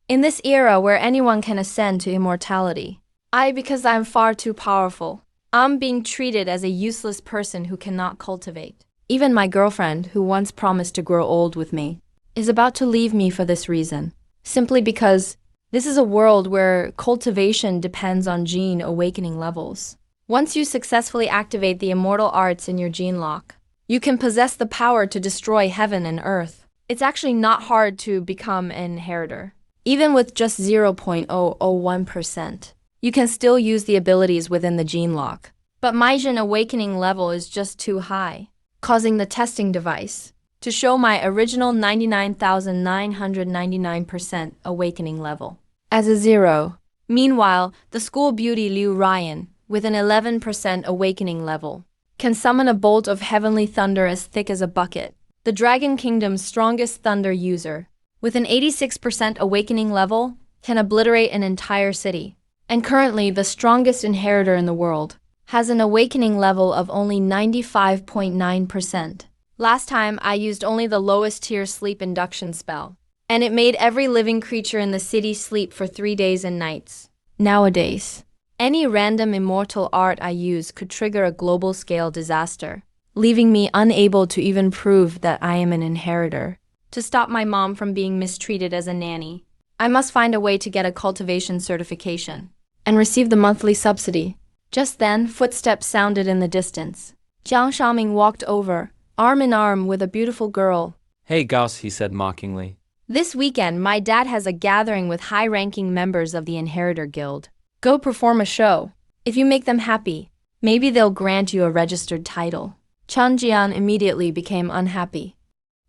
In this era where anyone can ascend to immortality, because I'm far too powerful, I'm being treated as a useless person who cannot cultivate. Even my girlfriend, who once promised to grow old with me, is about to leave me for this reason. Simply because this is a world where cultivation depends on gene awakening levels. Once you successfully activate the immortal arts in your gene lock, you can possess the power to destroy heaven and earth. It's actually not hard to become an inheritor. Even with just 0.001%, you can still use the abilities within the gene lock. But my gene awakening level is just too high, causing the testing device to show my original 99,999% awakening level as a 0. Meanwhile, the school beauty Liu Ryan, with an 11% awakening level, can summon a bolt of heavenly thunder as thick as a bucket. The Dragon Kingdom's strongest thunder user, with an 86% awakening level, can obliterate an entire city. And currently, the strongest inheritor in the world has an awakening level of only 95.9%. Last time, I used only the lowest tier sleep induction spell, and it made every living creature in the city sleep for 3 days and nights. Nowadays, any random immortal art I use could trigger a global scale disaster, leaving me unable to even prove that I am an inheritor. To stop my mom from being mistreated as a nanny, I must find a way to get a cultivation certification and receive the monthly subsidy. Just then, footsteps sounded in the distance. Jiang Shaoming walked over, arm in arm with a beautiful girl. Hey Gauss, he said mockingly. This weekend, my dad has a gathering with high-ranking members of the Inheritor Guild. Go perform a show. If you make them happy, maybe they'll grant you a registered title. Chen Jian immediately became unhappy.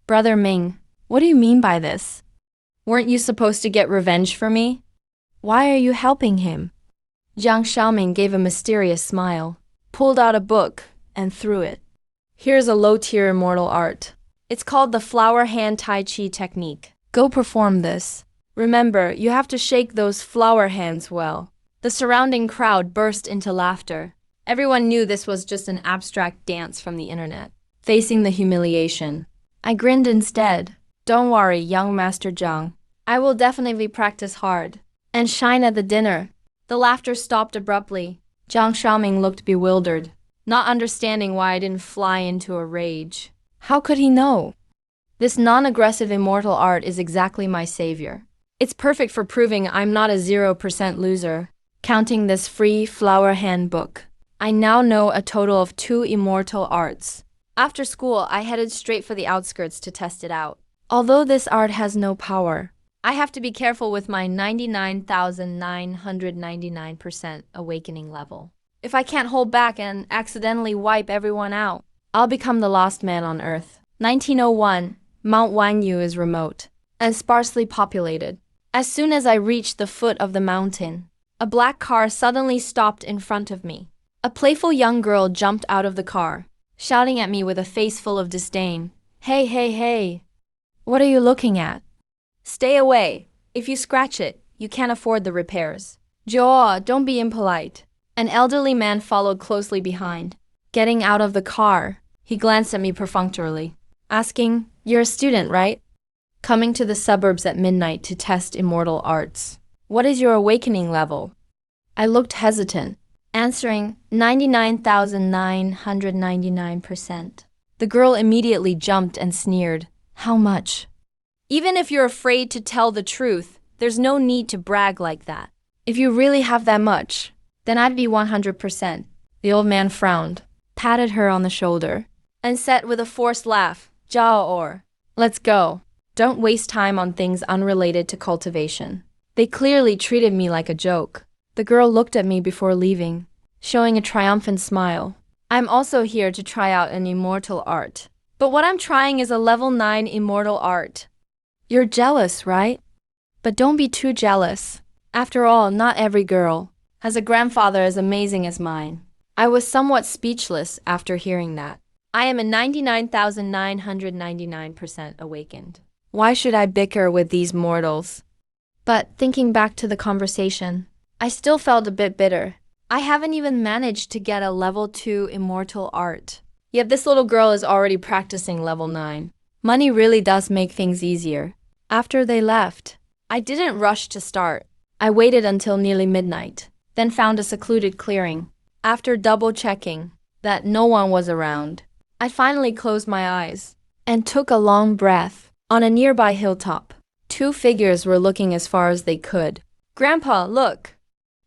Brother Ming, what do you mean by this? Weren't you supposed to get revenge for me? Why are you helping him? Jiang Shaoming gave a mysterious smile, pulled out a book, and threw it. Here's a low-tier immortal art. It's called the Flower Hand Tai Chi technique. Go perform this. Remember, you have to shake those flower hands well. The surrounding crowd burst into laughter. Everyone knew this was just an abstract dance from the internet. Facing the humiliation, I grinned instead. Don't worry, young Master Jiang. I will definitely practice hard and shine at the dinner. The laughter stopped abruptly. Jiang Shaoming looked bewildered, not understanding why I didn't fly into a rage. How could he know? This non-aggressive immortal art is exactly my savior. It's perfect for proving I'm not a 0% loser. Counting this free flower hand book, I now know a total of 2 immortal arts. After school, I headed straight for the outskirts to test it out. Although this art has no power, I have to be careful with my 99,999% awakening level. If I can't hold back and accidentally wipe everyone out, I'll become the lost man on Earth. 1901, Mount Wanyu is remote and sparsely populated. As soon as I reached the foot of the mountain, a black car suddenly stopped in front of me. A playful young girl jumped out of the car, shouting at me with a face full of disdain. Hey, hey, hey! What are you looking at? Stay away. If you scratch it, you can't afford the repairs. Joa, don't be impolite. An elderly man followed closely behind. Getting out of the car, he glanced at me perfunctorily, asking, "You're a student, right? Coming to the suburbs at midnight to test immortal arts. What is your awakening level?" I looked hesitant, answering 99,999%. The girl immediately jumped and sneered. How much? Even if you're afraid to tell the truth, there's no need to brag like that. If you really have that much, then I'd be 100%. The old man frowned, patted her on the shoulder, and said with a forced laugh, Jiao or, let's go. Don't waste time on things unrelated to cultivation. They clearly treated me like a joke. The girl looked at me before leaving, showing a triumphant smile. I'm also here to try out an immortal art. But what I'm trying is a level 9 immortal art. You're jealous, right? But don't be too jealous. After all, not every girl has a grandfather as amazing as mine. I was somewhat speechless after hearing that. I am a 99,999% awakened. Why should I bicker with these mortals? But thinking back to the conversation, I still felt a bit bitter. I haven't even managed to get a level 2 immortal art. Yet this little girl is already practicing level 9. Money really does make things easier. After they left, I didn't rush to start. I waited until nearly midnight, then found a secluded clearing. After double-checking that no one was around, I finally closed my eyes and took a long breath. On a nearby hilltop, two figures were looking as far as they could. "Grandpa, look!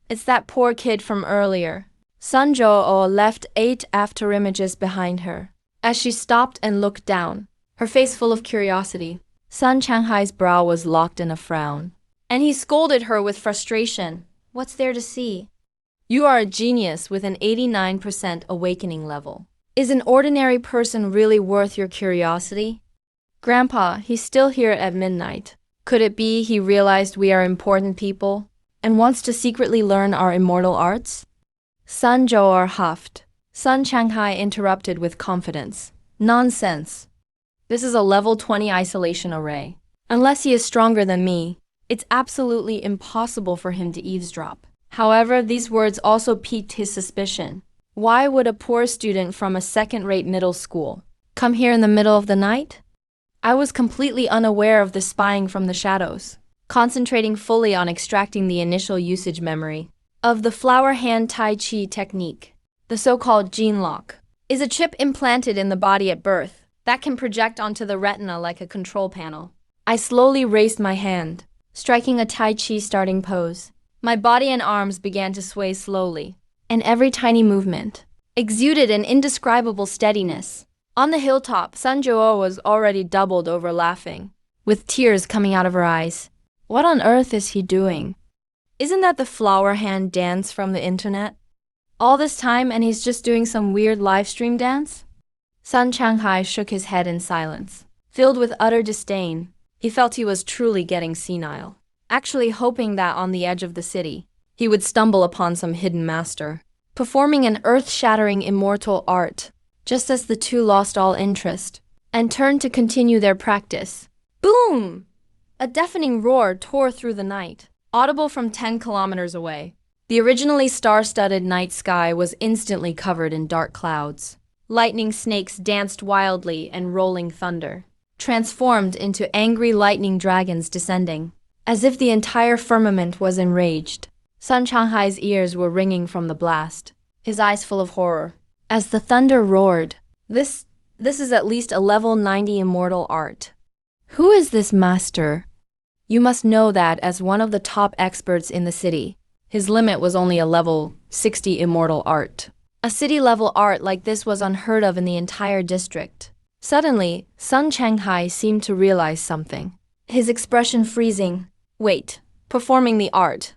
It's that poor kid from earlier." Sun Jo left 8 afterimages behind her. As she stopped and looked down, her face full of curiosity, Sun Changhai's brow was locked in a frown. And he scolded her with frustration. "What's there to see? You are a genius with an 89% awakening level. Is an ordinary person really worth your curiosity?" "Grandpa, he's still here at midnight. Could it be he realized we are important people and wants to secretly learn our immortal arts?" Sun Jo huffed. Sun Changhai interrupted with confidence. "Nonsense. This is a level 20 isolation array. Unless he is stronger than me, it's absolutely impossible for him to eavesdrop." However, these words also piqued his suspicion. Why would a poor student from a second-rate middle school come here in the middle of the night? I was completely unaware of the spying from the shadows, concentrating fully on extracting the initial usage memory of the flower hand Tai Chi technique. The so-called gene lock is a chip implanted in the body at birth that can project onto the retina like a control panel. I slowly raised my hand, striking a Tai Chi starting pose. My body and arms began to sway slowly, and every tiny movement exuded an indescribable steadiness. On the hilltop, Sun Jo was already doubled over laughing, with tears coming out of her eyes. What on earth is he doing? Isn't that the flower hand dance from the internet? All this time and he's just doing some weird live stream dance? Sun Changhai shook his head in silence. Filled with utter disdain, he felt he was truly getting senile, actually hoping that on the edge of the city, he would stumble upon some hidden master, performing an earth-shattering immortal art. Just as the two lost all interest and turned to continue their practice. Boom! A deafening roar tore through the night, audible from 10 kilometers away. The originally star-studded night sky was instantly covered in dark clouds. Lightning snakes danced wildly, and rolling thunder transformed into angry lightning dragons descending, as if the entire firmament was enraged. Sun Changhai's ears were ringing from the blast, his eyes full of horror. As the thunder roared, this is at least a level 90 immortal art. Who is this master? You must know that as one of the top experts in the city, his limit was only a level 60 immortal art. A city-level art like this was unheard of in the entire district. Suddenly, Sun Changhai seemed to realize something. His expression freezing. Wait, performing the art.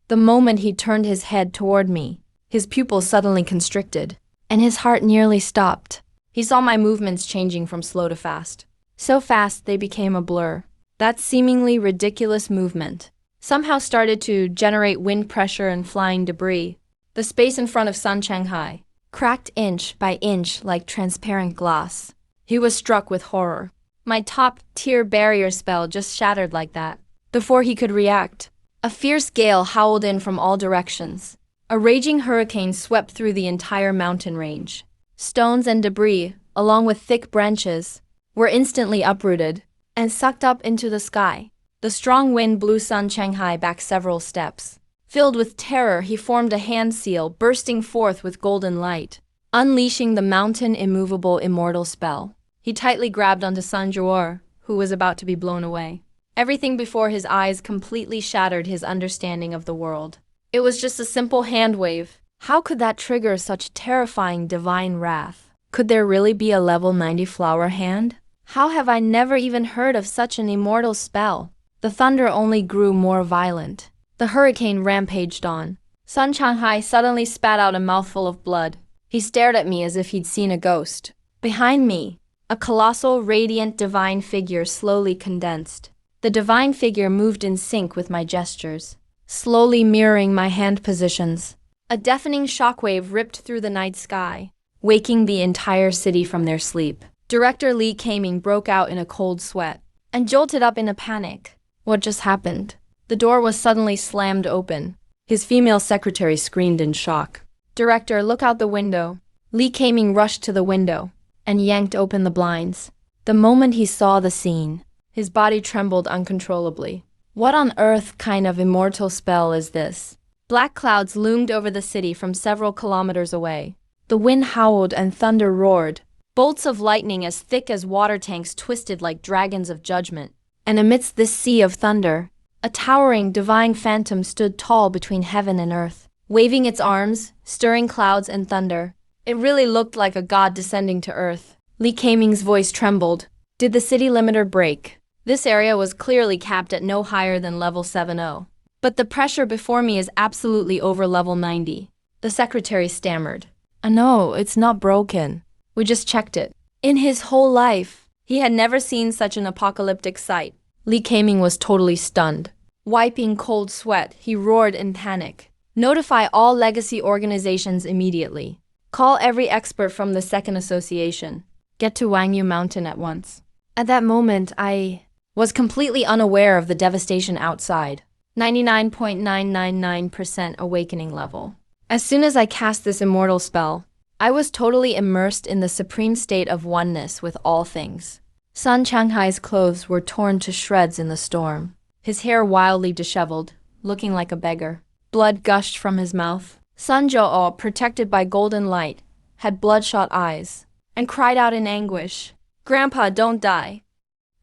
The moment he turned his head toward me, his pupils suddenly constricted, and his heart nearly stopped. He saw my movements changing from slow to fast. So fast they became a blur. That seemingly ridiculous movement somehow started to generate wind pressure and flying debris. The space in front of Sun Changhai cracked inch by inch like transparent glass. He was struck with horror. My top-tier barrier spell just shattered like that. Before he could react, a fierce gale howled in from all directions. A raging hurricane swept through the entire mountain range. Stones and debris, along with thick branches, were instantly uprooted and sucked up into the sky. The strong wind blew Sun Changhai back several steps. Filled with terror, he formed a hand seal, bursting forth with golden light, unleashing the mountain immovable immortal spell. He tightly grabbed onto Sun Jo, who was about to be blown away. Everything before his eyes completely shattered his understanding of the world. It was just a simple hand wave. How could that trigger such terrifying divine wrath? Could there really be a level 90 flower hand? How have I never even heard of such an immortal spell? The thunder only grew more violent. The hurricane rampaged on. Sun Changhai suddenly spat out a mouthful of blood. He stared at me as if he'd seen a ghost. Behind me, a colossal, radiant divine figure slowly condensed. The divine figure moved in sync with my gestures, slowly mirroring my hand positions. A deafening shockwave ripped through the night sky, waking the entire city from their sleep. Director Lee Kaming broke out in a cold sweat and jolted up in a panic. What just happened? The door was suddenly slammed open. His female secretary screamed in shock. "Director, look out the window." Lee Kaming rushed to the window and yanked open the blinds. The moment he saw the scene, his body trembled uncontrollably. What on earth kind of immortal spell is this? Black clouds loomed over the city from several kilometers away. The wind howled and thunder roared. Bolts of lightning as thick as water tanks twisted like dragons of judgment. And amidst this sea of thunder, a towering divine phantom stood tall between heaven and earth, waving its arms, stirring clouds and thunder. It really looked like a god descending to earth. Li Keiming's voice trembled. Did the city limiter break? This area was clearly capped at no higher than level 70. But the pressure before me is absolutely over level 90. The secretary stammered. No, it's not broken. We just checked it. In his whole life, he had never seen such an apocalyptic sight. Li Keiming was totally stunned. Wiping cold sweat, he roared in panic. Notify all legacy organizations immediately. Call every expert from the Second Association. Get to Wangyu Mountain at once. At that moment, I was completely unaware of the devastation outside. 99.999% awakening level. As soon as I cast this immortal spell, I was totally immersed in the supreme state of oneness with all things. Sun Changhai's clothes were torn to shreds in the storm. His hair wildly disheveled, looking like a beggar. Blood gushed from his mouth. Sun Zhou, protected by golden light, had bloodshot eyes, and cried out in anguish, "Grandpa, don't die."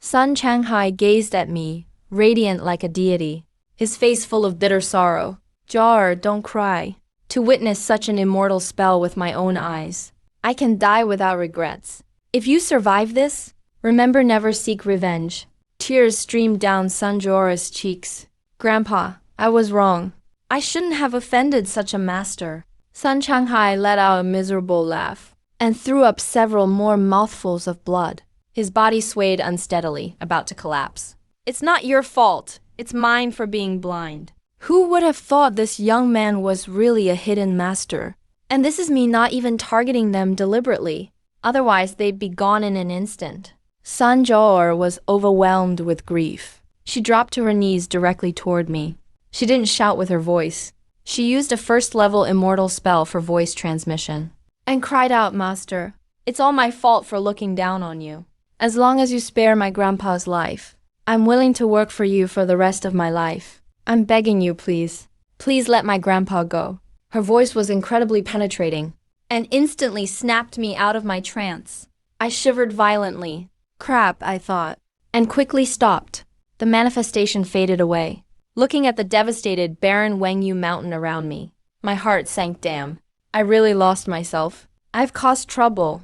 Sun Changhai gazed at me, radiant like a deity, his face full of bitter sorrow. "Jar, don't cry. To witness such an immortal spell with my own eyes, I can die without regrets. If you survive this, remember never seek revenge." Tears streamed down Sun Jora's cheeks. "Grandpa, I was wrong. I shouldn't have offended such a master." Sun Changhai let out a miserable laugh and threw up several more mouthfuls of blood. His body swayed unsteadily, about to collapse. "It's not your fault. It's mine for being blind. Who would have thought this young man was really a hidden master? And this is me not even targeting them deliberately. Otherwise, they'd be gone in an instant." Sun Zhou was overwhelmed with grief. She dropped to her knees directly toward me. She didn't shout with her voice. She used a first-level immortal spell for voice transmission, and cried out, "Master, it's all my fault for looking down on you. As long as you spare my grandpa's life, I'm willing to work for you for the rest of my life. I'm begging you, please. Please let my grandpa go." Her voice was incredibly penetrating, and instantly snapped me out of my trance. I shivered violently. Crap, I thought, and quickly stopped. The manifestation faded away. Looking at the devastated, barren Wangyu Mountain around me, my heart sank. Damn, I really lost myself. I've caused trouble.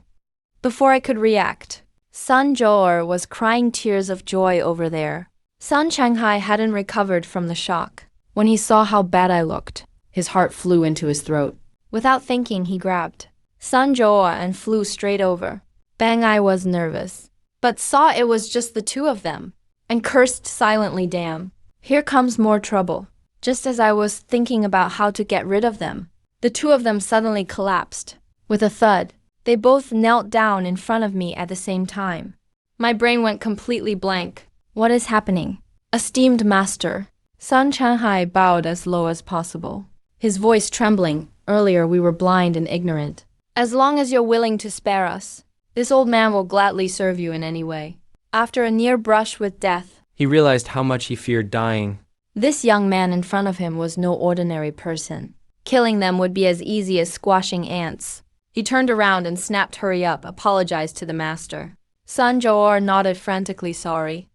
Before I could react, Sun Zhou was crying tears of joy over there. Sun Changhai hadn't recovered from the shock. When he saw how bad I looked, his heart flew into his throat. Without thinking, he grabbed Sun Zhou and flew straight over. Bang! I was nervous, but saw it was just the two of them, and cursed silently. Damn, here comes more trouble. Just as I was thinking about how to get rid of them, the two of them suddenly collapsed. With a thud, they both knelt down in front of me at the same time. My brain went completely blank. What is happening? Esteemed master. Sun Changhai bowed as low as possible, his voice trembling. Earlier we were blind and ignorant. As long as you're willing to spare us, this old man will gladly serve you in any way. After a near brush with death, He realized how much he feared dying. this young man in front of him was no ordinary person. Killing them would be as easy as squashing ants. He turned around and snapped, "Hurry up," apologized to the master. Sun Zhou nodded, frantically sorry.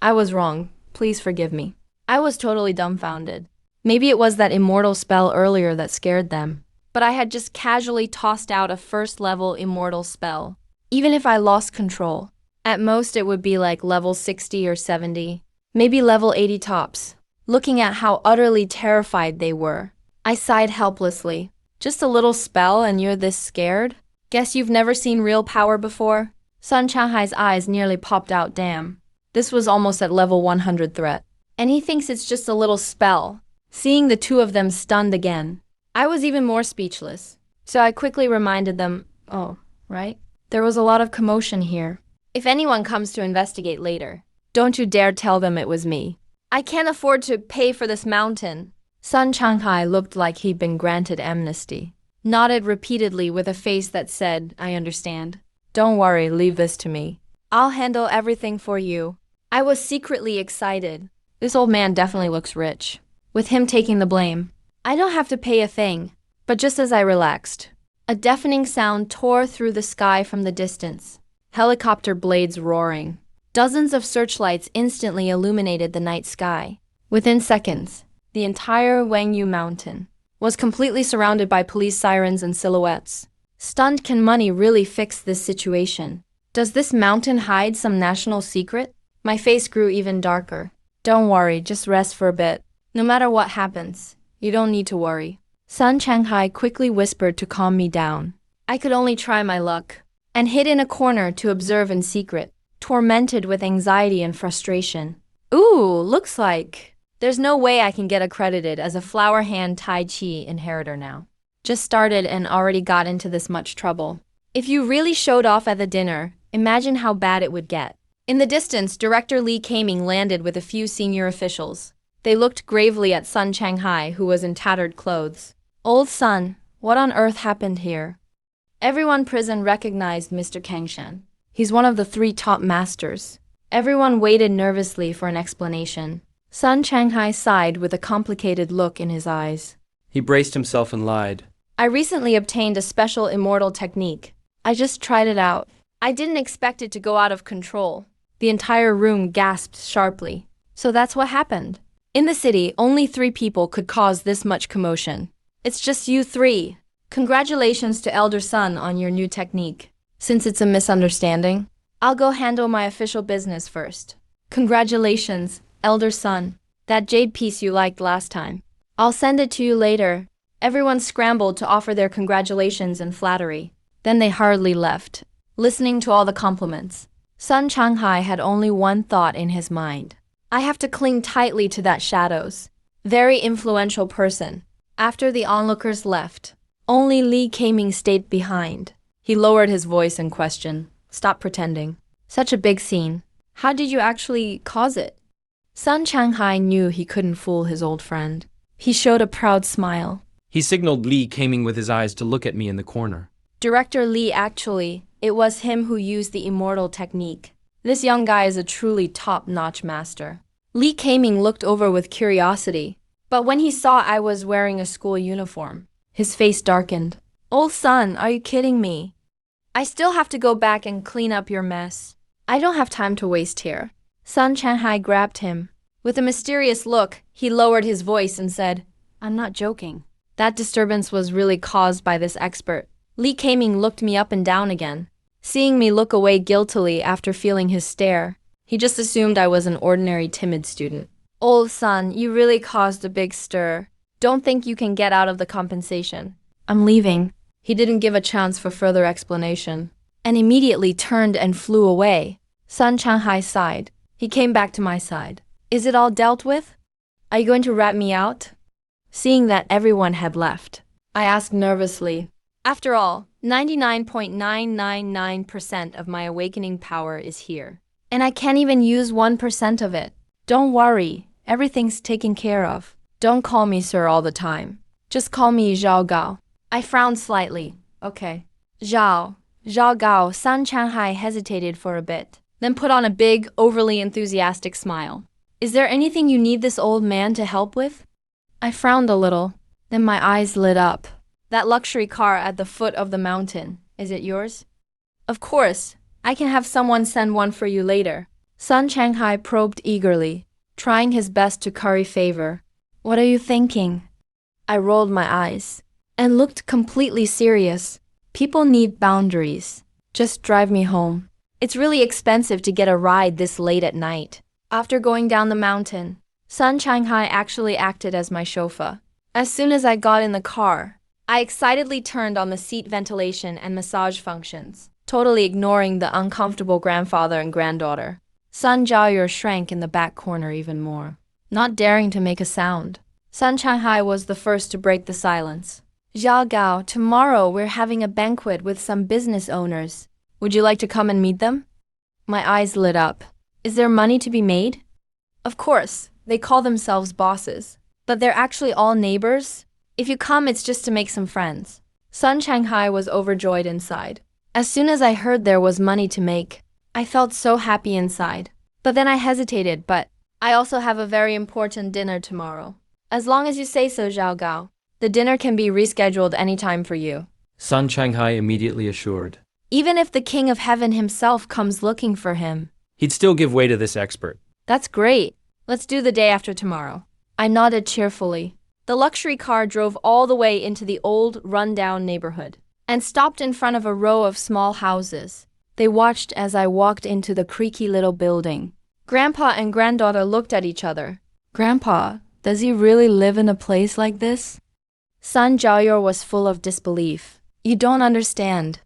"I was wrong. Please forgive me." I was totally dumbfounded. Maybe it was that immortal spell earlier that scared them. But I had just casually tossed out a first-level immortal spell. Even if I lost control, at most it would be like level 60 or 70, maybe level 80 tops. Looking at how utterly terrified they were, I sighed helplessly. Just a little spell and you're this scared? Guess you've never seen real power before? Sun Changhai's eyes nearly popped out. Damn. This was almost at level 100 threat. And he thinks it's just a little spell. Seeing the two of them stunned again, I was even more speechless. So I quickly reminded them, "Oh, right? There was a lot of commotion here. If anyone comes to investigate later, don't you dare tell them it was me. I can't afford to pay for this mountain." Sun Changhai looked like he'd been granted amnesty. Nodded repeatedly with a face that said, "I understand. Don't worry, leave this to me. I'll handle everything for you." I was secretly excited. This old man definitely looks rich. With him taking the blame. I don't have to pay a thing. But just as I relaxed, a deafening sound tore through the sky from the distance. Helicopter blades roaring. Dozens of searchlights instantly illuminated the night sky. Within seconds, the entire Wangyu mountain was completely surrounded by police sirens and silhouettes. Stunned, can money really fix this situation? Does this mountain hide some national secret? My face grew even darker. Don't worry, just rest for a bit. No matter what happens, you don't need to worry. Sun Changhai quickly whispered to calm me down. I could only try my luck, and hid in a corner to observe in secret, tormented with anxiety and frustration. Ooh, looks like there's no way I can get accredited as a flower hand Tai Chi inheritor now. Just started and already got into this much trouble. If you really showed off at the dinner, imagine how bad it would get. In the distance, Director Li Kaming landed with a few senior officials. They looked gravely at Sun Changhai, who was in tattered clothes. Old Sun, what on earth happened here? Everyone present recognized Mr. Kangshan. He's one of the 3 top masters. Everyone waited nervously for an explanation. Sun Changhai sighed with a complicated look in his eyes. He braced himself and lied. I recently obtained a special immortal technique. I just tried it out. I didn't expect it to go out of control. The entire room gasped sharply. So that's what happened. In the city, only 3 people could cause this much commotion. It's just you 3. Congratulations to Elder Sun on your new technique. Since it's a misunderstanding, I'll go handle my official business first. Congratulations, Elder Sun. That jade piece you liked last time. I'll send it to you later. Everyone scrambled to offer their congratulations and flattery. Then they hurriedly left, listening to all the compliments. Sun Changhai had only one thought in his mind. I have to cling tightly to that shadows. Very influential person. After the onlookers left, only Li Kaming stayed behind. He lowered his voice and questioned. Stop pretending. Such a big scene. How did you actually cause it? Sun Changhai knew he couldn't fool his old friend. He showed a proud smile. He signaled Li Kaming with his eyes to look at me in the corner. Director Li, actually, it was him who used the immortal technique. This young guy is a truly top-notch master. Li Kaming looked over with curiosity. But when he saw I was wearing a school uniform, his face darkened. Old Sun, are you kidding me? I still have to go back and clean up your mess. I don't have time to waste here. Sun Changhai grabbed him. With a mysterious look, he lowered his voice and said, I'm not joking. That disturbance was really caused by this expert. Li Kaming looked me up and down again. Seeing me look away guiltily after feeling his stare, he just assumed I was an ordinary timid student. Old Sun, you really caused a big stir. Don't think you can get out of the compensation. I'm leaving. He didn't give a chance for further explanation, and immediately turned and flew away. Sun Changhai sighed. He came back to my side. Is it all dealt with? Are you going to rat me out? Seeing that everyone had left, I asked nervously. After all, 99.999% of my awakening power is here, and I can't even use 1% of it. Don't worry, everything's taken care of. Don't call me sir all the time. Just call me Zhao Gao. I frowned slightly. Okay. Zhao Gao. Sun Changhai hesitated for a bit, then put on a big, overly enthusiastic smile. Is there anything you need this old man to help with? I frowned a little, then my eyes lit up. That luxury car at the foot of the mountain, is it yours? Of course. I can have someone send one for you later. Sun Changhai probed eagerly, trying his best to curry favor. What are you thinking? I rolled my eyes and looked completely serious. People need boundaries. Just drive me home. It's really expensive to get a ride this late at night. After going down the mountain, Sun Changhai actually acted as my chauffeur. As soon as I got in the car, I excitedly turned on the seat ventilation and massage functions, totally ignoring the uncomfortable grandfather and granddaughter. Sun Jiaoyu shrank in the back corner even more, not daring to make a sound. Sun Changhai was the first to break the silence. Zhao Gao, tomorrow we're having a banquet with some business owners. Would you like to come and meet them? My eyes lit up. Is there money to be made? Of course, they call themselves bosses, but they're actually all neighbors. If you come, it's just to make some friends. Sun Changhai was overjoyed inside. As soon as I heard there was money to make, I felt so happy inside. But then I hesitated, but I also have a very important dinner tomorrow. As long as you say so, Zhao Gao. The dinner can be rescheduled anytime for you. Sun Shanghai immediately assured. Even if the King of Heaven himself comes looking for him. He'd still give way to this expert. That's great. Let's do the day after tomorrow. I nodded cheerfully. The luxury car drove all the way into the old, run-down neighborhood and stopped in front of a row of small houses. They watched as I walked into the creaky little building. Grandpa and granddaughter looked at each other. Grandpa, does he really live in a place like this? Sun Zhaoyor was full of disbelief. You don't understand.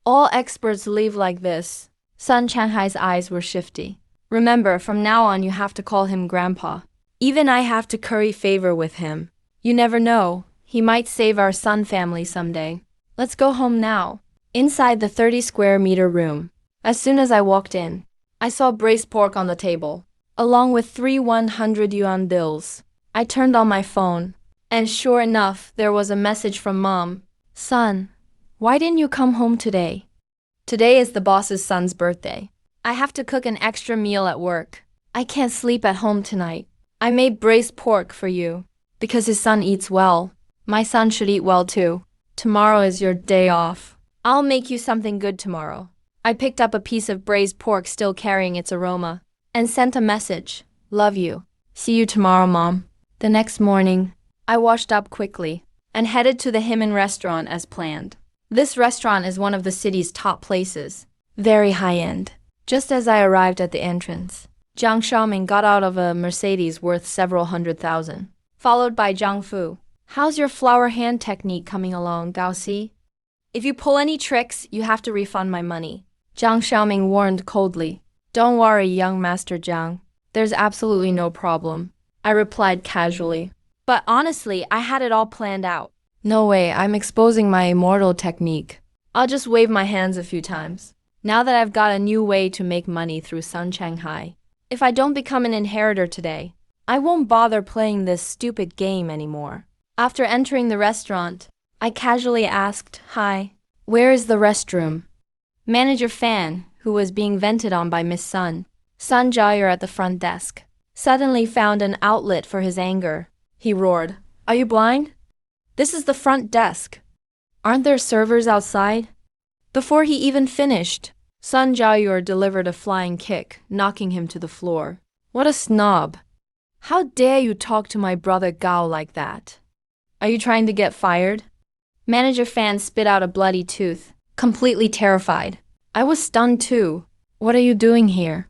All experts live like this. Sun Changhai's eyes were shifty. Remember, from now on you have to call him Grandpa. Even I have to curry favor with him. You never know, he might save our Sun family someday. Let's go home now. Inside the 30 square meter room, as soon as I walked in, I saw braised pork on the table, along with 3 100 yuan bills. I turned on my phone, and sure enough, there was a message from Mom. Son, why didn't you come home today? Today is the boss's son's birthday. I have to cook an extra meal at work. I can't sleep at home tonight. I made braised pork for you. Because his son eats well. My son should eat well too. Tomorrow is your day off. I'll make you something good tomorrow. I picked up a piece of braised pork still carrying its aroma, and sent a message. Love you. See you tomorrow, Mom. The next morning, I washed up quickly and headed to the Hyman restaurant as planned. This restaurant is one of the city's top places. Very high-end. Just as I arrived at the entrance, Jiang Xiaoming got out of a Mercedes worth several $100,000, followed by Zhang Fu. How's your flower hand technique coming along, Gao Si? If you pull any tricks, you have to refund my money. Jiang Xiaoming warned coldly. Don't worry, young Master Jiang. There's absolutely no problem. I replied casually. But honestly, I had it all planned out. No way, I'm exposing my immortal technique. I'll just wave my hands a few times. Now that I've got a new way to make money through Sun Shanghai. If I don't become an inheritor today, I won't bother playing this stupid game anymore. After entering the restaurant, I casually asked, Hi, where is the restroom? Manager Fan, who was being vented on by Miss Sun Zhaoyor at the front desk, suddenly found an outlet for his anger. He roared, Are you blind? This is the front desk. Aren't there servers outside? Before he even finished, Sun Zhaoyor delivered a flying kick, knocking him to the floor. What a snob. How dare you talk to my brother Gao like that? Are you trying to get fired? Manager Fan spit out a bloody tooth, completely terrified. I was stunned too. What are you doing here?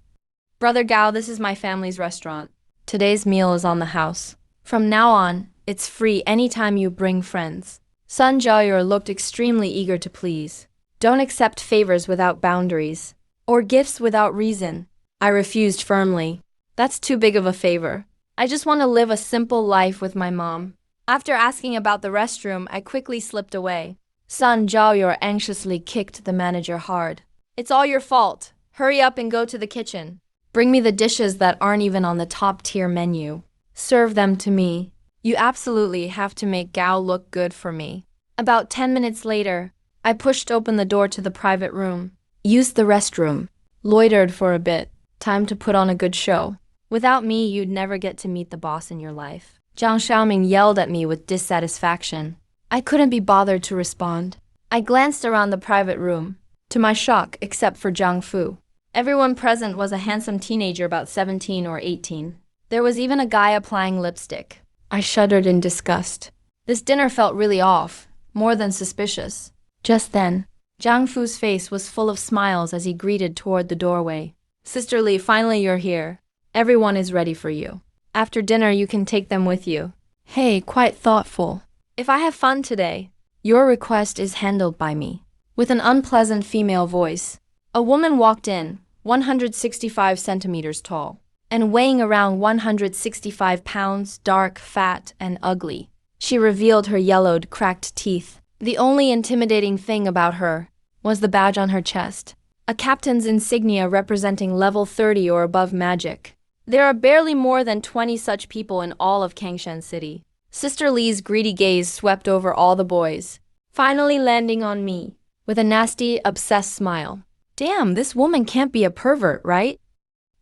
Brother Gao, this is my family's restaurant. Today's meal is on the house. From now on, it's free anytime you bring friends. Sun Zhaoyor looked extremely eager to please. Don't accept favors without boundaries, or gifts without reason. I refused firmly. That's too big of a favor. I just want to live a simple life with my mom. After asking about the restroom, I quickly slipped away. Sun Zhaoyor anxiously kicked the manager hard. It's all your fault. Hurry up and go to the kitchen. Bring me the dishes that aren't even on the top-tier menu. Serve them to me. You absolutely have to make Gao look good for me. About 10 minutes later, I pushed open the door to the private room. Used the restroom. Loitered for a bit. Time to put on a good show. Without me, you'd never get to meet the boss in your life. Jiang Xiaoming yelled at me with dissatisfaction. I couldn't be bothered to respond. I glanced around the private room. To my shock, except for Zhang Fu. Everyone present was a handsome teenager about 17 or 18. There was even a guy applying lipstick. I shuddered in disgust. This dinner felt really off, more than suspicious. Just then, Zhang Fu's face was full of smiles as he greeted toward the doorway. Sister Li, finally you're here. Everyone is ready for you. After dinner, you can take them with you. Hey, quite thoughtful. If I have fun today, your request is handled by me. With an unpleasant female voice, a woman walked in, 165 centimeters tall, and weighing around 165 pounds, dark, fat, and ugly. She revealed her yellowed, cracked teeth. The only intimidating thing about her was the badge on her chest, a captain's insignia representing level 30 or above magic. There are barely more than 20 such people in all of Kangshan City. Sister Li's greedy gaze swept over all the boys, finally landing on me, with a nasty, obsessed smile. Damn, this woman can't be a pervert, right?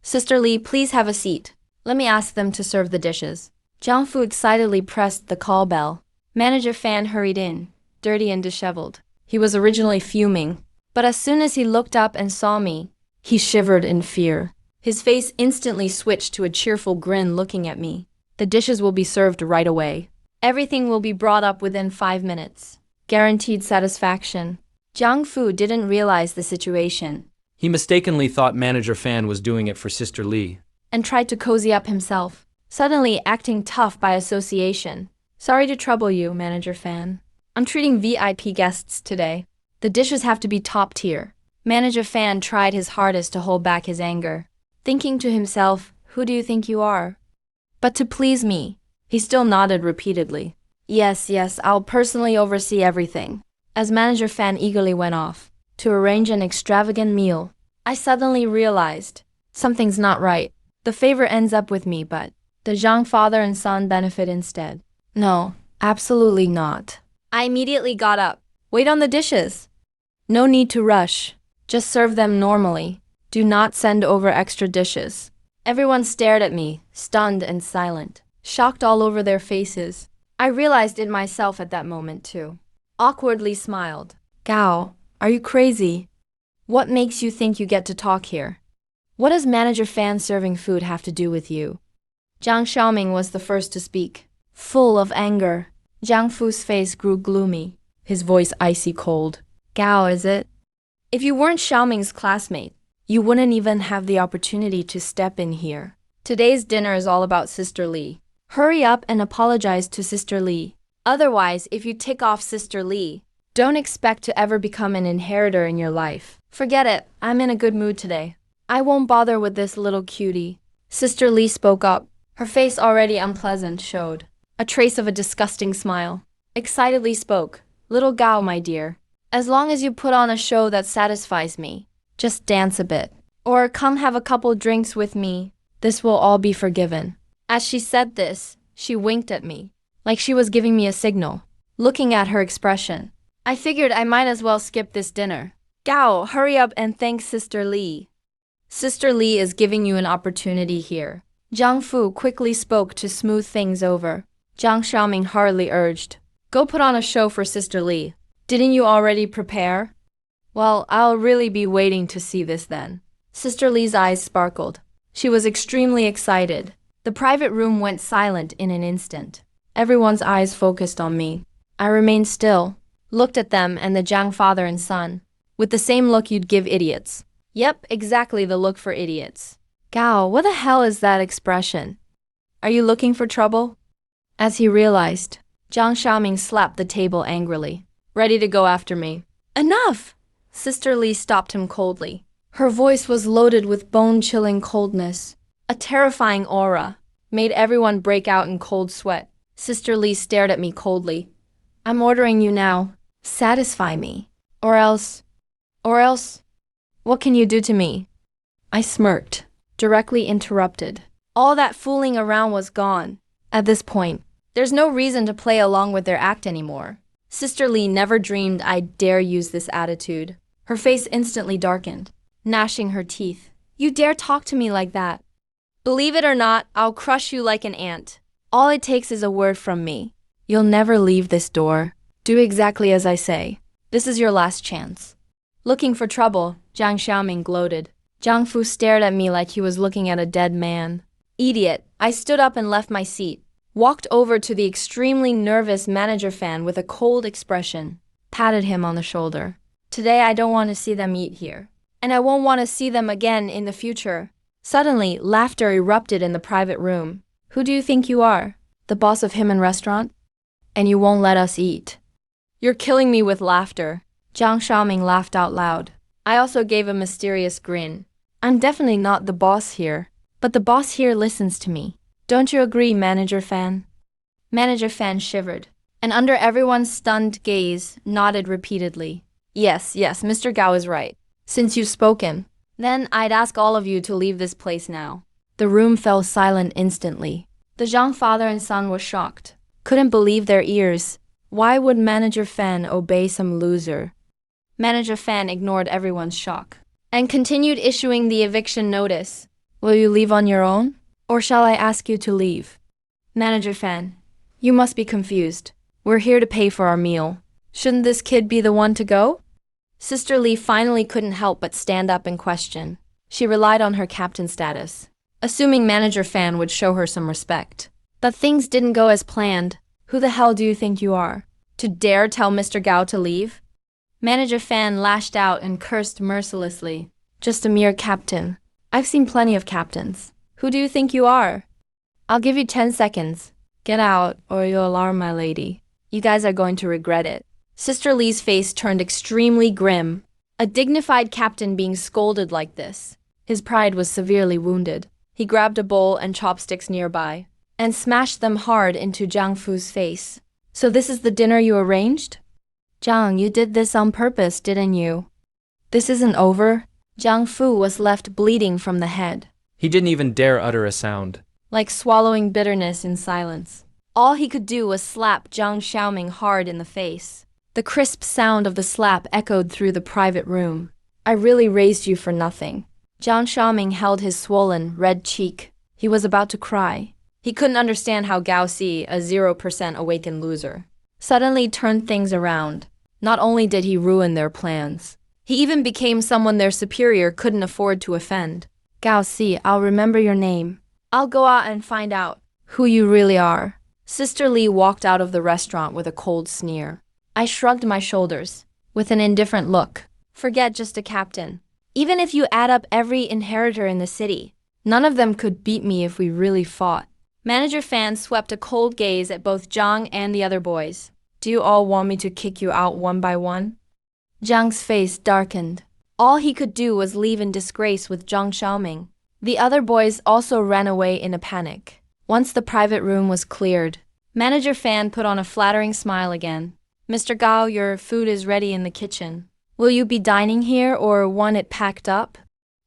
Sister Li, please have a seat. Let me ask them to serve the dishes. Jiang Fu excitedly pressed the call bell. Manager Fan hurried in, dirty and disheveled. He was originally fuming, but as soon as he looked up and saw me, he shivered in fear. His face instantly switched to a cheerful grin looking at me. The dishes will be served right away. Everything will be brought up within 5 minutes. Guaranteed satisfaction. Jiang Fu didn't realize the situation He mistakenly thought Manager Fan was doing it for Sister Lee. and tried to cozy up himself, suddenly acting tough by association. Sorry to trouble you, Manager Fan. I'm treating VIP guests today. The dishes have to be top tier. Manager Fan tried his hardest to hold back his anger, thinking to himself, who do you think you are? But to please me, he still nodded repeatedly. Yes, I'll personally oversee everything. As Manager Fan eagerly went off to arrange an extravagant meal, I suddenly realized something's not right. The favor ends up with me, but the Zhang father and son benefit instead. No, absolutely not. I immediately got up. Wait on the dishes. No need to rush. Just serve them normally. Do not send over extra dishes. Everyone stared at me, stunned and silent, shocked all over their faces. I realized it myself at that moment too. Awkwardly smiled. Gao, are you crazy? What makes you think you get to talk here? What does Manager Fan serving food have to do with you? Zhang Xiaoming was the first to speak. Full of anger, Jiang Fu's face grew gloomy, his voice icy cold. Gao, is it? If you weren't Xiaoming's classmate, you wouldn't even have the opportunity to step in here. Today's dinner is all about Sister Lee. Hurry up and apologize to Sister Lee. Otherwise, if you tick off Sister Lee, don't expect to ever become an inheritor in your life. Forget it, I'm in a good mood today. I won't bother with this little cutie. Sister Lee spoke up. Her face already unpleasant showed a trace of a disgusting smile. Excitedly spoke. Little Gao, my dear, as long as you put on a show that satisfies me, just dance a bit. Or come have a couple drinks with me. This will all be forgiven. As she said this, she winked at me, like she was giving me a signal. Looking at her expression, I figured I might as well skip this dinner. Gao, hurry up and thank Sister Lee. Sister Lee is giving you an opportunity here. Jiang Fu quickly spoke to smooth things over. Zhang Xiaoming hardly urged. Go put on a show for Sister Lee. Didn't you already prepare? Well, I'll really be waiting to see this then. Sister Lee's eyes sparkled. She was extremely excited. The private room went silent in an instant. Everyone's eyes focused on me. I remained still, looked at them and the Jiang father and son, with the same look you'd give idiots. Yep, exactly the look for idiots. Gao, what the hell is that expression? Are you looking for trouble? As he realized, Zhang Xiaoming slapped the table angrily, ready to go after me. Enough! Sister Lee stopped him coldly. Her voice was loaded with bone-chilling coldness. A terrifying aura made everyone break out in cold sweat. Sister Lee stared at me coldly. I'm ordering you now. Satisfy me. Or else, what can you do to me? I smirked, directly interrupted. All that fooling around was gone. At this point, there's no reason to play along with their act anymore. Sister Lee never dreamed I'd dare use this attitude. Her face instantly darkened, gnashing her teeth. You dare talk to me like that? Believe it or not, I'll crush you like an ant. All it takes is a word from me. You'll never leave this door. Do exactly as I say. This is your last chance. Looking for trouble, Zhang Xiaoming gloated. Jiang Fu stared at me like he was looking at a dead man. Idiot. I stood up and left my seat, walked over to the extremely nervous Manager Fan with a cold expression, patted him on the shoulder. Today I don't want to see them eat here, and I won't want to see them again in the future. Suddenly, laughter erupted in the private room. Who do you think you are? The boss of Him and Restaurant? And you won't let us eat. You're killing me with laughter. Zhang Xiaoming laughed out loud. I also gave a mysterious grin. I'm definitely not the boss here, but the boss here listens to me. Don't you agree, Manager Fan? Manager Fan shivered, and under everyone's stunned gaze, nodded repeatedly. Yes, Mr. Gao is right. Since you've spoken, then I'd ask all of you to leave this place now. The room fell silent instantly. The Zhang father and son were shocked, couldn't believe their ears. Why would Manager Fan obey some loser? Manager Fan ignored everyone's shock and continued issuing the eviction notice. Will you leave on your own? Or shall I ask you to leave? Manager Fan, you must be confused. We're here to pay for our meal. Shouldn't this kid be the one to go? Sister Lee finally couldn't help but stand up and question. She relied on her captain status, assuming Manager Fan would show her some respect. But things didn't go as planned. Who the hell do you think you are, to dare tell Mr. Gao to leave? Manager Fan lashed out and cursed mercilessly. Just a mere captain. I've seen plenty of captains. Who do you think you are? I'll give you 10 seconds. Get out, or you'll alarm my lady. You guys are going to regret it. Sister Lee's face turned extremely grim. A dignified captain being scolded like this. His pride was severely wounded. He grabbed a bowl and chopsticks nearby, and smashed them hard into Jiang Fu's face. So this is the dinner you arranged? Jiang, you did this on purpose, didn't you? This isn't over. Jiang Fu was left bleeding from the head. He didn't even dare utter a sound. Like swallowing bitterness in silence. All he could do was slap Zhang Xiaoming hard in the face. The crisp sound of the slap echoed through the private room. I really raised you for nothing. Zhang Xiaoming held his swollen, red cheek. He was about to cry. He couldn't understand how Gao Si, a 0% awakened loser, suddenly turned things around. Not only did he ruin their plans, he even became someone their superior couldn't afford to offend. Gao Si, I'll remember your name. I'll go out and find out who you really are. Sister Lee walked out of the restaurant with a cold sneer. I shrugged my shoulders, with an indifferent look. Forget just a captain. Even if you add up every inheritor in the city, none of them could beat me if we really fought. Manager Fan swept a cold gaze at both Zhang and the other boys. Do you all want me to kick you out one by one? Zhang's face darkened. All he could do was leave in disgrace with Zhang Xiaoming. The other boys also ran away in a panic. Once the private room was cleared, Manager Fan put on a flattering smile again. Mr. Gao, your food is ready in the kitchen. Will you be dining here or want it packed up?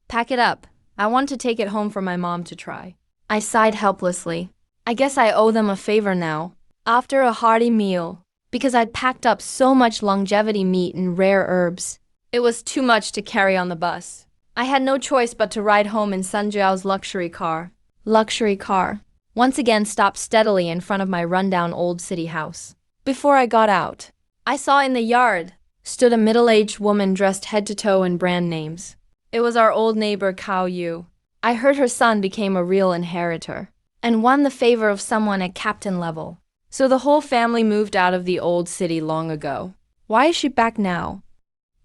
Pack it up. I want to take it home for my mom to try. I sighed helplessly. I guess I owe them a favor now. After a hearty meal, because I'd packed up so much longevity meat and rare herbs, it was too much to carry on the bus. I had no choice but to ride home in Sun Jiao's luxury car. Luxury car. Once again stopped steadily in front of my rundown old city house. Before I got out, I saw in the yard stood a middle-aged woman dressed head to toe in brand names. It was our old neighbor Cao Yu. I heard her son became a real inheritor and won the favor of someone at captain level. So the whole family moved out of the old city long ago. Why is she back now?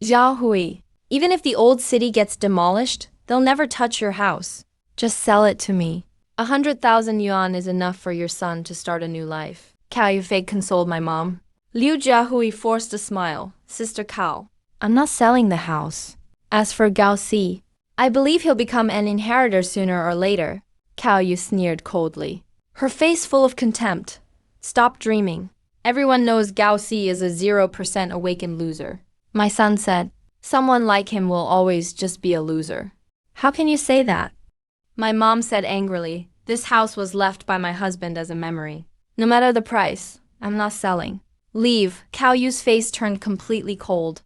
Zhao Hui, even if the old city gets demolished, they'll never touch your house. Just sell it to me. 100,000 yuan is enough for your son to start a new life. Cao Yufei consoled my mom. Liu Jiahui forced a smile. Sister Cao, I'm not selling the house. As for Gao Si, I believe he'll become an inheritor sooner or later. Cao Yu sneered coldly, her face full of contempt. Stop dreaming. Everyone knows Gao Si is a 0% awakened loser. My son said, someone like him will always just be a loser. How can you say that? My mom said angrily, this house was left by my husband as a memory. No matter the price, I'm not selling. Leave. Cao Yu's face turned completely cold.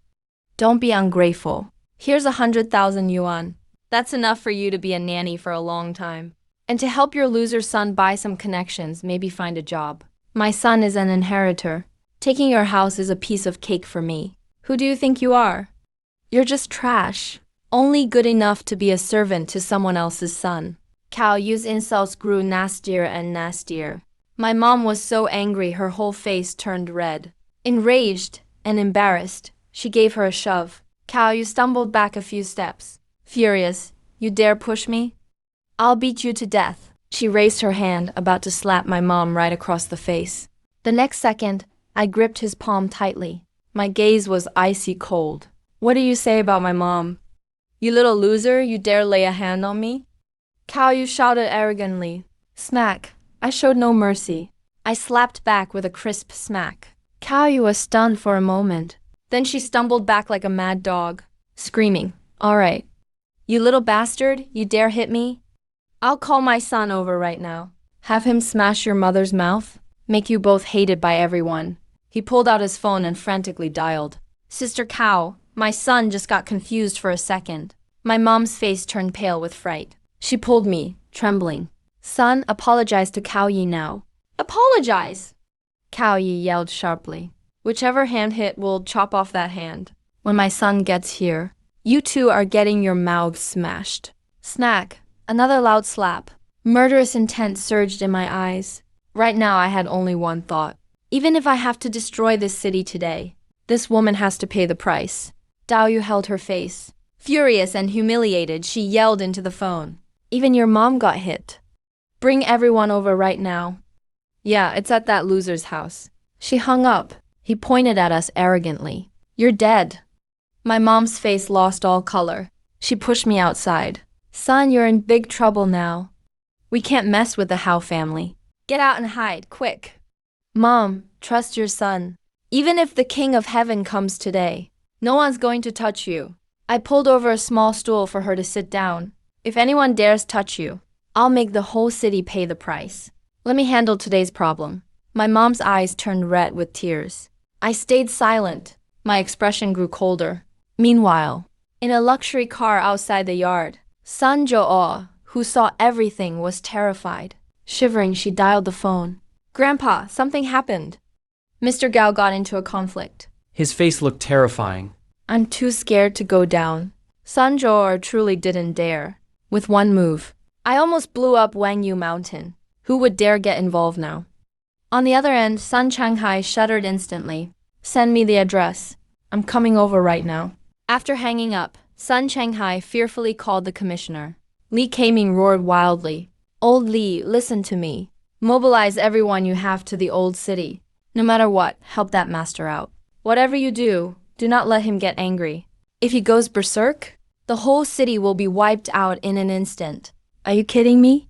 Don't be ungrateful. Here's 100,000 yuan. That's enough for you to be a nanny for a long time. And to help your loser son buy some connections, maybe find a job. My son is an inheritor. Taking your house is a piece of cake for me. Who do you think you are? You're just trash. Only good enough to be a servant to someone else's son. Cao Yu's insults grew nastier and nastier. My mom was so angry her whole face turned red. Enraged and embarrassed, she gave her a shove. Cao Yu stumbled back a few steps. Furious, you dare push me? I'll beat you to death. She raised her hand, about to slap my mom right across the face. The next second, I gripped his palm tightly. My gaze was icy cold. What do you say about my mom? You little loser, you dare lay a hand on me? Cao Yu shouted arrogantly. Smack. I showed no mercy. I slapped back with a crisp smack. Cao Yu was stunned for a moment. Then she stumbled back like a mad dog, screaming, all right. You little bastard, you dare hit me? I'll call my son over right now. Have him smash your mother's mouth? Make you both hated by everyone. He pulled out his phone and frantically dialed. Sister Cao, my son just got confused for a second. My mom's face turned pale with fright. She pulled me, trembling. Son, apologize to Cao Yi now. Apologize! Cao Yi yelled sharply. Whichever hand hit will chop off that hand. When my son gets here, you two are getting your mouths smashed. Snack. Another loud slap. Murderous intent surged in my eyes. Right now I had only one thought. Even if I have to destroy this city today, this woman has to pay the price. Dao Yu held her face. Furious and humiliated, she yelled into the phone. Even your mom got hit. Bring everyone over right now. Yeah, it's at that loser's house. She hung up. He pointed at us arrogantly. You're dead. My mom's face lost all color. She pushed me outside. Son, you're in big trouble now. We can't mess with the Hao family. Get out and hide, quick. Mom, trust your son. Even if the King of Heaven comes today, no one's going to touch you. I pulled over a small stool for her to sit down. If anyone dares touch you, I'll make the whole city pay the price. Let me handle today's problem. My mom's eyes turned red with tears. I stayed silent. My expression grew colder. Meanwhile, in a luxury car outside the yard, San Jo-oh, who saw everything, was terrified. Shivering, she dialed the phone. Grandpa, something happened. Mr. Gao got into a conflict. His face looked terrifying. I'm too scared to go down. San Jo-oh truly didn't dare. With one move, I almost blew up Wangyu Mountain. Who would dare get involved now? On the other end, Sun Changhai shuddered instantly. Send me the address. I'm coming over right now. After hanging up, Sun Changhai fearfully called the commissioner. Li Keiming roared wildly. Old Li, listen to me. Mobilize everyone you have to the old city. No matter what, help that master out. Whatever you do, do not let him get angry. If he goes berserk, the whole city will be wiped out in an instant. Are you kidding me?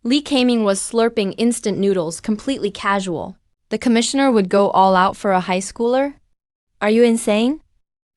Li Keiming was slurping instant noodles completely casual. The commissioner would go all out for a high schooler? Are you insane?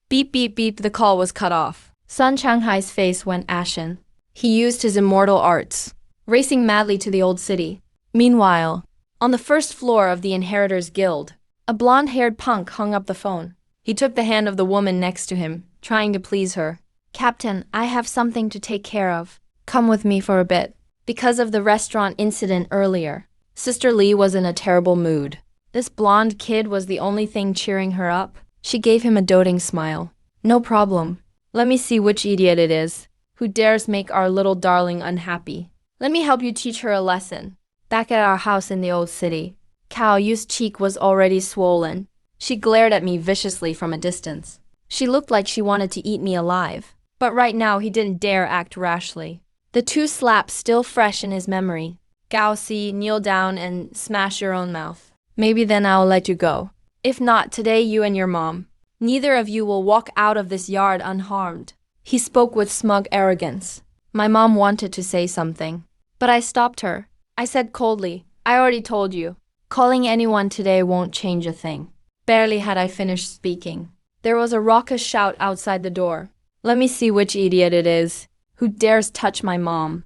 Beep beep beep, the call was cut off. Sun Changhai's face went ashen. He used his immortal arts, racing madly to the old city. Meanwhile, on the first floor of the Inheritors Guild, a blonde-haired punk hung up the phone. He took the hand of the woman next to him, trying to please her. Captain, I have something to take care of. Come with me for a bit. Because of the restaurant incident earlier, Sister Li was in a terrible mood. This blonde kid was the only thing cheering her up. She gave him a doting smile. No problem. Let me see which idiot it is who dares make our little darling unhappy. Let me help you teach her a lesson. Back at our house in the old city, Cao Yu's cheek was already swollen. She glared at me viciously from a distance. She looked like she wanted to eat me alive. But right now he didn't dare act rashly. The two slaps still fresh in his memory. Gao Si, kneel down and smash your own mouth. Maybe then I'll let you go. If not, today you and your mom, neither of you will walk out of this yard unharmed. He spoke with smug arrogance. My mom wanted to say something, but I stopped her. I said coldly, I already told you. Calling anyone today won't change a thing. Barely had I finished speaking, there was a raucous shout outside the door. Let me see which idiot it is who dares touch my mom.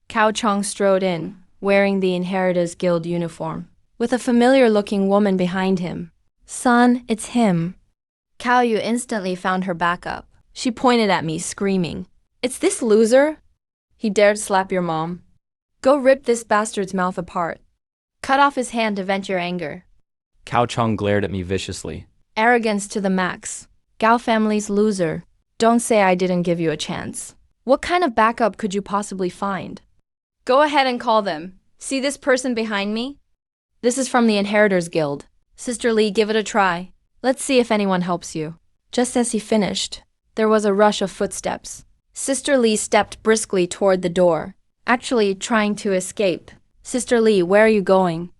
Cao Chong strode in, wearing the Inheritors Guild uniform, with a familiar-looking woman behind him. Son, it's him. Cao Yu instantly found her back up. She pointed at me, screaming, It's this loser? He dared slap your mom. Go rip this bastard's mouth apart. Cut off his hand to vent your anger. Cao Chong glared at me viciously. Arrogance to the max. Gao family's loser. Don't say I didn't give you a chance. What kind of backup could you possibly find? Go ahead and call them. See this person behind me? This is from the Inheritors Guild. Sister Li, give it a try. Let's see if anyone helps you. Just as he finished, there was a rush of footsteps. Sister Li stepped briskly toward the door, actually trying to escape. Sister Li, where are you going?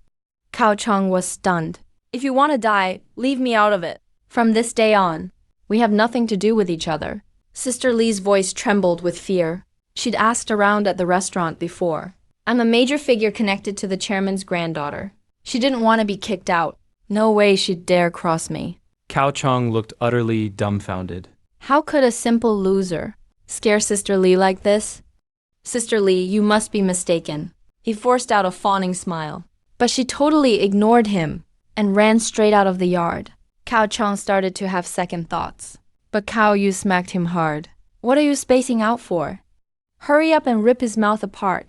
Cao Chong was stunned. If you want to die, leave me out of it. From this day on, we have nothing to do with each other. Sister Li's voice trembled with fear. She'd asked around at the restaurant before. I'm a major figure connected to the chairman's granddaughter. She didn't want to be kicked out. No way she'd dare cross me. Cao Chong looked utterly dumbfounded. How could a simple loser scare Sister Li like this? Sister Li, you must be mistaken. He forced out a fawning smile. But she totally ignored him and ran straight out of the yard. Cao Chong started to have second thoughts. But Cao Yu smacked him hard. What are you spacing out for? Hurry up and rip his mouth apart.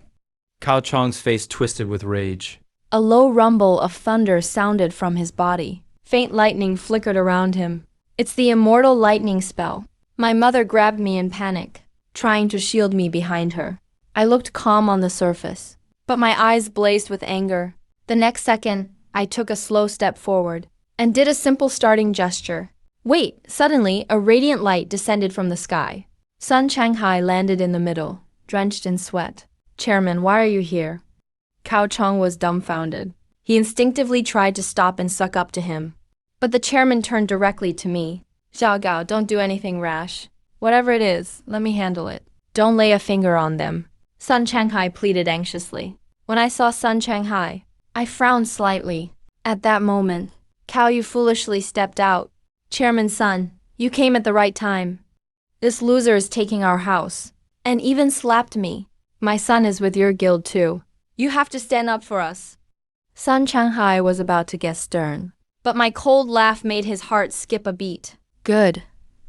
Cao Chong's face twisted with rage. A low rumble of thunder sounded from his body. Faint lightning flickered around him. It's the immortal lightning spell. My mother grabbed me in panic, trying to shield me behind her. I looked calm on the surface, but my eyes blazed with anger. The next second, I took a slow step forward and did a simple starting gesture. Wait, suddenly, a radiant light descended from the sky. Sun Shanghai landed in the middle, drenched in sweat. Chairman, why are you here? Cao Chong was dumbfounded. He instinctively tried to stop and suck up to him. But the chairman turned directly to me. Xiao Gao, don't do anything rash. Whatever it is, let me handle it. Don't lay a finger on them. Sun Shanghai pleaded anxiously. When I saw Sun Shanghai, I frowned slightly. At that moment, Cao Yu foolishly stepped out. Chairman Sun, you came at the right time. This loser is taking our house, and even slapped me. My son is with your guild too. You have to stand up for us. Sun Shanghai was about to get stern, but my cold laugh made his heart skip a beat. Good.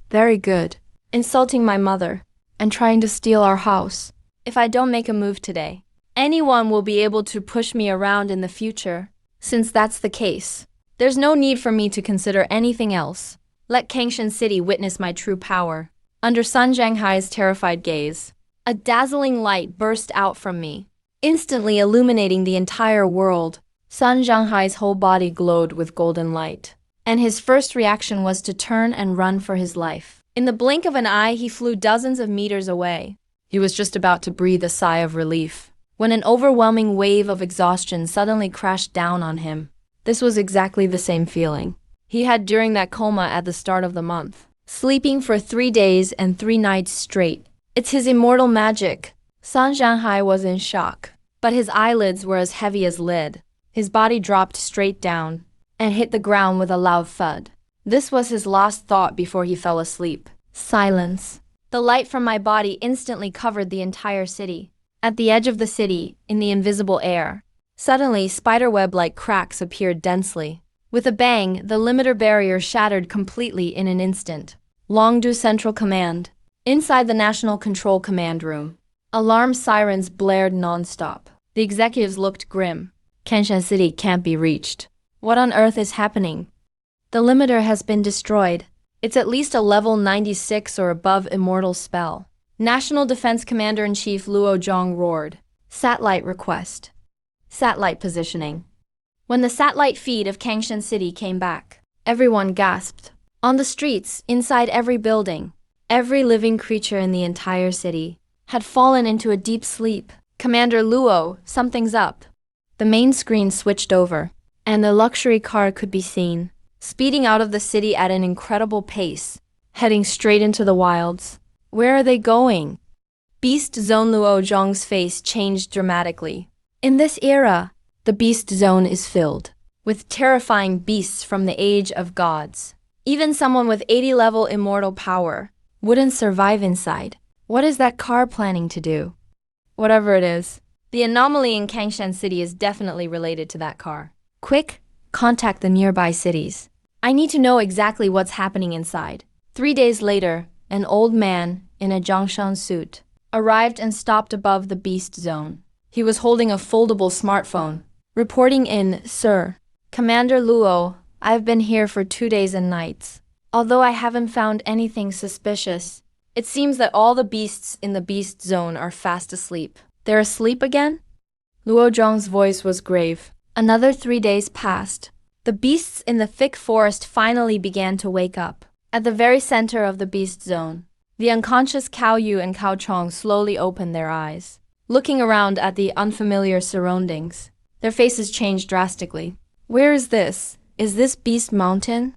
Very good. Insulting my mother, and trying to steal our house. If I don't make a move today, anyone will be able to push me around in the future. Since that's the case, there's no need for me to consider anything else. Let Kangshan City witness my true power. Under Sun Shanghai's terrified gaze, a dazzling light burst out from me, instantly illuminating the entire world. Sun Shanghai's whole body glowed with golden light, and his first reaction was to turn and run for his life. In the blink of an eye, he flew dozens of meters away. He was just about to breathe a sigh of relief, when an overwhelming wave of exhaustion suddenly crashed down on him. This was exactly the same feeling he had during that coma at the start of the month, sleeping for 3 days and 3 nights straight. It's his immortal magic. Sun Shanghai was in shock, but his eyelids were as heavy as lead. His body dropped straight down and hit the ground with a loud thud. This was his last thought before he fell asleep. Silence. The light from my body instantly covered the entire city. At the edge of the city, in the invisible air, suddenly spiderweb-like cracks appeared densely. With a bang, the limiter barrier shattered completely in an instant. Longdu Central Command. Inside the National Control Command Room, alarm sirens blared non-stop. The executives looked grim. Kangshan City can't be reached. What on earth is happening? The limiter has been destroyed. It's at least a level 96 or above immortal spell. National Defense Commander-in-Chief Luo Zhong roared. Satellite request. Satellite positioning. When the satellite feed of Kangshan City came back, everyone gasped. On the streets, inside every building, every living creature in the entire city had fallen into a deep sleep. Commander Luo, something's up. The main screen switched over, and the luxury car could be seen, speeding out of the city at an incredible pace, heading straight into the wilds. Where are they going? Beast Zone. Luo Zhong's face changed dramatically. In this era, the Beast Zone is filled with terrifying beasts from the age of gods. Even someone with 80-level immortal power wouldn't survive inside. What is that car planning to do? Whatever it is, the anomaly in Kangshan City is definitely related to that car. Quick, contact the nearby cities. I need to know exactly what's happening inside. 3 days later, an old man in a Zhongshan suit arrived and stopped above the Beast Zone. He was holding a foldable smartphone. Reporting in, Sir. Commander Luo, I've been here for 2 days and nights. Although I haven't found anything suspicious, it seems that all the beasts in the Beast Zone are fast asleep. They're asleep again? Luo Zhong's voice was grave. Another 3 days passed. The beasts in the thick forest finally began to wake up. At the very center of the Beast Zone, the unconscious Cao Yu and Cao Chong slowly opened their eyes. Looking around at the unfamiliar surroundings, their faces changed drastically. Where is this? Is this Beast Mountain?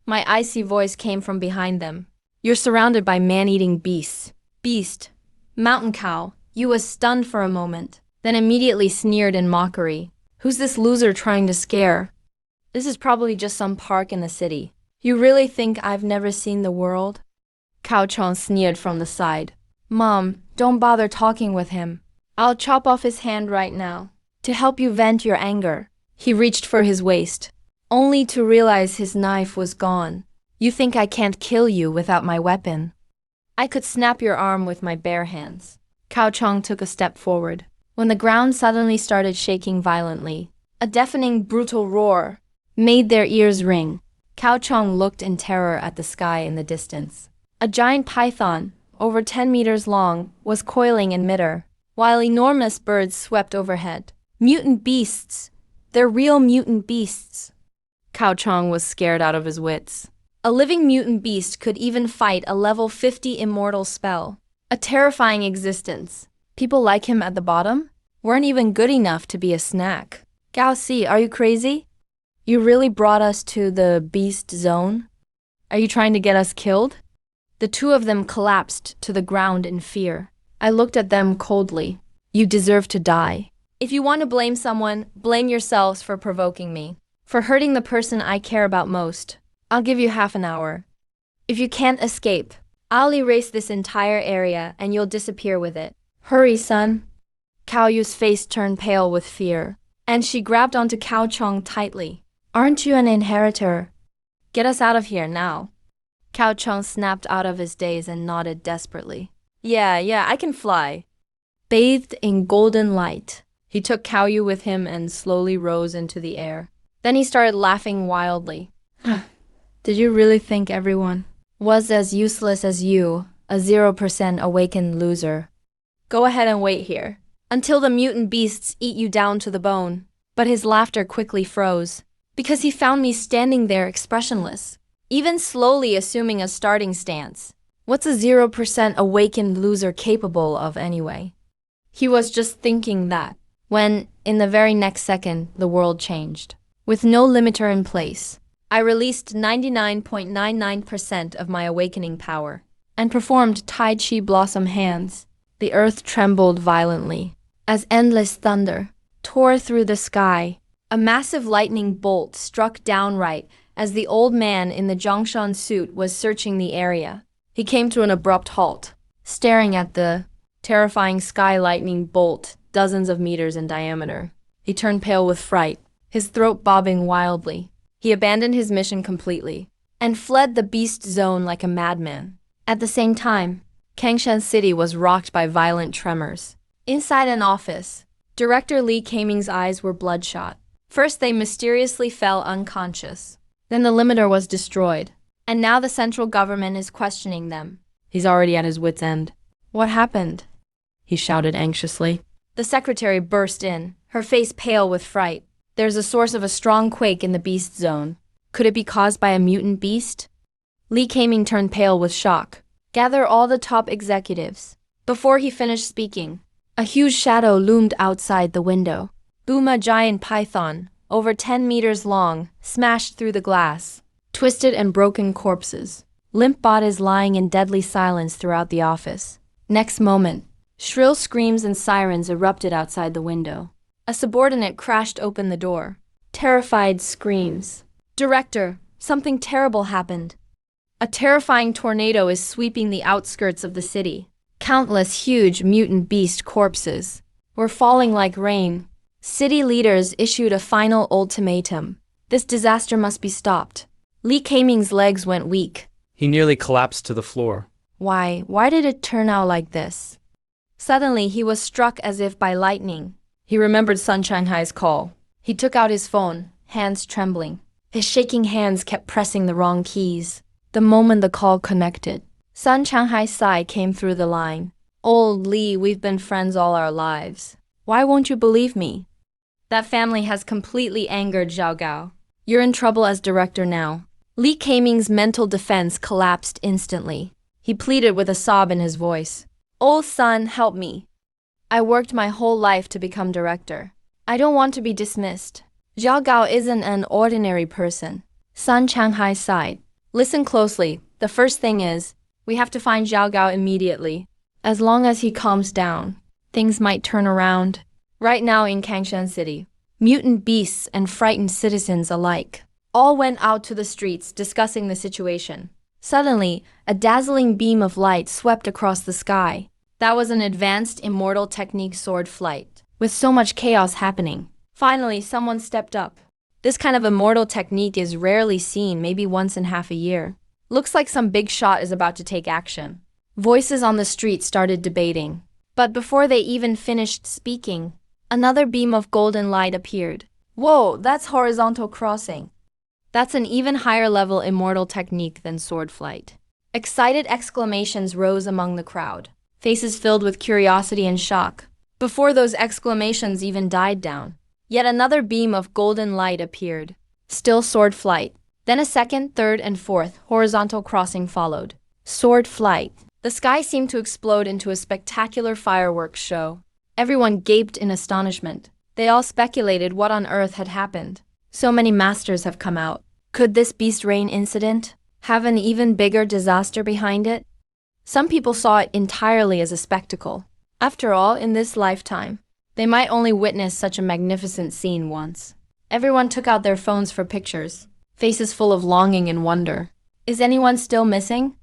My icy voice came from behind them. You're surrounded by man-eating beasts. Beast. Mountain cow. Yu was stunned for a moment, then immediately sneered in mockery. Who's this loser trying to scare? This is probably just some park in the city. You really think I've never seen the world? Cao Chong sneered from the side. Mom, don't bother talking with him. I'll chop off his hand right now. To help you vent your anger. He reached for his waist, only to realize his knife was gone. You think I can't kill you without my weapon? I could snap your arm with my bare hands. Cao Chong took a step forward. when the ground suddenly started shaking violently. A deafening, brutal roar made their ears ring. Cao Chong looked in terror at the sky in the distance. A giant python, over 10 meters long, was coiling in midair, while enormous birds swept overhead. Mutant beasts! They're real mutant beasts! Cao Chong was scared out of his wits. A living mutant beast could even fight a level 50 immortal spell. A terrifying existence. People like him at the bottom weren't even good enough to be a snack. Gao Si, are you crazy? You really brought us to the beast zone? Are you trying to get us killed? The two of them collapsed to the ground in fear. I looked at them coldly. You deserve to die. If you want to blame someone, blame yourselves for provoking me. For hurting the person I care about most. I'll give you half an hour. If you can't escape, I'll erase this entire area and you'll disappear with it. Hurry, son. Cao Yu's face turned pale with fear, and she grabbed onto Cao Chong tightly. Aren't you an inheritor? Get us out of here now. Cao Chong snapped out of his daze and nodded desperately. Yeah, I can fly. Bathed in golden light, he took Cao Yu with him and slowly rose into the air. Then he started laughing wildly. Did you really think everyone was as useless as you, a 0% awakened loser? Go ahead and wait here, until the mutant beasts eat you down to the bone. But his laughter quickly froze, because he found me standing there expressionless, even slowly assuming a starting stance. What's a 0% awakened loser capable of anyway? He was just thinking that, when, in the very next second, the world changed. With no limiter in place, I released 99.99% of my awakening power, and performed Tai Chi blossom hands. The earth trembled violently, as endless thunder tore through the sky. A massive lightning bolt struck downright as the old man in the Zhongshan suit was searching the area. He came to an abrupt halt, staring at the terrifying sky lightning bolt dozens of meters in diameter. He turned pale with fright, his throat bobbing wildly. He abandoned his mission completely and fled the beast zone like a madman. At the same time, Kangshan City was rocked by violent tremors. Inside an office, Director Li Kaming's eyes were bloodshot. First, they mysteriously fell unconscious. Then the limiter was destroyed, and now the central government is questioning them. He's already at his wit's end. What happened? He shouted anxiously. The secretary burst in, her face pale with fright. There's a source of a strong quake in the beast zone. Could it be caused by a mutant beast? Li Kaming turned pale with shock. Gather all the top executives. Before he finished speaking, a huge shadow loomed outside the window. Boom! A giant python, over 10 meters long, smashed through the glass. Twisted and broken corpses. Limp bodies lying in deadly silence throughout the office. Next moment, shrill screams and sirens erupted outside the window. A subordinate crashed open the door. Terrified screams. Director, something terrible happened. A terrifying tornado is sweeping the outskirts of the city. Countless huge mutant beast corpses were falling like rain. City leaders issued a final ultimatum. This disaster must be stopped. Li Kaming's legs went weak. He nearly collapsed to the floor. Why did it turn out like this? Suddenly, he was struck as if by lightning. He remembered Sun Shanghai's call. He took out his phone, hands trembling. His shaking hands kept pressing the wrong keys. The moment the call connected, Sun Shanghai's sigh came through the line. Old Li, we've been friends all our lives. Why won't you believe me? That family has completely angered Zhao Gao. You're in trouble as director now. Li Kaming's mental defense collapsed instantly. He pleaded with a sob in his voice. Old son, help me. I worked my whole life to become director. I don't want to be dismissed. Zhao Gao isn't an ordinary person. Sun Shanghai sighed. Listen closely. The first thing is, we have to find Zhao Gao immediately. As long as he calms down, things might turn around. Right now in Kangshan City, mutant beasts and frightened citizens alike all went out to the streets discussing the situation. Suddenly, a dazzling beam of light swept across the sky. That was an advanced immortal technique sword flight, with so much chaos happening. Finally, someone stepped up. This kind of immortal technique is rarely seen, maybe once in half a year. Looks like some big shot is about to take action. Voices on the street started debating. But before they even finished speaking, another beam of golden light appeared. Whoa, that's horizontal crossing. That's an even higher level immortal technique than sword flight. Excited exclamations rose among the crowd, faces filled with curiosity and shock. Before those exclamations even died down, yet another beam of golden light appeared. Still sword flight. Then a second, third, and fourth horizontal crossing followed. Sword flight. The sky seemed to explode into a spectacular fireworks show. Everyone gaped in astonishment. They all speculated what on earth had happened. So many masters have come out. Could this beast rain incident have an even bigger disaster behind it? Some people saw it entirely as a spectacle. After all, in this lifetime, they might only witness such a magnificent scene once. Everyone took out their phones for pictures, faces full of longing and wonder. Is anyone still missing?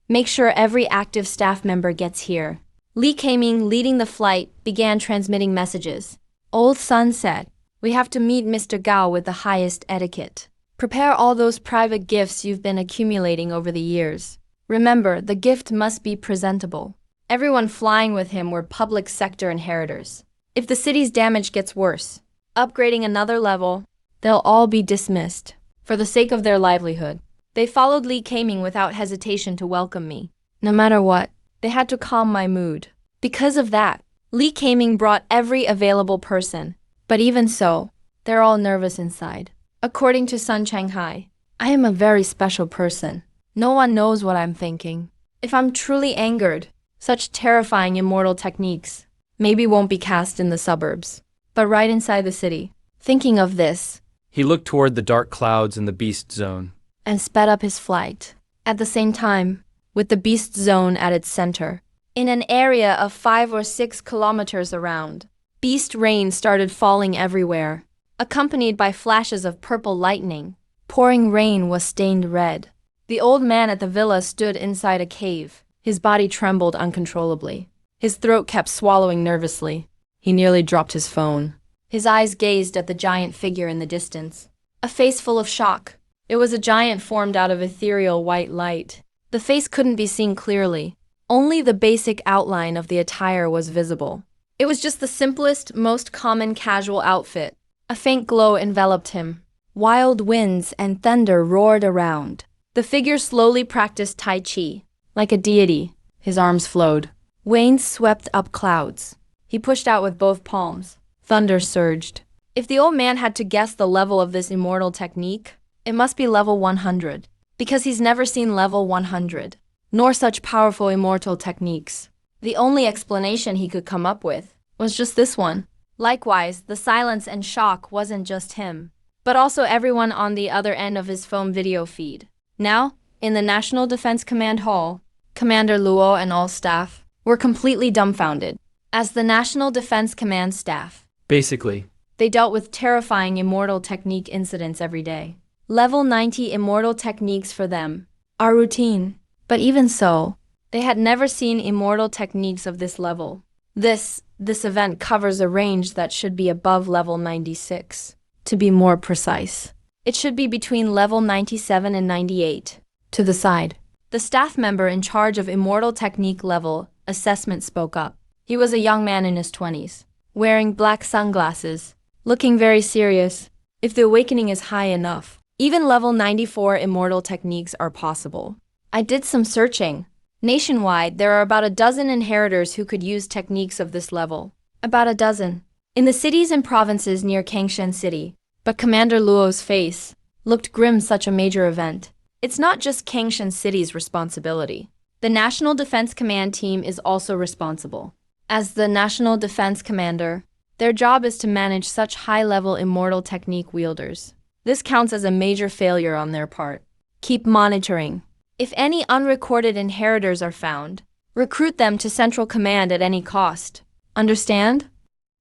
Make sure every active staff member gets here. Li Keiming, leading the flight, began transmitting messages. Old Sun said, "We have to meet Mr. Gao with the highest etiquette. Prepare all those private gifts you've been accumulating over the years. Remember, the gift must be presentable." Everyone flying with him were public sector inheritors. If the city's damage gets worse, upgrading another level, they'll all be dismissed. For the sake of their livelihood, they followed Li Keiming without hesitation to welcome me. No matter what, they had to calm my mood. Because of that, Li Keiming brought every available person. But even so, they're all nervous inside. According to Sun Changhai, I am a very special person. No one knows what I'm thinking. If I'm truly angered, such terrifying immortal techniques maybe won't be cast in the suburbs, but right inside the city. Thinking of this, He looked toward the dark clouds in the beast zone. and sped up his flight. At the same time, with the beast zone at its center, in an area of 5 or 6 kilometers around, beast rain started falling everywhere, accompanied by flashes of purple lightning. Pouring rain was stained red. The old man at the villa stood inside a cave. His body trembled uncontrollably. His throat kept swallowing nervously. He nearly dropped his phone. His eyes gazed at the giant figure in the distance, a face full of shock. It was a giant formed out of ethereal white light. The face couldn't be seen clearly. Only the basic outline of the attire was visible. It was just the simplest, most common casual outfit. A faint glow enveloped him. Wild winds and thunder roared around. The figure slowly practiced Tai Chi. Like a deity, his arms flowed. Winds swept up clouds. He pushed out with both palms. Thunder surged. If the old man had to guess the level of this immortal technique, it must be level 100, because he's never seen level 100, nor such powerful immortal techniques. The only explanation he could come up with was just this one. Likewise, the silence and shock wasn't just him, but also everyone on the other end of his phone video feed. Now, in the National Defense Command Hall, Commander Luo and all staff were completely dumbfounded. As the National Defense Command staff, Basically, they dealt with terrifying immortal technique incidents every day. Level 90 immortal techniques for them are routine. But even so, they had never seen immortal techniques of this level. This event covers a range that should be above level 96. To be more precise, it should be between level 97 and 98. To the side, the staff member in charge of immortal technique level assessment spoke up. He was a young man in his 20s, wearing black sunglasses, looking very serious. If the awakening is high enough, even level 94 immortal techniques are possible. I did some searching. Nationwide, there are about a dozen inheritors who could use techniques of this level. About a dozen. In the cities and provinces near Kangshan City. But Commander Luo's face looked grim. Such a major event. It's not just Kangshan City's responsibility. The National Defense Command team is also responsible. As the National Defense Commander, their job is to manage such high-level immortal technique wielders. This counts as a major failure on their part. Keep monitoring. If any unrecorded inheritors are found, recruit them to Central Command at any cost. Understand?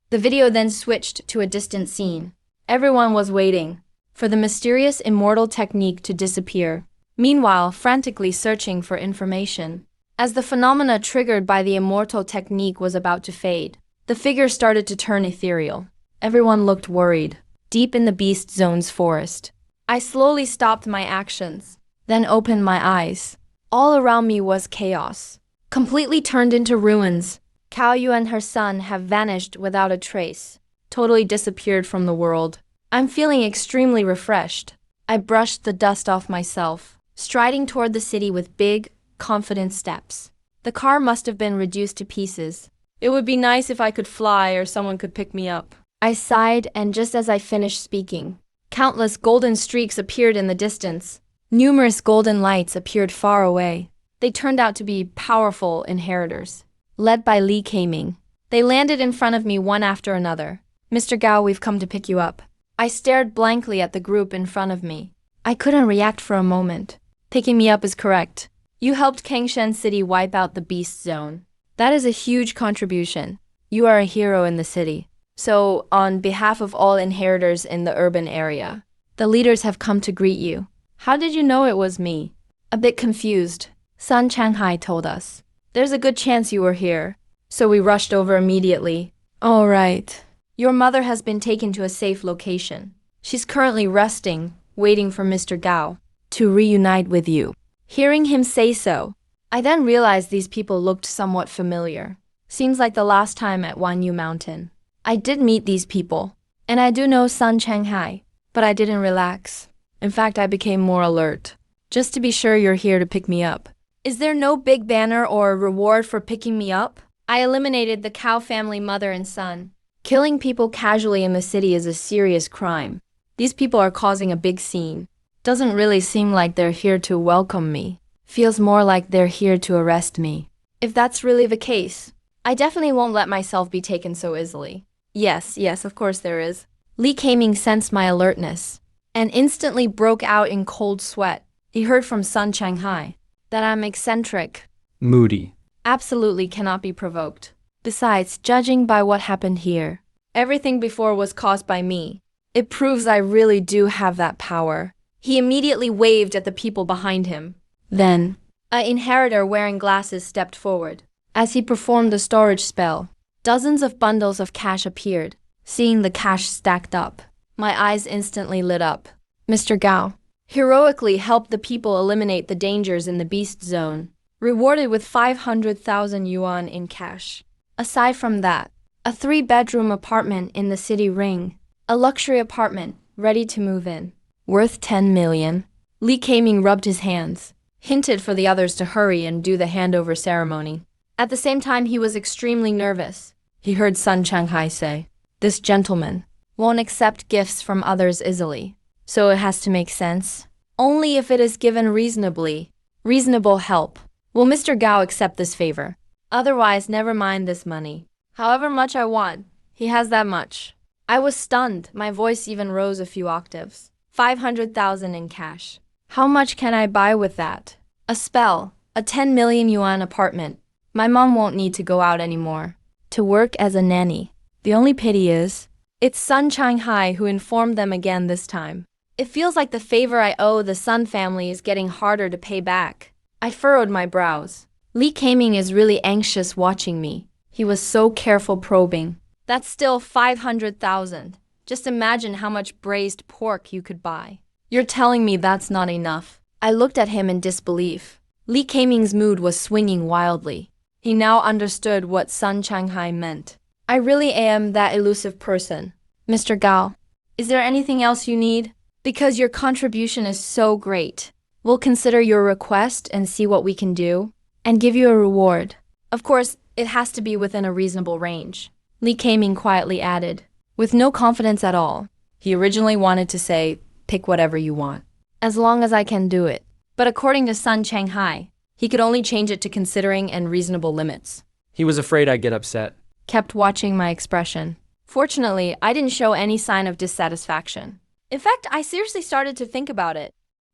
The video then switched to a distant scene. Everyone was waiting for the mysterious immortal technique to disappear, meanwhile frantically searching for information. As the phenomena triggered by the immortal technique was about to fade, the figure started to turn ethereal. Everyone looked worried. Deep in the Beast Zone's forest, I slowly stopped my actions, then opened my eyes. All around me was chaos, completely turned into ruins. Cao Yu and her son have vanished without a trace, totally disappeared from the world. I'm feeling extremely refreshed. I brushed the dust off myself, striding toward the city with big, confident steps. The car must have been reduced to pieces. It would be nice if I could fly or someone could pick me up. I sighed, and just as I finished speaking, countless golden streaks appeared in the distance. Numerous golden lights appeared far away. They turned out to be powerful inheritors, led by Li Keiming. They landed in front of me one after another. Mr. Gao, we've come to pick you up. I stared blankly at the group in front of me. I couldn't react for a moment. Picking me up is correct. You helped Kangshan City wipe out the beast zone. That is a huge contribution. You are a hero in the city. So, on behalf of all inheritors in the urban area, the leaders have come to greet you. How did you know it was me? A bit confused. Sun Changhai told us. There's a good chance you were here. So we rushed over immediately. All right. Your mother has been taken to a safe location. She's currently resting, waiting for Mr. Gao to reunite with you. Hearing him say so, I then realized these people looked somewhat familiar. Seems like the last time at Wanyu Mountain. I did meet these people, and I do know Sun Changhai, but I didn't relax. In fact, I became more alert, just to be sure you're here to pick me up. Is there no big banner or reward for picking me up? I eliminated the Cao family mother and son. Killing people casually in the city is a serious crime. These people are causing a big scene. Doesn't really seem like they're here to welcome me. Feels more like they're here to arrest me. If that's really the case, I definitely won't let myself be taken so easily. Yes, of course there is. Li Keiming sensed my alertness and instantly broke out in cold sweat. He heard from Sun Changhai that I'm eccentric, Moody. absolutely cannot be provoked. Besides, judging by what happened here, everything before was caused by me. It proves I really do have that power. He immediately waved at the people behind him. Then, an inheritor wearing glasses stepped forward. As he performed the storage spell, dozens of bundles of cash appeared. Seeing the cash stacked up, my eyes instantly lit up. Mr. Gao heroically helped the people eliminate the dangers in the beast zone, rewarded with 500,000 yuan in cash. Aside from that, a 3-bedroom apartment in the city ring, a luxury apartment ready to move in, worth 10 million. Li Keiming rubbed his hands, hinted for the others to hurry and do the handover ceremony. At the same time, he was extremely nervous. He heard Sun Changhai say, "This gentleman won't accept gifts from others easily, so it has to make sense. Only if it is given reasonably. Reasonable help. Will Mr. Gao accept this favor? Otherwise, never mind this money. However much I want, he has that much." I was stunned. My voice even rose a few octaves. 500,000 in cash. How much can I buy with that? A spell, a 10 million yuan apartment. My mom won't need to go out anymore to work as a nanny. The only pity is, it's Sun Changhai who informed them again this time. It feels like the favor I owe the Sun family is getting harder to pay back. I furrowed my brows. Li Keiming is really anxious watching me. He was so careful probing. That's still 500,000. Just imagine how much braised pork you could buy. You're telling me that's not enough? I looked at him in disbelief. Li Keiming's mood was swinging wildly. He now understood what Sun Changhai meant. I really am that elusive person. Mr. Gao, is there anything else you need? Because your contribution is so great. We'll consider your request and see what we can do, and give you a reward. Of course, it has to be within a reasonable range. Li Keiming quietly added, with no confidence at all. He originally wanted to say, pick whatever you want, as long as I can do it. But according to Sun Changhai, he could only change it to considering and reasonable limits. He was afraid I'd get upset. Kept watching my expression. Fortunately, I didn't show any sign of dissatisfaction. In fact, I seriously started to think about it.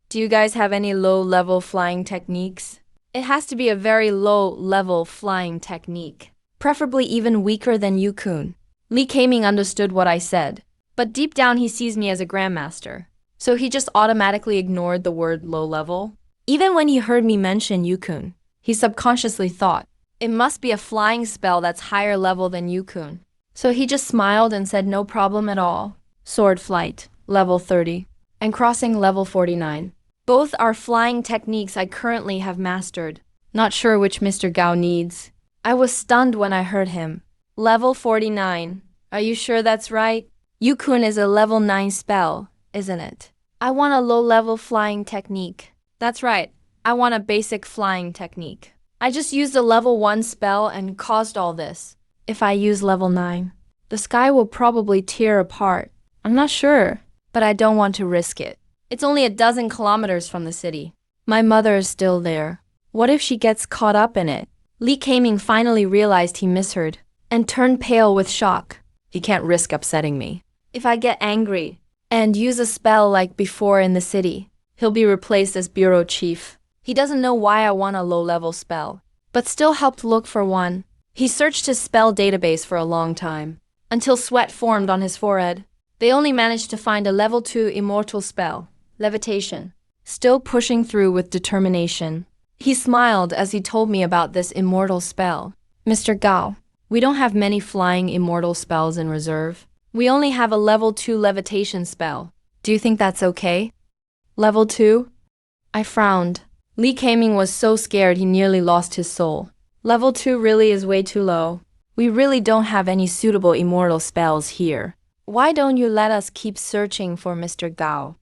Do you guys have any low-level flying techniques? It has to be a very low-level flying technique, preferably even weaker than Yukun. Li Keiming understood what I said, but deep down he sees me as a grandmaster, so he just automatically ignored the word low-level. Even when he heard me mention Yukun, he subconsciously thought, it must be a flying spell that's higher level than Yukun. So he just smiled and said no problem at all. Sword flight, level 30, and crossing level 49. Both are flying techniques I currently have mastered. Not sure which Mr. Gao needs. I was stunned when I heard him. Level 49. Are you sure that's right? Yukun is a level 9 spell, isn't it? I want a low-level flying technique. That's right. I want a basic flying technique. I just used a level 1 spell and caused all this. If I use level 9, the sky will probably tear apart. I'm not sure, but I don't want to risk it. It's only a dozen kilometers from the city. My mother is still there. What if she gets caught up in it? Li Kaming finally realized he misheard and turned pale with shock. He can't risk upsetting me. If I get angry and use a spell like before in the city, he'll be replaced as bureau chief. He doesn't know why I want a low-level spell, but still helped look for one. He searched his spell database for a long time, until sweat formed on his forehead. They only managed to find a level 2 immortal spell, levitation. Still pushing through with determination. He smiled as he told me about this immortal spell. Mr. Gao, we don't have many flying immortal spells in reserve. We only have a level 2 levitation spell. Do you think that's okay? Level 2? I frowned. Li Kaming was so scared he nearly lost his soul. Level 2 really is way too low. We really don't have any suitable immortal spells here. Why don't you let us keep searching for Mr. Gao?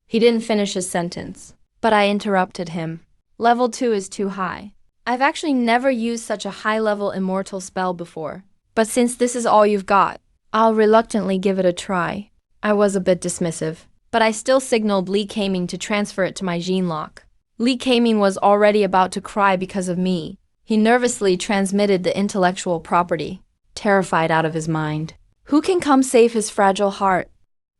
He didn't finish his sentence, but I interrupted him. Level 2 is too high. I've actually never used such a high-level immortal spell before. But since this is all you've got, I'll reluctantly give it a try. I was a bit dismissive, but I still signaled Li Kaming to transfer it to my gene lock. Li Kaming was already about to cry because of me. He nervously transmitted the intellectual property, terrified out of his mind. Who can come save his fragile heart?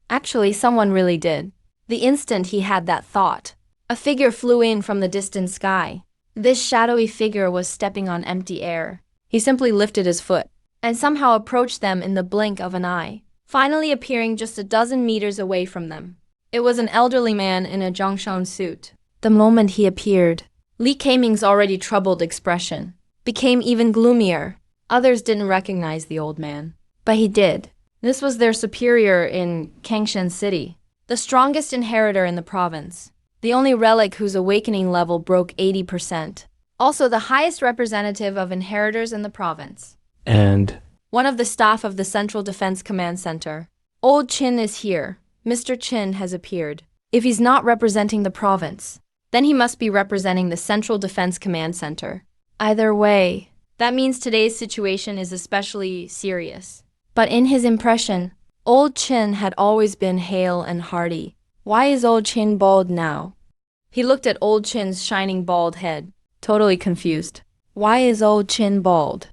Actually, someone really did. The instant he had that thought, a figure flew in from the distant sky. This shadowy figure was stepping on empty air. He simply lifted his foot and somehow approached them in the blink of an eye, finally appearing just a dozen meters away from them. It was an elderly man in a Zhongshan suit. The moment he appeared, Li Kaming's already troubled expression became even gloomier. Others didn't recognize the old man, but he did. This was their superior in Kangshan City, the strongest inheritor in the province, the only relic whose awakening level broke 80%. Also the highest representative of inheritors in the province. And One of the staff of the Central Defense Command Center. Old Qin is here. Mr. Qin has appeared. If he's not representing the province, then he must be representing the Central Defense Command Center. Either way, that means today's situation is especially serious. But in his impression, Old Qin had always been hale and hearty. Why is Old Qin bald now? He looked at Old Qin's shining bald head, totally confused. Why is Old Qin bald?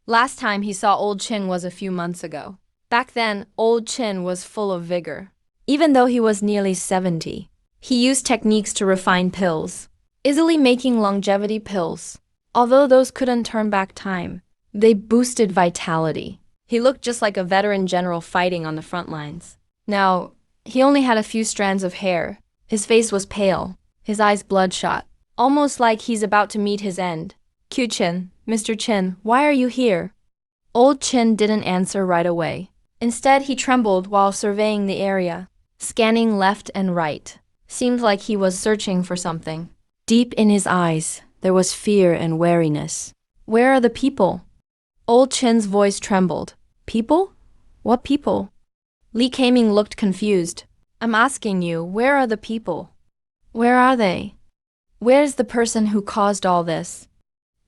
Last time he saw Old Qin was a few months ago. Back then, Old Qin was full of vigor. Even though he was nearly 70, he used techniques to refine pills, easily making longevity pills. Although those couldn't turn back time, they boosted vitality. He looked just like a veteran general fighting on the front lines. Now, he only had a few strands of hair. His face was pale, his eyes bloodshot, almost like he's about to meet his end. Q-Chin, Mr. Qin, why are you here? Old Qin didn't answer right away. Instead, he trembled while surveying the area, scanning left and right. Seemed like he was searching for something. Deep in his eyes, there was fear and wariness. Where are the people? Old Qin's voice trembled. People? What people? Li Kaming looked confused. I'm asking you, where are the people? Where are they? Where's the person who caused all this?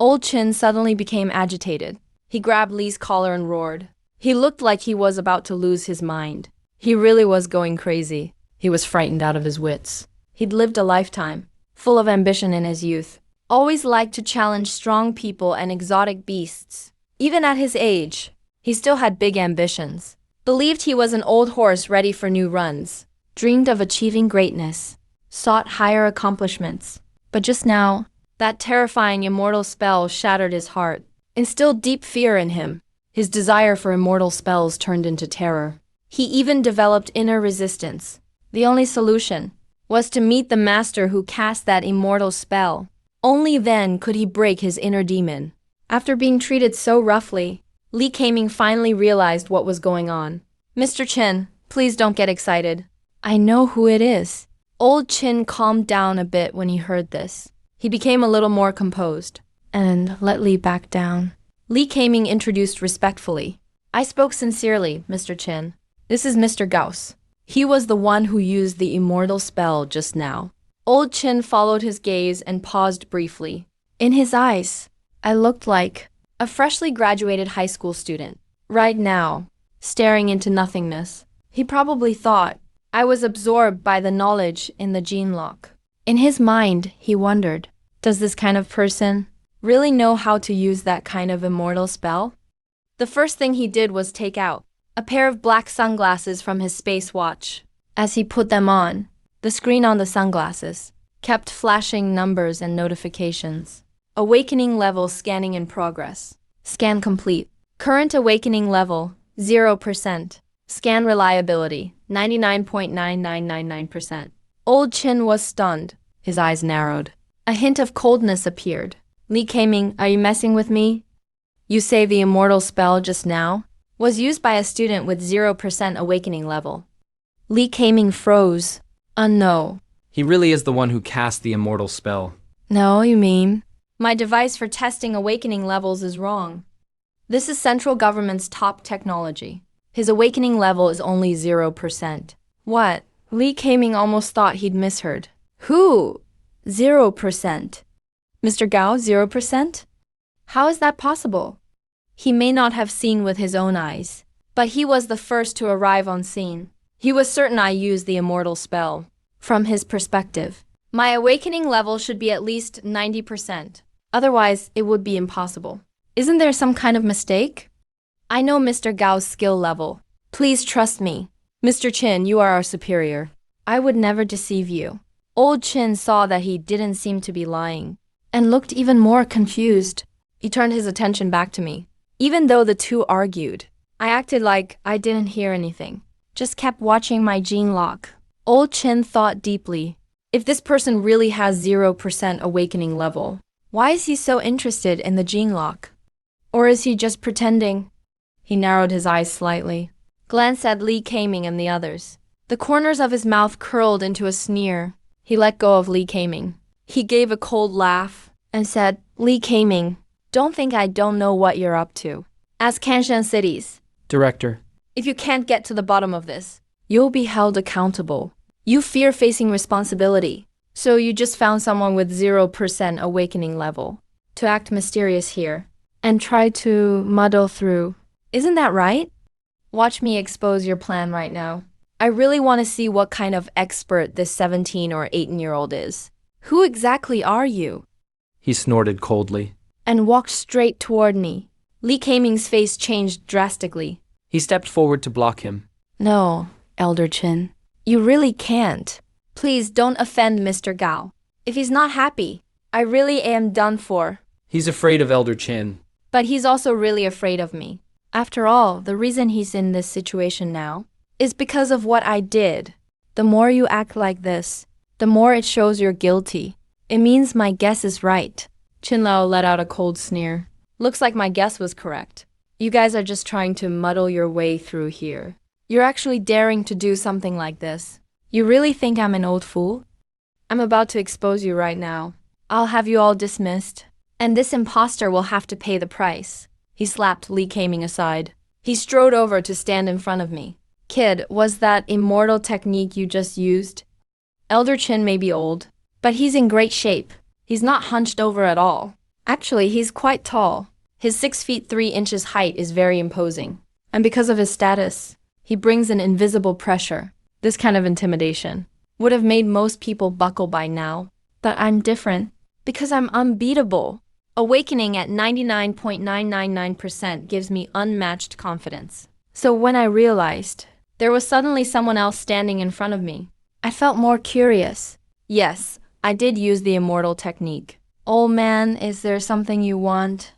Old Qin suddenly became agitated. He grabbed Li's collar and roared. He looked like he was about to lose his mind. He really was going crazy. He was frightened out of his wits. He'd lived a lifetime, full of ambition in his youth. Always liked to challenge strong people and exotic beasts. Even at his age, he still had big ambitions. Believed he was an old horse ready for new runs. Dreamed of achieving greatness. Sought higher accomplishments. But just now, that terrifying immortal spell shattered his heart, instilled deep fear in him. His desire for immortal spells turned into terror. He even developed inner resistance. The only solution was to meet the master who cast that immortal spell. Only then could he break his inner demon. After being treated so roughly, Li Kaming finally realized what was going on. Mr. Qin, please don't get excited. I know who it is. Old Qin calmed down a bit when he heard this. He became a little more composed and let Li back down. Li Kaming introduced respectfully. I spoke sincerely, Mr. Chen. This is Mr. Gauss. He was the one who used the immortal spell just now. Old Chen followed his gaze and paused briefly. In his eyes, I looked like a freshly graduated high school student. Right now, staring into nothingness. He probably thought I was absorbed by the knowledge in the gene lock. In his mind, he wondered, does this kind of person really know how to use that kind of immortal spell? The first thing he did was take out a pair of black sunglasses from his space watch. As he put them on, the screen on the sunglasses kept flashing numbers and notifications. Awakening level scanning in progress. Scan complete. Current awakening level, 0%. Scan reliability, 99.9999%. Old Chin was stunned. His eyes narrowed. A hint of coldness appeared. Li Kaming, are you messing with me? You say the immortal spell just now was used by a student with 0% awakening level. Li Kaming froze. No. He really is the one who cast the immortal spell. No, you mean? My device for testing awakening levels is wrong. This is central government's top technology. His awakening level is only 0%. What? Li Kaming almost thought he'd misheard. Who? 0%. Mr. Gao, 0%? How is that possible? He may not have seen with his own eyes, but he was the first to arrive on scene. He was certain I used the immortal spell. From his perspective, my awakening level should be at least 90%. Otherwise, it would be impossible. Isn't there some kind of mistake? I know Mr. Gao's skill level. Please trust me. Mr. Chin, you are our superior. I would never deceive you. Old Chin saw that he didn't seem to be lying and looked even more confused. He turned his attention back to me. Even though the two argued, I acted like I didn't hear anything. Just kept watching my gene lock. Old Chin thought deeply. If this person really has 0% awakening level, why is he so interested in the gene lock? Or is he just pretending? He narrowed his eyes slightly, glanced at Li Kaming and the others. The corners of his mouth curled into a sneer. He let go of Li Kaming. He gave a cold laugh and said, Li Kaming, don't think I don't know what you're up to. Ask Kanshan Cities. Director. If you can't get to the bottom of this, you'll be held accountable. You fear facing responsibility, so you just found someone with 0% awakening level to act mysterious here and try to muddle through. Isn't that right? Watch me expose your plan right now. I really want to see what kind of expert this 17 or 18-year-old is. Who exactly are you? He snorted coldly And walked straight toward me. Li Kaming's face changed drastically. He stepped forward to block him. No, Elder Chin. You really can't. Please don't offend Mr. Gao. If he's not happy, I really am done for. He's afraid of Elder Chin. But he's also really afraid of me. After all, the reason he's in this situation now is because of what I did. The more you act like this, the more it shows you're guilty. It means my guess is right. Chin Lao let out a cold sneer. Looks like my guess was correct. You guys are just trying to muddle your way through here. You're actually daring to do something like this. You really think I'm an old fool? I'm about to expose you right now. I'll have you all dismissed, and this imposter will have to pay the price. He slapped Li Kaming aside. He strode over to stand in front of me. Kid, was that immortal technique you just used? Elder Chin may be old, but he's in great shape. He's not hunched over at all. Actually, he's quite tall. His 6 feet 3 inches height is very imposing. And because of his status, he brings an invisible pressure. This kind of intimidation would have made most people buckle by now. But I'm different because I'm unbeatable. Awakening at 99.999% gives me unmatched confidence. So when I realized there was suddenly someone else standing in front of me, I felt more curious. Yes, I did use the immortal technique. Old man, is there something you want?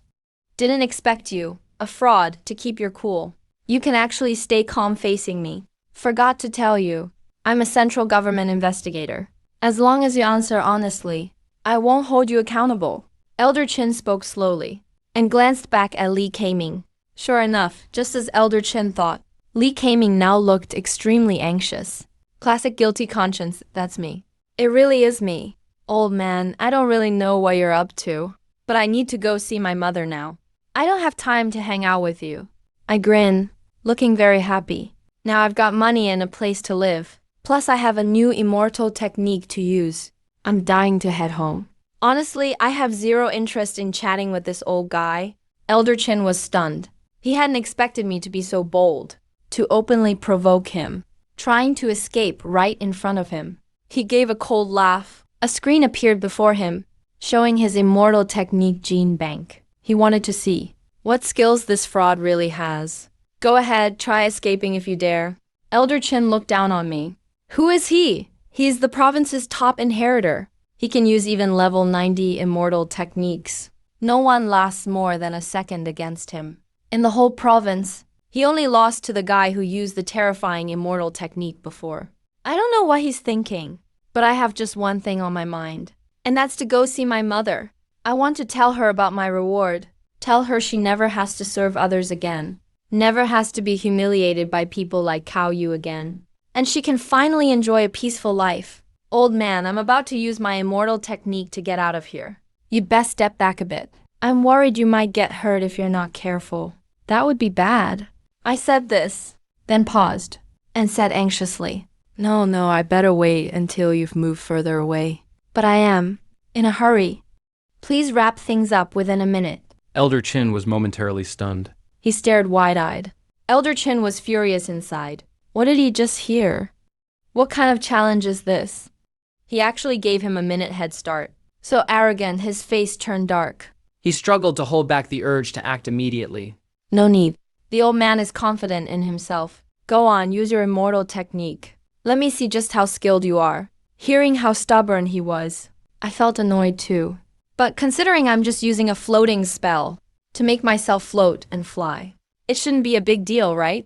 Didn't expect you, a fraud, to keep your cool. You can actually stay calm facing me. Forgot to tell you, I'm a central government investigator. As long as you answer honestly, I won't hold you accountable. Elder Chin spoke slowly and glanced back at Li Kaming. Sure enough, just as Elder Chin thought, Li Kaming now looked extremely anxious. Classic guilty conscience, that's me. It really is me. Old man, I don't really know what you're up to, but I need to go see my mother now. I don't have time to hang out with you. I grin, looking very happy. Now I've got money and a place to live. Plus I have a new immortal technique to use. I'm dying to head home. Honestly, I have zero interest in chatting with this old guy. Elder Chin was stunned. He hadn't expected me to be so bold, to openly provoke him, trying to escape right in front of him. He gave a cold laugh. A screen appeared before him, showing his immortal technique gene bank. He wanted to see what skills this fraud really has. Go ahead, try escaping if you dare. Elder Chin looked down on me. Who is he? He's the province's top inheritor. He can use even level 90 immortal techniques. No one lasts more than a second against him. In the whole province, he only lost to the guy who used the terrifying immortal technique before. I don't know what he's thinking, but I have just one thing on my mind, and that's to go see my mother. I want to tell her about my reward. Tell her she never has to serve others again. Never has to be humiliated by people like Cao Yu again. And she can finally enjoy a peaceful life. Old man, I'm about to use my immortal technique to get out of here. You best step back a bit. I'm worried you might get hurt if you're not careful. That would be bad. I said this, then paused, and said anxiously, No, I better wait until you've moved further away. But I am, in a hurry. Please wrap things up within a minute. Elder Chin was momentarily stunned. He stared wide-eyed. Elder Chin was furious inside. What did he just hear? What kind of challenge is this? He actually gave him a minute head start. So arrogant, his face turned dark. He struggled to hold back the urge to act immediately. No need. The old man is confident in himself. Go on, use your immortal technique. Let me see just how skilled you are. Hearing how stubborn he was, I felt annoyed too. But considering I'm just using a floating spell to make myself float and fly, it shouldn't be a big deal, right?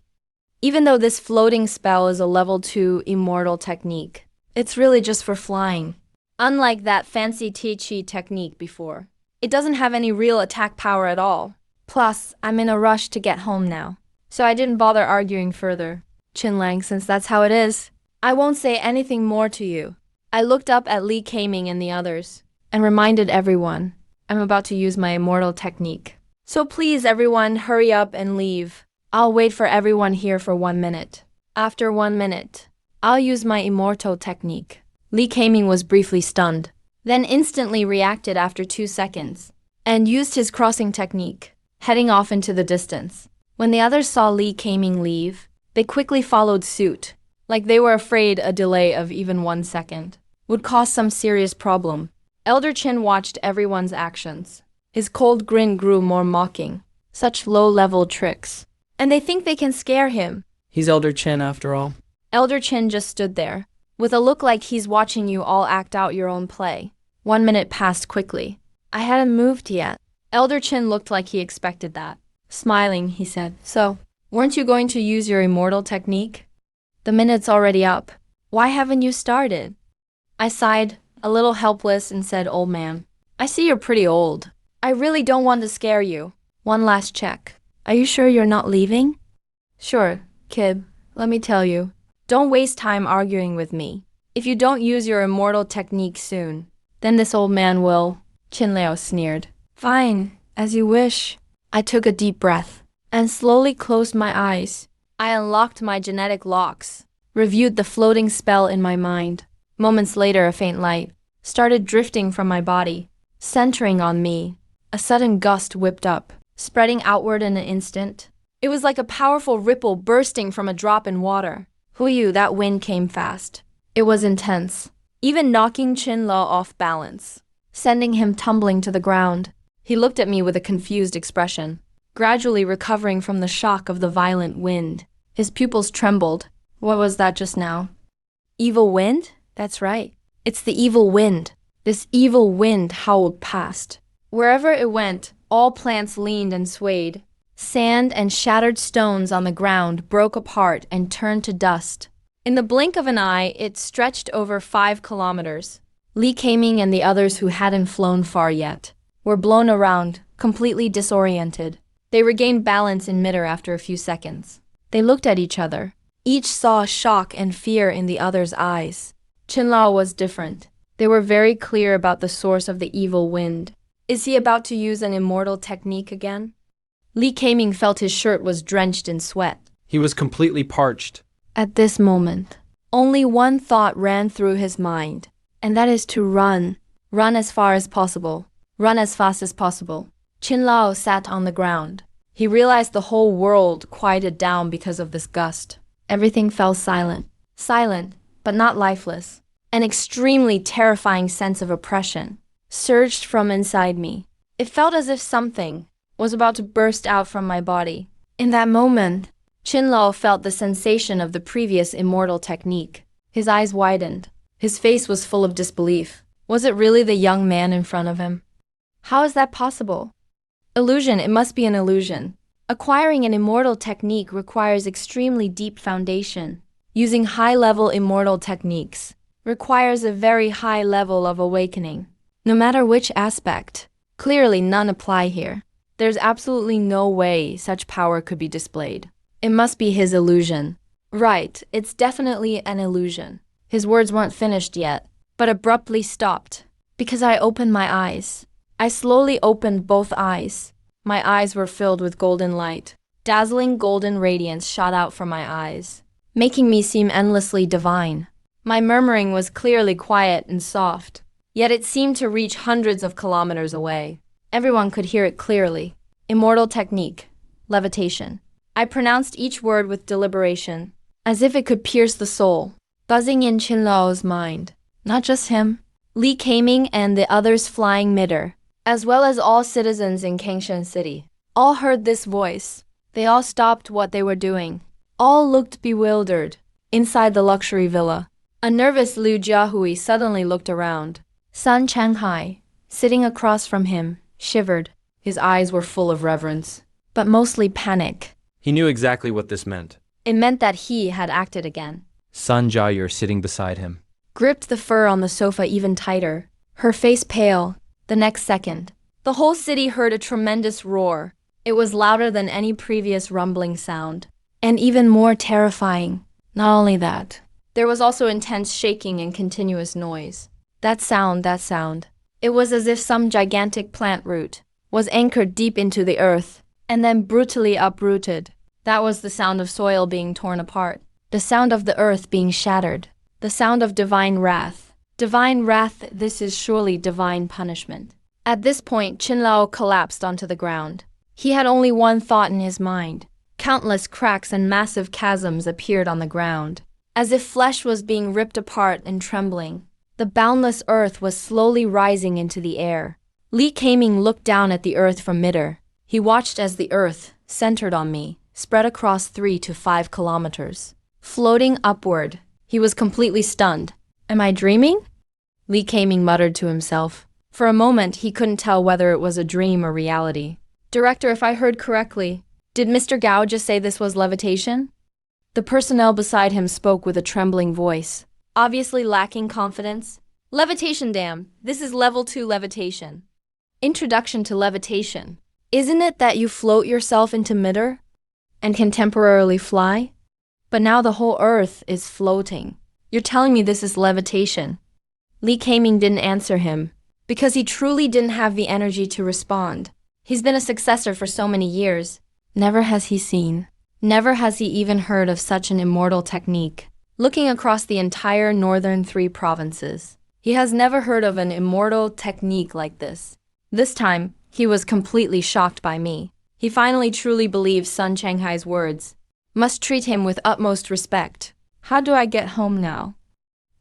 Even though this floating spell is a level 2 immortal technique, it's really just for flying. Unlike that fancy Ti-Chi technique before, it doesn't have any real attack power at all. Plus, I'm in a rush to get home now, so I didn't bother arguing further. Chinlang, since that's how it is, I won't say anything more to you. I looked up at Li Kaming and the others, and reminded everyone, I'm about to use my immortal technique. So please everyone, hurry up and leave. I'll wait for everyone here for 1 minute. After 1 minute, I'll use my immortal technique. Li Kaming was briefly stunned, then instantly reacted after 2 seconds, and used his crossing technique, heading off into the distance. When the others saw Li Kaming leave, they quickly followed suit, like they were afraid a delay of even 1 second would cause some serious problem. Elder Chin watched everyone's actions. His cold grin grew more mocking. Such low-level tricks. And they think they can scare him. He's Elder Chin after all. Elder Chin just stood there, with a look like he's watching you all act out your own play. 1 minute passed quickly. I hadn't moved yet. Elder Chin looked like he expected that. Smiling, he said, So, weren't you going to use your immortal technique? The minute's already up. Why haven't you started? I sighed, a little helpless, and said, Old man, I see you're pretty old. I really don't want to scare you. One last check. Are you sure you're not leaving? Sure, kid. Let me tell you. Don't waste time arguing with me. If you don't use your immortal technique soon, then this old man will. Qin Liao sneered. Fine, as you wish. I took a deep breath and slowly closed my eyes. I unlocked my genetic locks, reviewed the floating spell in my mind. Moments later, a faint light started drifting from my body, centering on me. A sudden gust whipped up, spreading outward in an instant. It was like a powerful ripple bursting from a drop in water. Huiyu, that wind came fast. It was intense, even knocking Qin Lao off balance, sending him tumbling to the ground. He looked at me with a confused expression, gradually recovering from the shock of the violent wind. His pupils trembled. What was that just now? Evil wind? That's right. It's the evil wind. This evil wind howled past. Wherever it went, all plants leaned and swayed. Sand and shattered stones on the ground broke apart and turned to dust. In the blink of an eye, it stretched over 5 kilometers. Li Kaming and the others who hadn't flown far yet were blown around, completely disoriented. They regained balance in midair after a few seconds. They looked at each other. Each saw shock and fear in the other's eyes. Qin Lao was different. They were very clear about the source of the evil wind. Is he about to use an immortal technique again? Li Kaming felt his shirt was drenched in sweat. He was completely parched. At this moment, only one thought ran through his mind, and that is to run. Run as far as possible. Run as fast as possible. Qin Lao sat on the ground. He realized the whole world quieted down because of this gust. Everything fell silent. Silent, but not lifeless. An extremely terrifying sense of oppression surged from inside me. It felt as if something was about to burst out from my body. In that moment, Qin Lao felt the sensation of the previous immortal technique. His eyes widened. His face was full of disbelief. Was it really the young man in front of him? How is that possible? Illusion, it must be an illusion. Acquiring an immortal technique requires extremely deep foundation. Using high-level immortal techniques requires a very high level of awakening. No matter which aspect, clearly none apply here. There's absolutely no way such power could be displayed. It must be his illusion. Right, it's definitely an illusion. His words weren't finished yet, but abruptly stopped, because I opened my eyes. I slowly opened both eyes. My eyes were filled with golden light. Dazzling golden radiance shot out from my eyes, making me seem endlessly divine. My murmuring was clearly quiet and soft, yet it seemed to reach hundreds of kilometers away. Everyone could hear it clearly. Immortal technique. Levitation. I pronounced each word with deliberation, as if it could pierce the soul, buzzing in Qin Lao's mind. Not just him, Li Kaming and the others flying midair, as well as all citizens in Kangshan City, all heard this voice. They all stopped what they were doing. All looked bewildered. Inside the luxury villa, a nervous Liu Jiahui suddenly looked around. Sun Changhai, sitting across from him, shivered. His eyes were full of reverence, but mostly panic. He knew exactly what this meant. It meant that he had acted again. Sun Jiayur, sitting beside him, Gripped the fur on the sofa even tighter, her face pale. The next second, the whole city heard a tremendous roar. It was louder than any previous rumbling sound, and even more terrifying. Not only that, there was also intense shaking and continuous noise. That sound. It was as if some gigantic plant root was anchored deep into the earth, and then brutally uprooted. That was the sound of soil being torn apart, the sound of the earth being shattered, the sound of divine wrath. Divine wrath, this is surely divine punishment. At this point, Qin Lao collapsed onto the ground. He had only one thought in his mind. Countless cracks and massive chasms appeared on the ground, as if flesh was being ripped apart and trembling. The boundless earth was slowly rising into the air. Li Kaming looked down at the earth from midair. He watched as the earth, centered on me, spread across 3 to 5 kilometers, floating upward. He was completely stunned. Am I dreaming? Li Kaming muttered to himself. For a moment, he couldn't tell whether it was a dream or reality. Director, if I heard correctly, did Mr. Gao just say this was levitation? The personnel beside him spoke with a trembling voice, obviously lacking confidence. Levitation, damn. This is level 2 levitation. Introduction to levitation. Isn't it that you float yourself into midair and can temporarily fly? But now the whole earth is floating. You're telling me this is levitation. Li Kaming didn't answer him, because he truly didn't have the energy to respond. He's been a successor for so many years. Never has he seen, never has he even heard of such an immortal technique. Looking across the entire northern 3 provinces, he has never heard of an immortal technique like this. This time, he was completely shocked by me. He finally truly believed Sun Changhai's words. Must treat him with utmost respect. How do I get home now?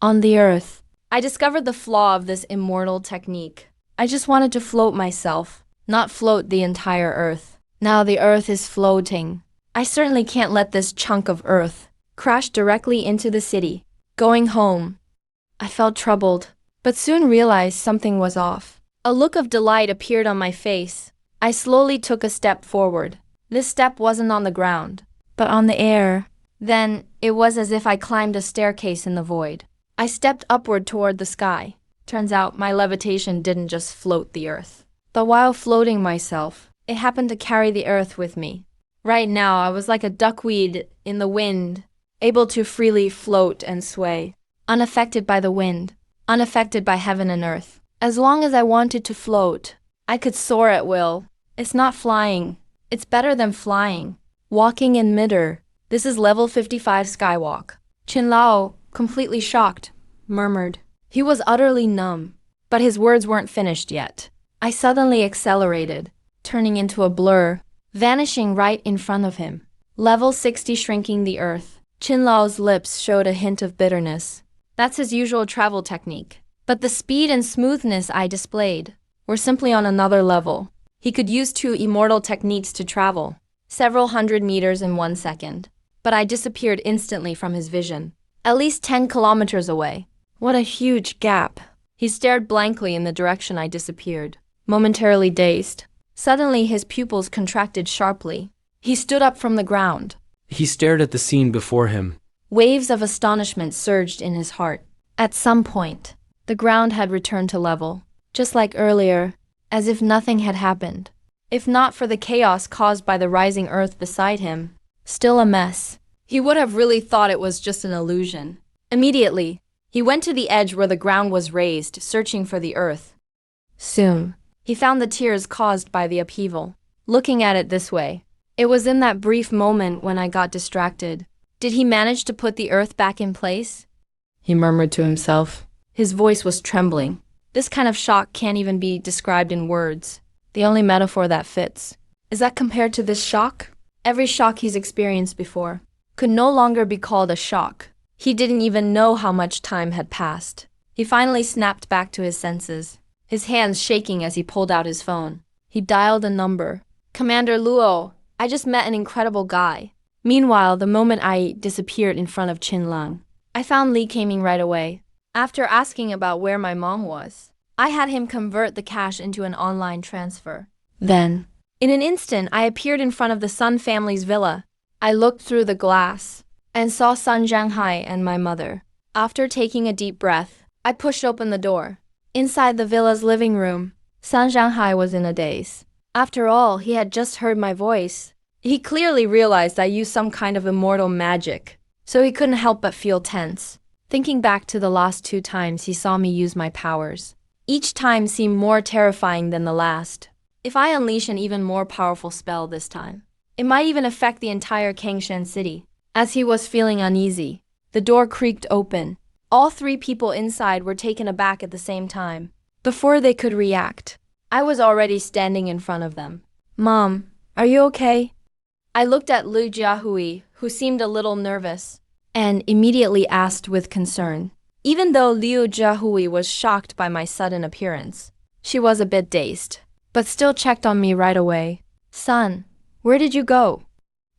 On the earth, I discovered the flaw of this immortal technique. I just wanted to float myself, not float the entire earth. Now the earth is floating. I certainly can't let this chunk of earth crash directly into the city. Going home. I felt troubled, but soon realized something was off. A look of delight appeared on my face. I slowly took a step forward. This step wasn't on the ground, but on the air. Then, it was as if I climbed a staircase in the void. I stepped upward toward the sky. Turns out my levitation didn't just float the earth, but while floating myself, it happened to carry the earth with me. Right now, I was like a duckweed in the wind, able to freely float and sway, unaffected by the wind, unaffected by heaven and earth. As long as I wanted to float, I could soar at will. It's not flying, It's better than flying. Walking in midair. This is level 55 skywalk. Qin Lao, completely shocked, murmured. He was utterly numb, but his words weren't finished yet. I suddenly accelerated, turning into a blur, vanishing right in front of him. Level 60 shrinking the earth. Qin Lao's lips showed a hint of bitterness. That's his usual travel technique. But the speed and smoothness I displayed were simply on another level. He could use 2 immortal techniques to travel, several hundred meters in 1 second. But I disappeared instantly from his vision, at least 10 kilometers away. What a huge gap. He stared blankly in the direction I disappeared, momentarily dazed. Suddenly his pupils contracted sharply. He stood up from the ground. He stared at the scene before him. Waves of astonishment surged in his heart. At some point, the ground had returned to level, just like earlier, as if nothing had happened. If not for the chaos caused by the rising earth beside him, still a mess. He would have really thought it was just an illusion. Immediately, he went to the edge where the ground was raised, searching for the earth. Soon, he found the tears caused by the upheaval. Looking at it this way, it was in that brief moment when I got distracted. Did he manage to put the earth back in place? He murmured to himself. His voice was trembling. This kind of shock can't even be described in words. The only metaphor that fits. Is that compared to this shock? Every shock he's experienced before could no longer be called a shock. He didn't even know how much time had passed. He finally snapped back to his senses, his hands shaking as he pulled out his phone. He dialed a number. Commander Luo, I just met an incredible guy. Meanwhile, the moment I disappeared in front of Qin Lang, I found Li coming right away. After asking about where my mom was, I had him convert the cash into an online transfer. Then, in an instant, I appeared in front of the Sun family's villa. I looked through the glass and saw Sun Zhanghai and my mother. After taking a deep breath, I pushed open the door. Inside the villa's living room, Sun Zhanghai was in a daze. After all, he had just heard my voice. He clearly realized I used some kind of immortal magic, so he couldn't help but feel tense. Thinking back to the last 2 times he saw me use my powers, each time seemed more terrifying than the last. If I unleash an even more powerful spell this time, it might even affect the entire Kangshan city. As he was feeling uneasy, the door creaked open. All 3 people inside were taken aback at the same time. Before they could react, I was already standing in front of them. Mom, are you okay? I looked at Liu Jiahui, who seemed a little nervous, and immediately asked with concern. Even though Liu Jiahui was shocked by my sudden appearance, she was a bit dazed, but still checked on me right away. Son, where did you go?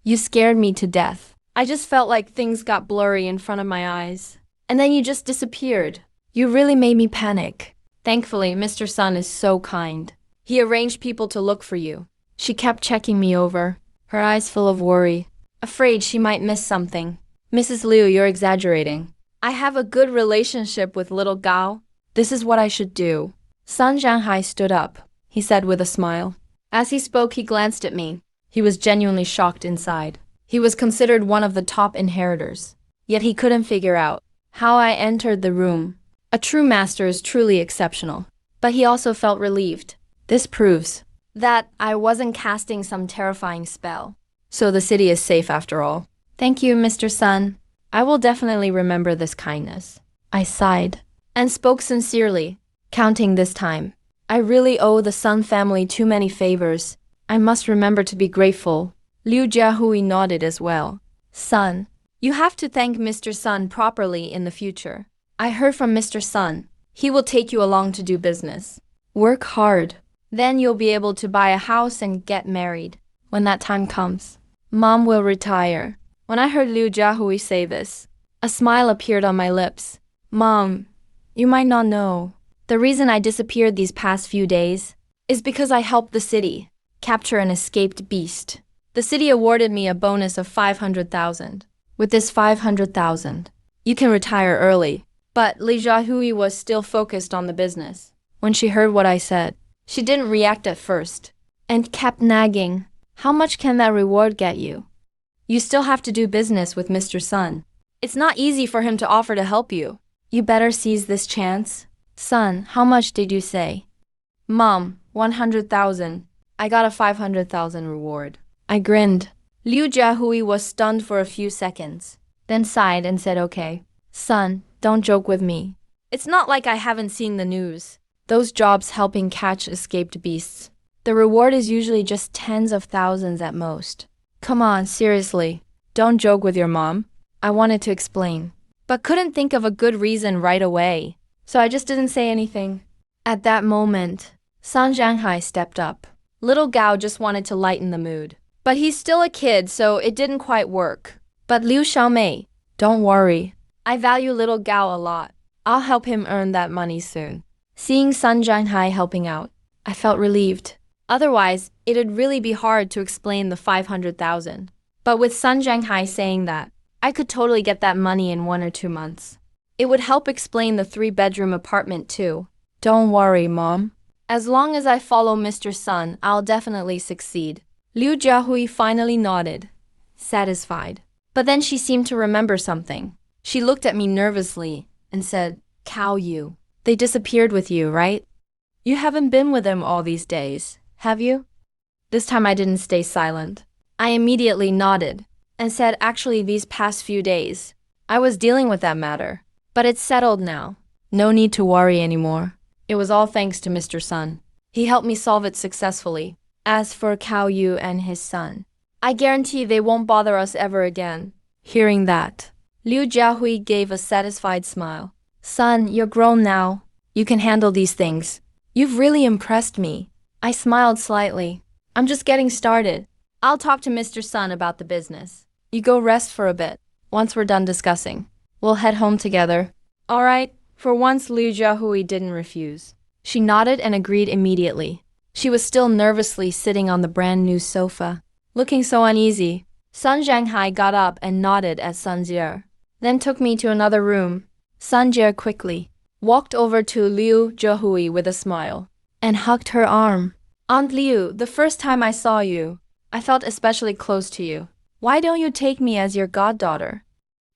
You scared me to death. I just felt like things got blurry in front of my eyes. And then you just disappeared. You really made me panic. Thankfully, Mr. Sun is so kind. He arranged people to look for you. She kept checking me over, her eyes full of worry, afraid she might miss something. Mrs. Liu, you're exaggerating. I have a good relationship with little Gao. This is what I should do. Sun Zhanghai stood up, he said with a smile. As he spoke, he glanced at me. He was genuinely shocked inside. He was considered one of the top inheritors, yet he couldn't figure out how I entered the room. A true master is truly exceptional, but he also felt relieved. This proves that I wasn't casting some terrifying spell. So the city is safe after all. Thank you, Mr. Sun. I will definitely remember this kindness. I sighed and spoke sincerely, counting this time. I really owe the Sun family too many favors. I must remember to be grateful. Liu Jiahui nodded as well. Sun, you have to thank Mr. Sun properly in the future. I heard from Mr. Sun. He will take you along to do business. Work hard. Then you'll be able to buy a house and get married when that time comes. Mom will retire. When I heard Liu Jiahui say this, a smile appeared on my lips. Mom, you might not know. The reason I disappeared these past few days is because I helped the city capture an escaped beast. The city awarded me a bonus of 500,000. With this 500,000, you can retire early. But Li Jiahui was still focused on the business. When she heard what I said, she didn't react at first and kept nagging. How much can that reward get you? You still have to do business with Mr. Sun. It's not easy for him to offer to help you. You better seize this chance. Son, how much did you say? Mom, 100,000. I got a 500,000 reward. I grinned. Liu Jiahui was stunned for a few seconds, then sighed and said, "Okay. Son, don't joke with me. It's not like I haven't seen the news. Those jobs helping catch escaped beasts. The reward is usually just tens of thousands at most. Come on, seriously. Don't joke with your mom." I wanted to explain, but couldn't think of a good reason right away, so I just didn't say anything. At that moment, San Zhanghai stepped up. Little Gao just wanted to lighten the mood. But he's still a kid, so it didn't quite work. But Liu Xiaomei, don't worry. I value little Gao a lot. I'll help him earn that money soon. Seeing San Zhanghai helping out, I felt relieved. Otherwise, it'd really be hard to explain the 500,000. But with San Zhanghai saying that, I could totally get that money in 1 or 2 months. It would help explain the 3-bedroom apartment too. Don't worry, Mom. As long as I follow Mr. Sun, I'll definitely succeed. Liu Jiahui finally nodded, satisfied. But then she seemed to remember something. She looked at me nervously and said, "Cao Yu, they disappeared with you, right? You haven't been with them all these days, have you?" This time I didn't stay silent. I immediately nodded and said, "Actually, these past few days, I was dealing with that matter. But it's settled now. No need to worry anymore. It was all thanks to Mr. Sun. He helped me solve it successfully. As for Cao Yu and his son, I guarantee they won't bother us ever again." Hearing that, Liu Jiahui gave a satisfied smile. "Son, you're grown now. You can handle these things. You've really impressed me." I smiled slightly. "I'm just getting started. I'll talk to Mr. Sun about the business. You go rest for a bit. Once we're done discussing, we'll head home together." "All right." For once, Liu Jiahui didn't refuse. She nodded and agreed immediately. She was still nervously sitting on the brand new sofa, looking so uneasy. Sun Zhanghai got up and nodded at Sun Jie, then took me to another room. Sun Jie quickly walked over to Liu Jiahui with a smile and hugged her arm. "Aunt Liu, the first time I saw you, I felt especially close to you. Why don't you take me as your goddaughter?"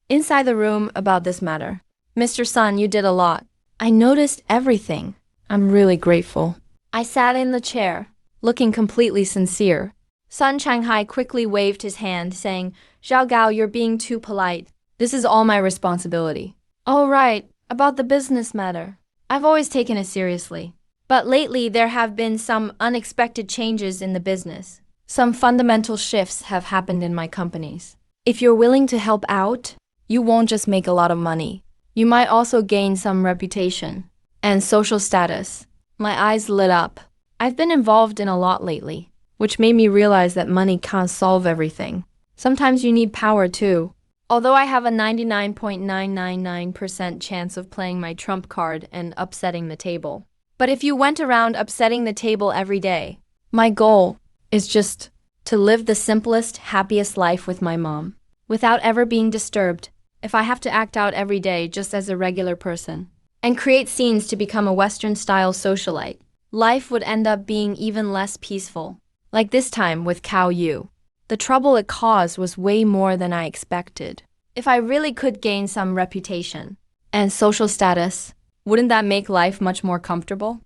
Inside the room about this matter, "Mr. Sun, you did a lot. I noticed everything. I'm really grateful." I sat in the chair, looking completely sincere. Sun Changhai quickly waved his hand, saying, "Zhao Gao, you're being too polite. This is all my responsibility." "Oh, right, about the business matter. I've always taken it seriously. But lately there have been some unexpected changes in the business. Some fundamental shifts have happened in my companies. If you're willing to help out, you won't just make a lot of money. You might also gain some reputation and social status." My eyes lit up. I've been involved in a lot lately, which made me realize that money can't solve everything. Sometimes you need power too. Although I have a 99.999% chance of playing my trump card and upsetting the table. But if you went around upsetting the table every day, my goal is just to live the simplest, happiest life with my mom, without ever being disturbed. If I have to act out every day just as a regular person, and create scenes to become a Western-style socialite, life would end up being even less peaceful. Like this time with Cao Yu. The trouble it caused was way more than I expected. If I really could gain some reputation and social status, wouldn't that make life much more comfortable?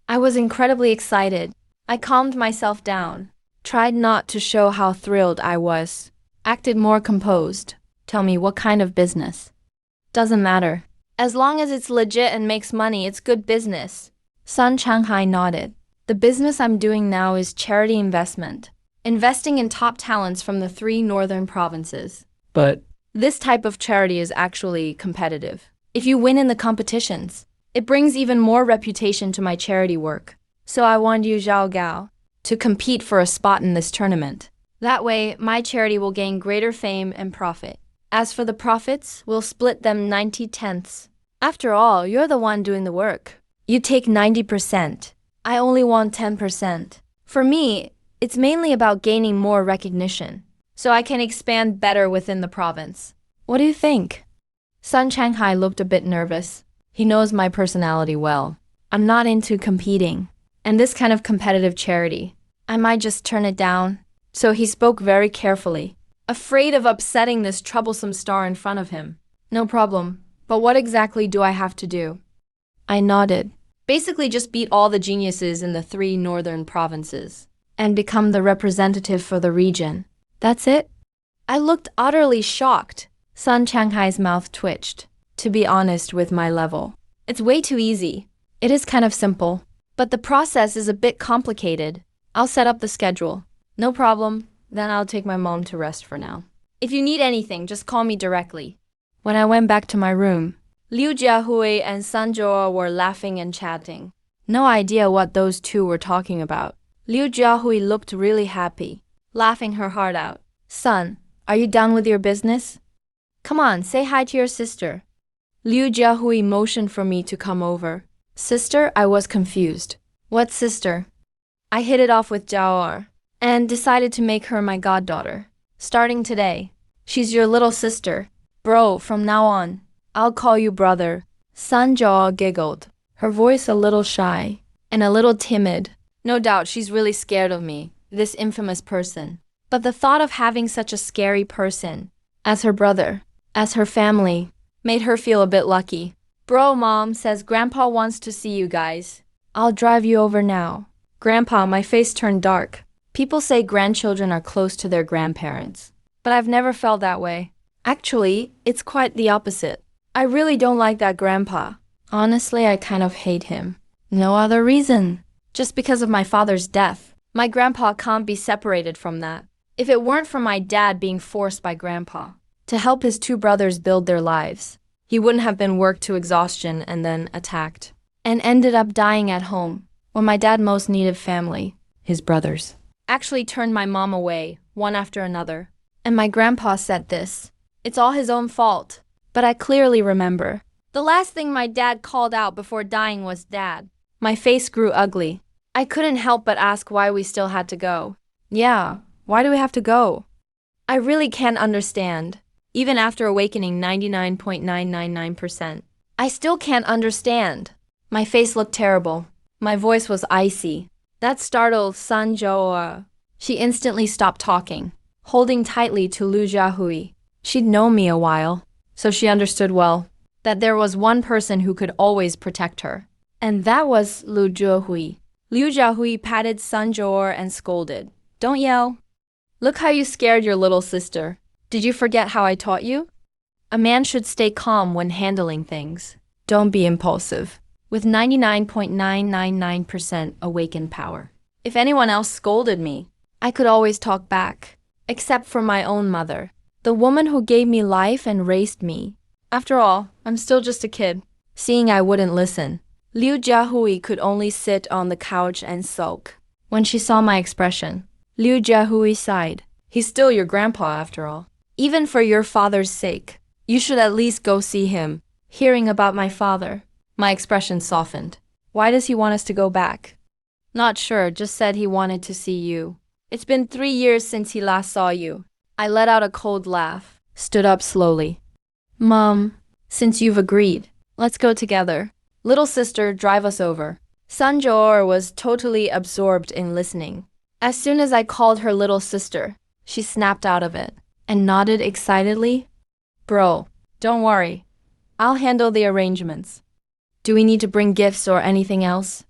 I was incredibly excited. I calmed myself down, tried not to show how thrilled I was, acted more composed. "Tell me, what kind of business?" "Doesn't matter. As long as it's legit and makes money, it's good business." Sun Changhai nodded. "The business I'm doing now is charity investment, investing in top talents from the 3 northern provinces. But This type of charity is actually competitive. If you win in the competitions, it brings even more reputation to my charity work. So I want you, Zhao Gao, to compete for a spot in this tournament. That way, my charity will gain greater fame and profit. As for the profits, we'll split them 90/10ths. After all, you're the one doing the work. You take 90%. I only want 10%. For me, it's mainly about gaining more recognition, so I can expand better within the province. What do you think?" Sun Changhai looked a bit nervous. He knows my personality well. I'm not into competing, and this kind of competitive charity, I might just turn it down. So he spoke very carefully, afraid of upsetting this troublesome star in front of him. "No problem, but what exactly do I have to do?" I nodded. "Basically just beat all the geniuses in the 3 northern provinces. and become the representative for the region. That's it? I looked utterly shocked. Sun Changhai's mouth twitched. To be honest with my level, it's way too easy. It is kind of simple, but the process is a bit complicated. I'll set up the schedule. No problem. Then I'll take my mom to rest for now. If you need anything, just call me directly. When I went back to my room, Liu Jiahui and Sun Zhou were laughing and chatting. No idea what those two were talking about. Liu Jiahui looked really happy, laughing her heart out. Son, are you done with your business? Come on, say hi to your sister. Liu Jiahui motioned for me to come over. Sister? I was confused. What sister? I hit it off with Zhao and decided to make her my goddaughter. Starting today, she's your little sister. Bro, from now on, I'll call you brother. Sun Zhao giggled, her voice a little shy and a little timid. No doubt she's really scared of me, this infamous person. But the thought of having such a scary person as her brother, as her family, made her feel a bit lucky. Bro, Mom says Grandpa wants to see you guys. I'll drive you over now. Grandpa, my face turned dark. People say grandchildren are close to their grandparents, but I've never felt that way. Actually, it's quite the opposite. I really don't like that grandpa. Honestly, I kind of hate him. No other reason. Just because of my father's death. My grandpa can't be separated from that. If it weren't for my dad being forced by grandpa to help his two brothers build their lives, he wouldn't have been worked to exhaustion and then attacked, and ended up dying at home when my dad most needed family. His brothers actually turned my mom away, one after another. And my grandpa said this. It's all his own fault. But I clearly remember. The last thing my dad called out before dying was Dad. My face grew ugly. I couldn't help but ask why we still had to go. Yeah, why do we have to go? I really can't understand. Even after awakening 99.999%. I still can't understand. My face looked terrible. My voice was icy. That startled Sun Zhou. She instantly stopped talking, holding tightly to Liu Jiahui. She'd known me a while, so she understood well that there was one person who could always protect her. And that was Liu Jiahui. Liu Jiahui patted Sun Zhou and scolded. Don't yell. Look how you scared your little sister. Did you forget how I taught you? A man should stay calm when handling things. Don't be impulsive. With 99.999% awakened power. If anyone else scolded me, I could always talk back. Except for my own mother. The woman who gave me life and raised me. After all, I'm still just a kid. Seeing I wouldn't listen, Liu Jiahui could only sit on the couch and sulk. When she saw my expression, Liu Jiahui sighed. He's still your grandpa after all. Even for your father's sake, you should at least go see him. Hearing about my father, my expression softened. Why does he want us to go back? Not sure, just said he wanted to see you. It's been 3 years since he last saw you. I let out a cold laugh, stood up slowly. Mom, since you've agreed, let's go together. Little sister, drive us over. Sun Zhou was totally absorbed in listening. As soon as I called her little sister, she snapped out of it and nodded excitedly. Bro, don't worry. I'll handle the arrangements. Do we need to bring gifts or anything else?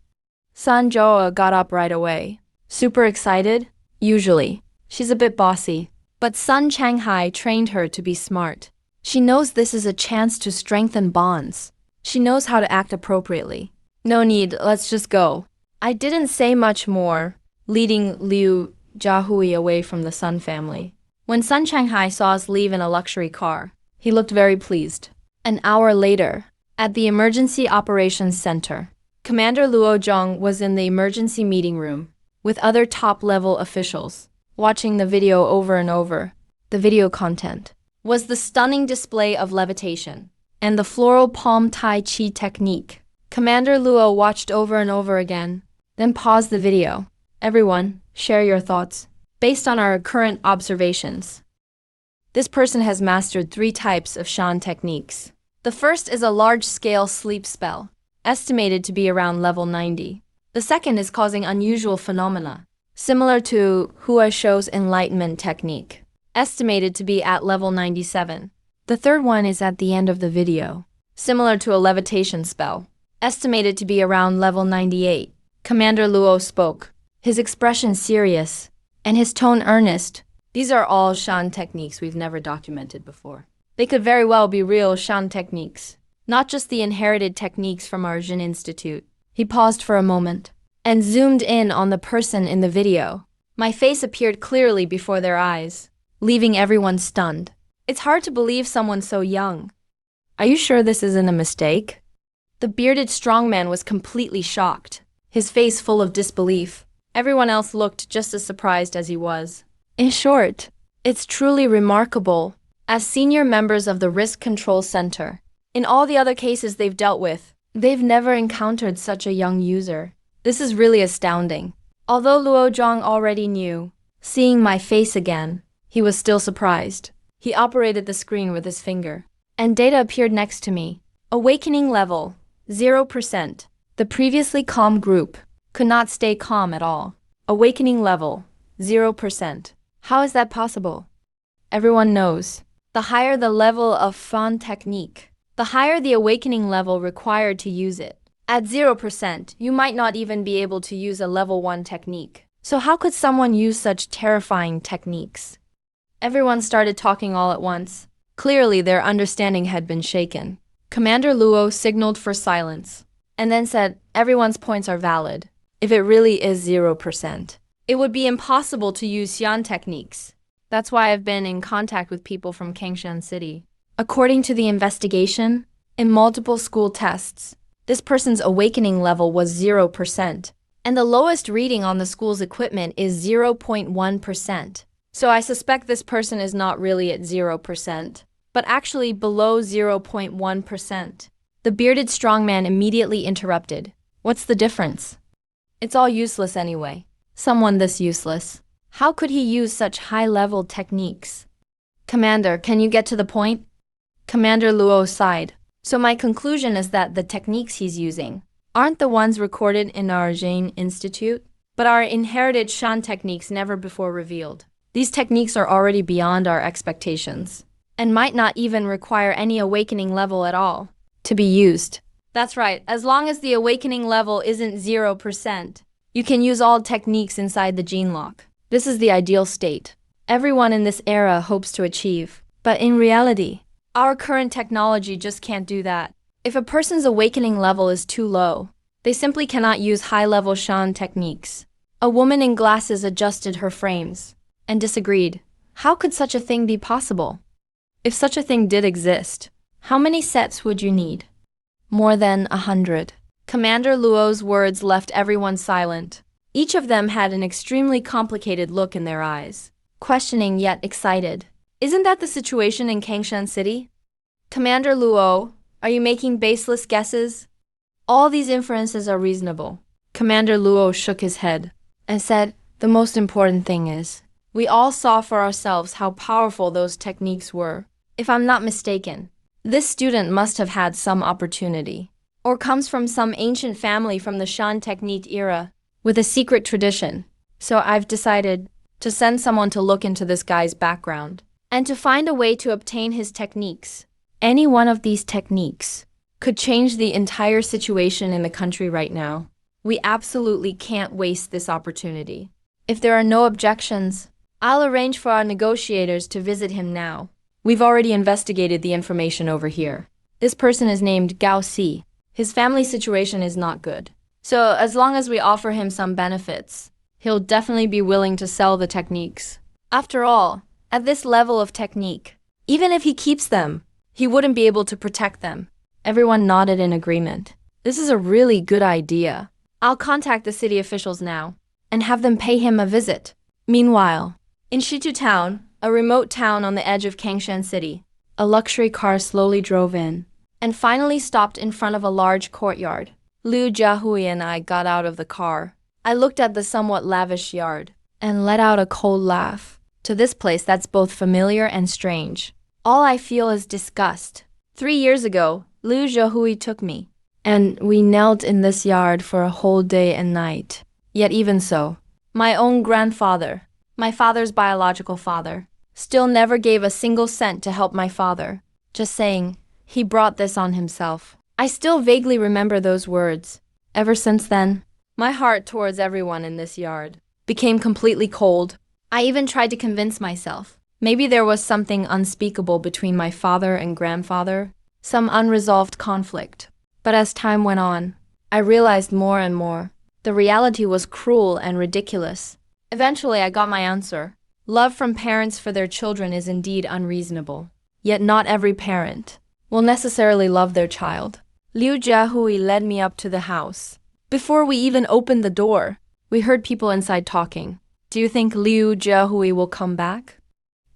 Sun Zhou got up right away. Super excited? Usually. She's a bit bossy. But Sun Changhai trained her to be smart. She knows this is a chance to strengthen bonds. She knows how to act appropriately. No need, let's just go. I didn't say much more, leading Liu Jiahui away from the Sun family. When Sun Changhai saw us leave in a luxury car, he looked very pleased. An hour later, at the Emergency Operations Center, Commander Luo Zhang was in the emergency meeting room with other top-level officials, watching the video over and over. The video content was the stunning display of levitation and the floral palm tai chi technique. Commander Luo watched over and over again, then paused the video. Everyone, share your thoughts. Based on our current observations, this person has mastered 3 types of Shan techniques. The first is a large-scale sleep spell, estimated to be around level 90. The second is causing unusual phenomena, similar to Hua Shou's enlightenment technique, estimated to be at level 97. The third one is at the end of the video, similar to a levitation spell, estimated to be around level 98. Commander Luo spoke, his expression serious, and his tone earnest. These are all Shan techniques we've never documented before. They could very well be real Shan techniques, not just the inherited techniques from our Jin Institute. He paused for a moment and zoomed in on the person in the video. My face appeared clearly before their eyes, leaving everyone stunned. It's hard to believe someone so young. Are you sure this isn't a mistake? The bearded strongman was completely shocked, his face full of disbelief. Everyone else looked just as surprised as he was. In short, it's truly remarkable. As senior members of the Risk Control Center, in all the other cases they've dealt with, they've never encountered such a young user. This is really astounding. Although Luo Zhang already knew, seeing my face again, he was still surprised. He operated the screen with his finger, and data appeared next to me. Awakening level, 0%. The previously calm group could not stay calm at all. Awakening level, 0%. How is that possible? Everyone knows. The higher the level of Fan technique, the higher the awakening level required to use it. At 0%, you might not even be able to use a level 1 technique. So how could someone use such terrifying techniques? Everyone started talking all at once. Clearly, their understanding had been shaken. Commander Luo signaled for silence, and then said, everyone's points are valid. If it really is 0%, it would be impossible to use Xian techniques. That's why I've been in contact with people from Kangshan City. According to the investigation, in multiple school tests, this person's awakening level was 0%, and the lowest reading on the school's equipment is 0.1%. So I suspect this person is not really at 0%, but actually below 0.1%. The bearded strongman immediately interrupted. What's the difference? It's all useless anyway. Someone this useless. How could he use such high-level techniques? Commander, can you get to the point? Commander Luo sighed. So my conclusion is that the techniques he's using aren't the ones recorded in our Jin Institute, but are inherited Shan techniques never before revealed. These techniques are already beyond our expectations, and might not even require any awakening level at all to be used. That's right, as long as the awakening level isn't 0%, you can use all techniques inside the gene lock. This is the ideal state everyone in this era hopes to achieve. But in reality, our current technology just can't do that. If a person's awakening level is too low, they simply cannot use high-level Shan techniques. A woman in glasses adjusted her frames and disagreed. How could such a thing be possible? If such a thing did exist, how many sets would you need? More than 100. Commander Luo's words left everyone silent. Each of them had an extremely complicated look in their eyes, questioning yet excited. Isn't that the situation in Kangshan City? Commander Luo, are you making baseless guesses? All these inferences are reasonable. Commander Luo shook his head and said, the most important thing is, we all saw for ourselves how powerful those techniques were. If I'm not mistaken, this student must have had some opportunity, or comes from some ancient family from the Shan technique era, with a secret tradition. So I've decided to send someone to look into this guy's background, and to find a way to obtain his techniques. Any one of these techniques could change the entire situation in the country right now. We absolutely can't waste this opportunity. If there are no objections, I'll arrange for our negotiators to visit him now. We've already investigated the information over here. This person is named Gao Si. His family situation is not good. So as long as we offer him some benefits, he'll definitely be willing to sell the techniques. After all, at this level of technique, even if he keeps them, he wouldn't be able to protect them. Everyone nodded in agreement. This is a really good idea. I'll contact the city officials now and have them pay him a visit. Meanwhile, in Shitu Town, a remote town on the edge of Kangshan City, a luxury car slowly drove in and finally stopped in front of a large courtyard. Liu Jiahui and I got out of the car. I looked at the somewhat lavish yard and let out a cold laugh. To this place that's both familiar and strange, all I feel is disgust. 3 years ago, Liu Jiahui took me, and we knelt in this yard for a whole day and night. Yet even so, my own grandfather, my father's biological father, still never gave a single cent to help my father. Just saying, he brought this on himself. I still vaguely remember those words. Ever since then, My heart towards everyone in this yard became completely cold. I even tried to convince myself. Maybe there was something unspeakable between my father and grandfather, some unresolved conflict. But as time went on, I realized more and more. The reality was cruel and ridiculous. Eventually, I got my answer. Love from parents for their children is indeed unreasonable. Yet not every parent will necessarily love their child. Liu Jiahui led me up to the house. Before we even opened the door, we heard people inside talking. Do you think Liu Jiahui will come back?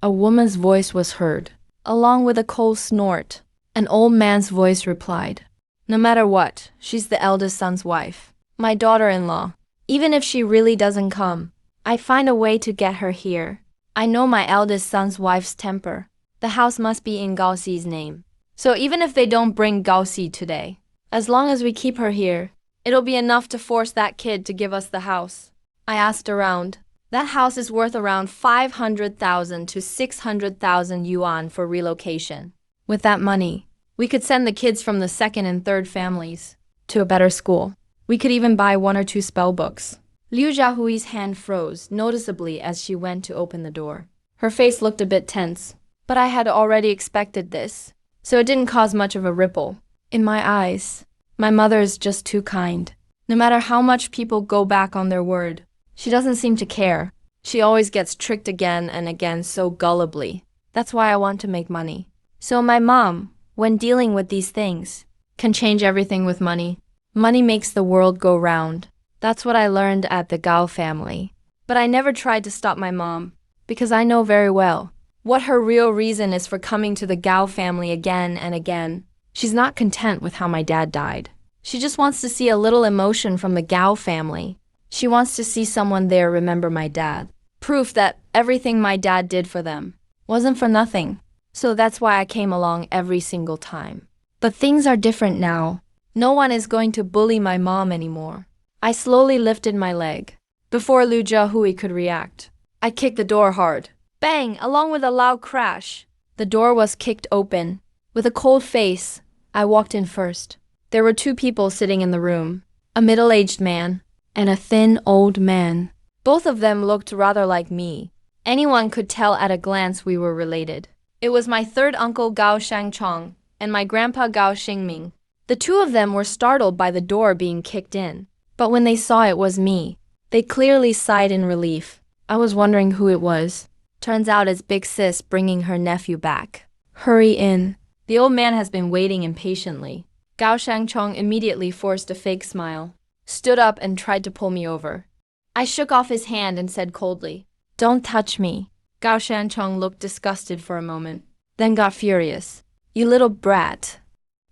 A woman's voice was heard, along with a cold snort. An old man's voice replied, no matter what, she's the eldest son's wife, my daughter-in-law. Even if she really doesn't come, I find a way to get her here. I know my eldest son's wife's temper. The house must be in Gaoxi's name. So even if they don't bring Gaoxi today, as long as we keep her here, it'll be enough to force that kid to give us the house. I asked around. That house is worth around 500,000 to 600,000 yuan for relocation. With that money, we could send the kids from the second and third families to a better school. We could even buy 1 or 2 spell books. Liu Jiahui's hand froze noticeably as she went to open the door. Her face looked a bit tense, but I had already expected this, so it didn't cause much of a ripple. In my eyes, my mother is just too kind. No matter how much people go back on their word, she doesn't seem to care. She always gets tricked again and again so gullibly. That's why I want to make money. So my mom, when dealing with these things, can change everything with money. Money makes the world go round. That's what I learned at the Gao family. But I never tried to stop my mom, because I know very well what her real reason is for coming to the Gao family again and again. She's not content with how my dad died. She just wants to see a little emotion from the Gao family. She wants to see someone there remember my dad. Proof that everything my dad did for them wasn't for nothing. So that's why I came along every single time. But things are different now. No one is going to bully my mom anymore. I slowly lifted my leg. Before Liu Jiahui could react, I kicked the door hard. Bang! Along with a loud crash. The door was kicked open. With a cold face, I walked in first. There were 2 people sitting in the room. A middle-aged man and a thin old man. Both of them looked rather like me. Anyone could tell at a glance we were related. It was my third uncle Gao Shangchong and my grandpa Gao Xingming. The 2 of them were startled by the door being kicked in. But when they saw it was me, they clearly sighed in relief. I was wondering who it was. Turns out it's Big Sis bringing her nephew back. Hurry in. The old man has been waiting impatiently. Gao Shangchong immediately forced a fake smile, stood up and tried to pull me over. I shook off his hand and said coldly, "Don't touch me." Gao Shangchong looked disgusted for a moment, then got furious. "You little brat.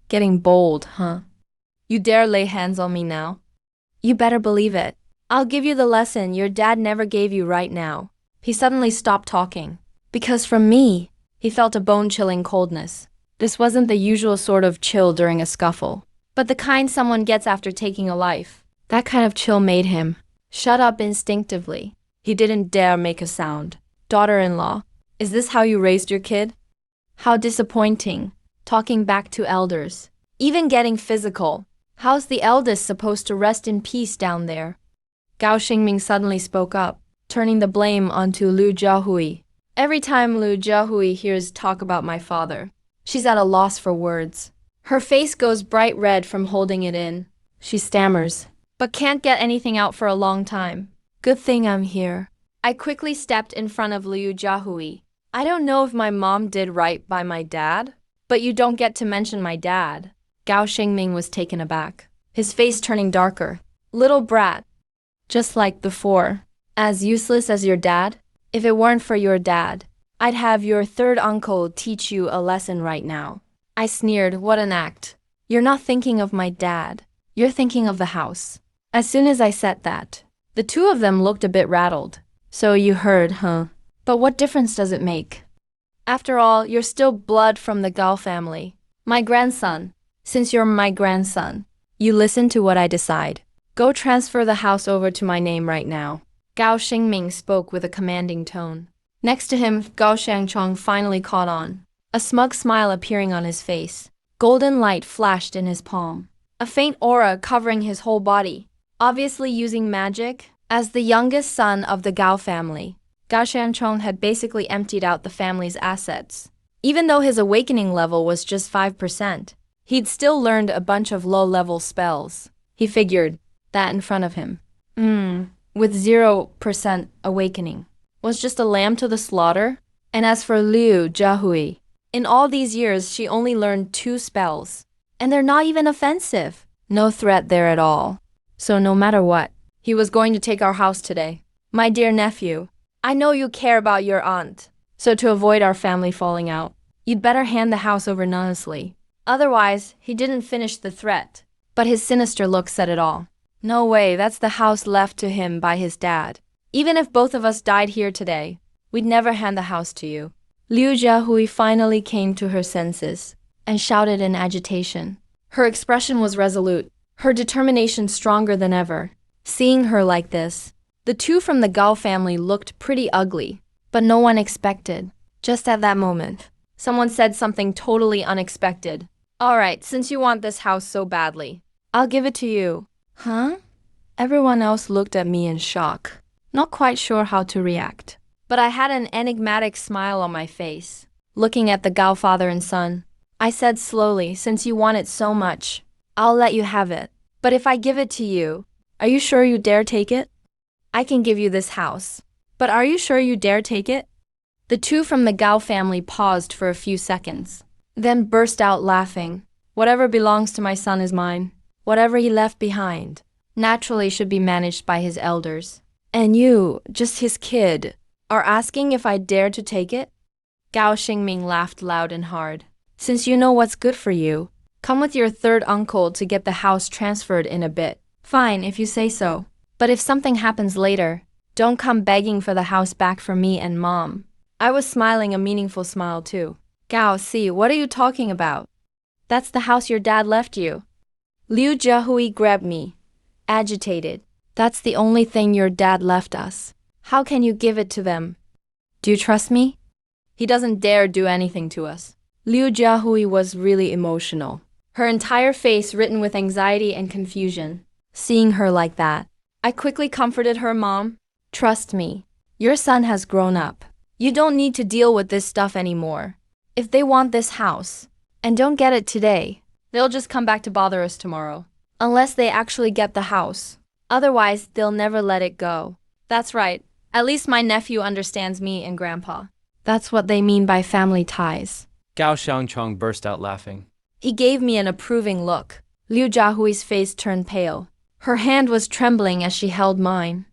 Getting bold, huh? You dare lay hands on me now? You better believe it. I'll give you the lesson your dad never gave you right now." He suddenly stopped talking, because from me, he felt a bone-chilling coldness. This wasn't the usual sort of chill during a scuffle, but the kind someone gets after taking a life. That kind of chill made him shut up instinctively. He didn't dare make a sound. "Daughter-in-law, is this how you raised your kid? How disappointing, talking back to elders, even getting physical. How's the eldest supposed to rest in peace down there?" Gao Xingming suddenly spoke up, turning the blame onto Liu Jiahui. Every time Liu Jiahui hears talk about my father, she's at a loss for words. Her face goes bright red from holding it in. She stammers, but can't get anything out for a long time. "Good thing I'm here." I quickly stepped in front of Liu Jiahui. "I don't know if my mom did right by my dad, but you don't get to mention my dad." Gao Xingming was taken aback, his face turning darker. "Little brat. Just like before. As useless as your dad? If it weren't for your dad, I'd have your third uncle teach you a lesson right now." I sneered. "What an act. You're not thinking of my dad. You're thinking of the house." As soon as I said that, the 2 of them looked a bit rattled. "So you heard, huh? But what difference does it make? After all, you're still blood from the Gao family. My grandson. Since you're my grandson, you listen to what I decide. Go transfer the house over to my name right now." Gao Xingming spoke with a commanding tone. Next to him, Gao Shangchong finally caught on, a smug smile appearing on his face. Golden light flashed in his palm, a faint aura covering his whole body. obviously using magic. As the youngest son of the Gao family, Gao Xiangchong had basically emptied out the family's assets. Even though his awakening level was just 5%, he'd still learned a bunch of low-level spells. He figured that in front of him, with 0% awakening, was just a lamb to the slaughter. And as for Liu Jiahui, in all these years she only learned 2 spells, and they're not even offensive. No threat there at all. So no matter what, he was going to take our house today. My dear nephew, I know you care about your aunt, so to avoid our family falling out, you'd better hand the house over anonymously. Otherwise, he didn't finish the threat, but his sinister look said it all. No way, that's the house left to him by his dad. Even if both of us died here today, we'd never hand the house to you. Liu Jiahui finally came to her senses and shouted in agitation. Her expression was resolute, her determination stronger than ever. Seeing her like this, the 2 from the Gao family looked pretty ugly, but no one expected. Just at that moment, someone said something totally unexpected. All right, since you want this house so badly, I'll give it to you. Huh? Everyone else looked at me in shock, not quite sure how to react. But I had an enigmatic smile on my face, looking at the Gao father and son. I said slowly, since you want it so much, I'll let you have it. But if I give it to you, are you sure you dare take it? I can give you this house, but are you sure you dare take it? The 2 from the Gao family paused for a few seconds, then burst out laughing. Whatever belongs to my son is mine. Whatever he left behind, naturally should be managed by his elders. And you, just his kid, are asking if I dare to take it? Gao Xingming laughed loud and hard. Since you know what's good for you, come with your 3rd uncle to get the house transferred in a bit. Fine, if you say so. But if something happens later, don't come begging for the house back for me and Mom. I was smiling a meaningful smile too. Gao, see, what are you talking about? That's the house your dad left you. Liu Jiahui grabbed me, agitated. That's the only thing your dad left us. How can you give it to them? Do you trust me? He doesn't dare do anything to us. Liu Jiahui was really emotional, her entire face written with anxiety and confusion. Seeing her like that, I quickly comforted her. Mom, trust me. Your son has grown up. You don't need to deal with this stuff anymore. If they want this house, and don't get it today, they'll just come back to bother us tomorrow. Unless they actually get the house. Otherwise, they'll never let it go. That's right. At least my nephew understands me and Grandpa. That's what they mean by family ties. Gao Xiangchong burst out laughing. He gave me an approving look. Liu Jiahui's face turned pale. Her hand was trembling as she held mine.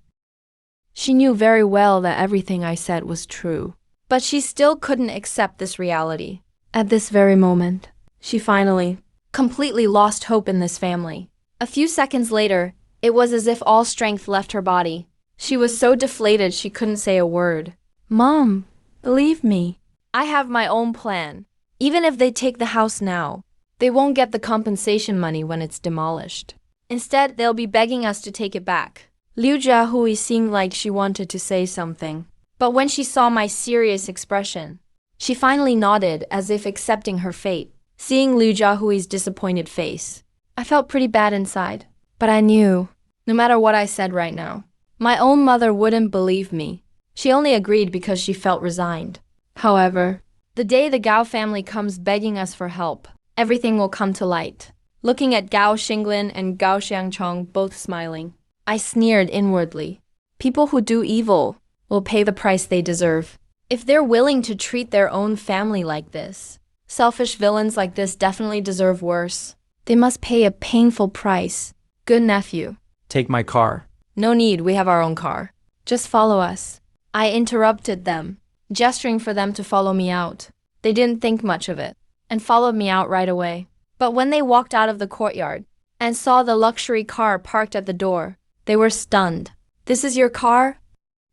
She knew very well that everything I said was true. But she still couldn't accept this reality. At this very moment, she finally, completely lost hope in this family. A few seconds later, it was as if all strength left her body. She was so deflated she couldn't say a word. Mom, believe me. I have my own plan. Even if they take the house now, they won't get the compensation money when it's demolished. Instead, they'll be begging us to take it back. Liu Jiahui seemed like she wanted to say something. But when she saw my serious expression, she finally nodded as if accepting her fate. Seeing Liu Jiahui's disappointed face, I felt pretty bad inside. But I knew, no matter what I said right now, my own mother wouldn't believe me. She only agreed because she felt resigned. However, the day the Gao family comes begging us for help, everything will come to light. Looking at Gao Xinglin and Gao Xiangchong both smiling, I sneered inwardly. People who do evil will pay the price they deserve. If they're willing to treat their own family like this, selfish villains like this definitely deserve worse. They must pay a painful price. Good nephew. Take my car. No need, we have our own car. Just follow us. I interrupted them, gesturing for them to follow me out. They didn't think much of it, and followed me out right away. But when they walked out of the courtyard and saw the luxury car parked at the door, they were stunned. This is your car?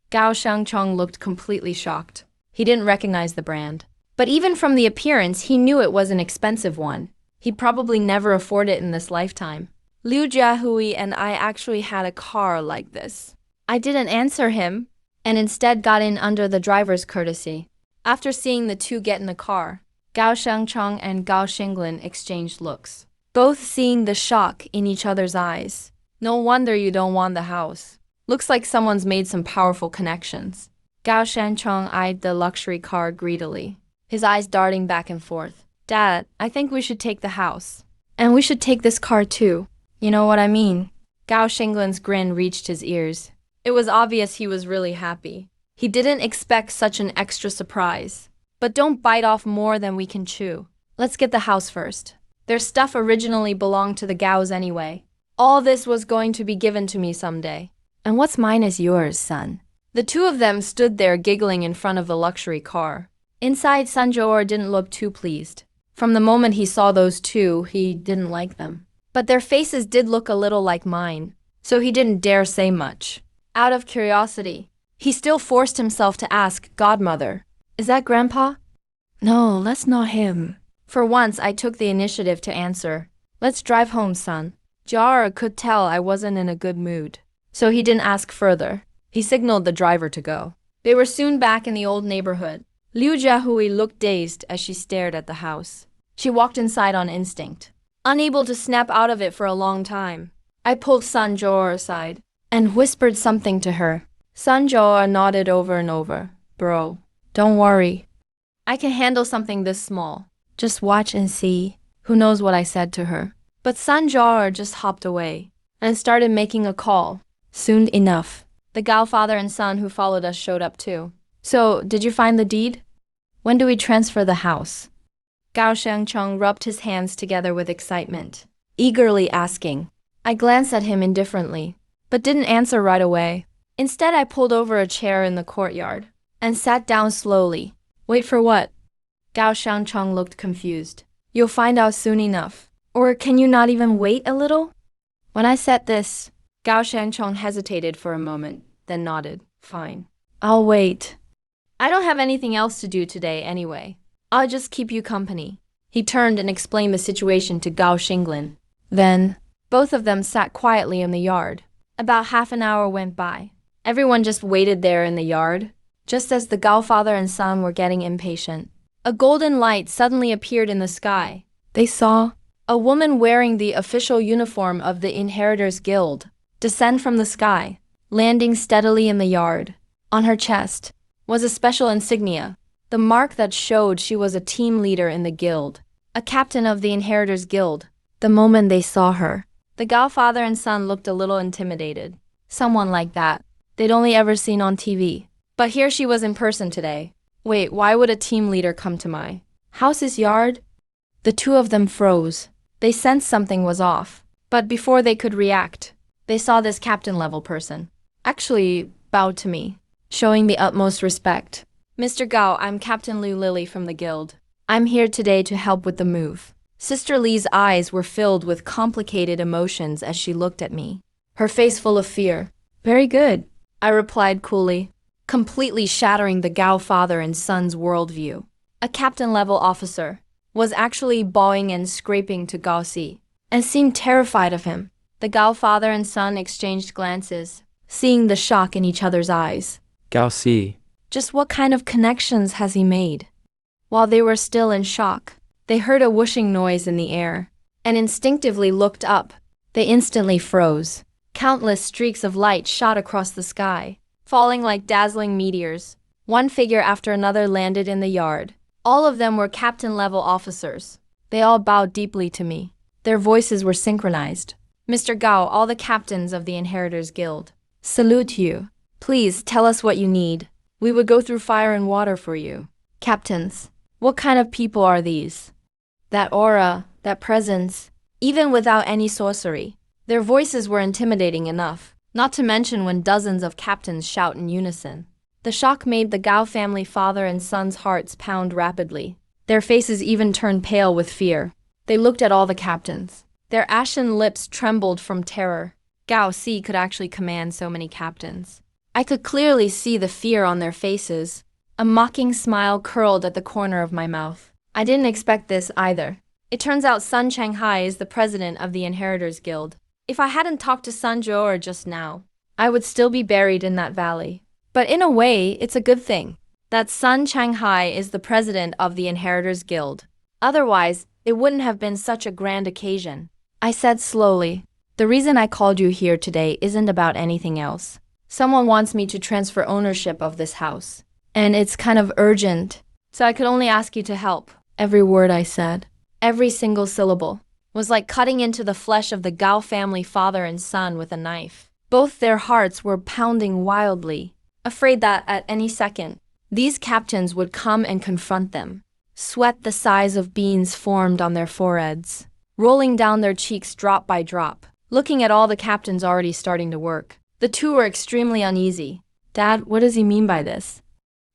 Gao Xiangchong looked completely shocked. He didn't recognize the brand. But even from the appearance, he knew it was an expensive one. He'd probably never afford it in this lifetime. Liu Jiahui and I actually had a car like this. I didn't answer him, and instead got in under the driver's courtesy. After seeing the two get in the car, Gao Xiangchong and Gao Xinglin exchanged looks, both seeing the shock in each other's eyes. No wonder you don't want the house. Looks like someone's made some powerful connections. Gao Shancheng eyed the luxury car greedily, his eyes darting back and forth. Dad, I think we should take the house. And we should take this car too. You know what I mean? Gao Shinglin's grin reached his ears. It was obvious he was really happy. He didn't expect such an extra surprise. But don't bite off more than we can chew. Let's get the house first. Their stuff originally belonged to the Gaos anyway. All this was going to be given to me someday. And what's mine is yours, son. The two of them stood there giggling in front of the luxury car. Inside, Sanjoor didn't look too pleased. From the moment he saw those two, he didn't like them. But their faces did look a little like mine, so he didn't dare say much. Out of curiosity, he still forced himself to ask Godmother, "Is that Grandpa?" "No, that's not him." For once, I took the initiative to answer, "Let's drive home, son." Jar could tell I wasn't in a good mood, so he didn't ask further. He signaled the driver to go. They were soon back in the old neighborhood. Liu Jiahui looked dazed as she stared at the house. She walked inside on instinct, unable to snap out of it for a long time. I pulled Sanjoor aside and whispered something to her. Sanjoor nodded over and over. "Bro, don't worry. I can handle something this small. Just watch and see." Who knows what I said to her. But Sanjoor just hopped away and started making a call. Soon enough, the Gao father and son who followed us showed up too. "So, did you find the deed? When do we transfer the house?" Gao Shengcheng rubbed his hands together with excitement, eagerly asking. I glanced at him indifferently, but didn't answer right away. Instead, I pulled over a chair in the courtyard and sat down slowly. "Wait for what?" Gao Shengcheng looked confused. "You'll find out soon enough. Or can you not even wait a little?" When I said this, Gao Shengcheng hesitated for a moment, then nodded. "Fine. I'll wait. I don't have anything else to do today anyway. I'll just keep you company." He turned and explained the situation to Gao Xinglin. Then, both of them sat quietly in the yard. About half an hour went by. Everyone just waited there in the yard. Just as the Gao father and son were getting impatient, a golden light suddenly appeared in the sky. They saw a woman wearing the official uniform of the Inheritors Guild descend from the sky, landing steadily in the yard. On her chest was a special insignia, the mark that showed she was a team leader in the guild, a captain of the Inheritors Guild. The moment they saw her, the Gao father and son looked a little intimidated. Someone like that they'd only ever seen on TV. But here she was in person today. Wait, why would a team leader come to my house's yard? The two of them froze. They sensed something was off. But before they could react, they saw this captain-level person actually bowed to me, showing the utmost respect. "Mr. Gao, I'm Captain Liu Lily from the guild. I'm here today to help with the move." Sister Li's eyes were filled with complicated emotions as she looked at me, her face full of fear. "Very good," I replied coolly, completely shattering the Gao father and son's worldview. A captain-level officer was actually bowing and scraping to Gao Si, and seemed terrified of him. The Gao father and son exchanged glances, seeing the shock in each other's eyes. Gao Si. Just what kind of connections has he made? While they were still in shock, they heard a whooshing noise in the air, and instinctively looked up. They instantly froze. Countless streaks of light shot across the sky, falling like dazzling meteors. One figure after another landed in the yard. All of them were captain-level officers. They all bowed deeply to me. Their voices were synchronized. "Mr. Gao, all the captains of the Inheritors Guild salute you. Please tell us what you need. We would go through fire and water for you." "Captains, what kind of people are these? That aura, that presence, even without any sorcery." Their voices were intimidating enough, not to mention when dozens of captains shout in unison. The shock made the Gao family father and son's hearts pound rapidly. Their faces even turned pale with fear. They looked at all the captains. Their ashen lips trembled from terror. Gao Si could actually command so many captains. I could clearly see the fear on their faces. A mocking smile curled at the corner of my mouth. I didn't expect this either. It turns out Sun Changhai is the president of the Inheritors Guild. If I hadn't talked to Sun Zhou just now, I would still be buried in that valley. But in a way, it's a good thing that Sun Changhai is the president of the Inheritors Guild. Otherwise, it wouldn't have been such a grand occasion. I said slowly, The reason I called you here today isn't about anything else. Someone wants me to transfer ownership of this house. And it's kind of urgent, so I could only ask you to help. Every word I said, every single syllable, was like cutting into the flesh of the Gao family father and son with a knife. Both their hearts were pounding wildly, afraid that at any second, these captains would come and confront them. Sweat the size of beans formed on their foreheads, rolling down their cheeks drop by drop. Looking at all the captains already starting to work, the two were extremely uneasy. Dad, what does he mean by this?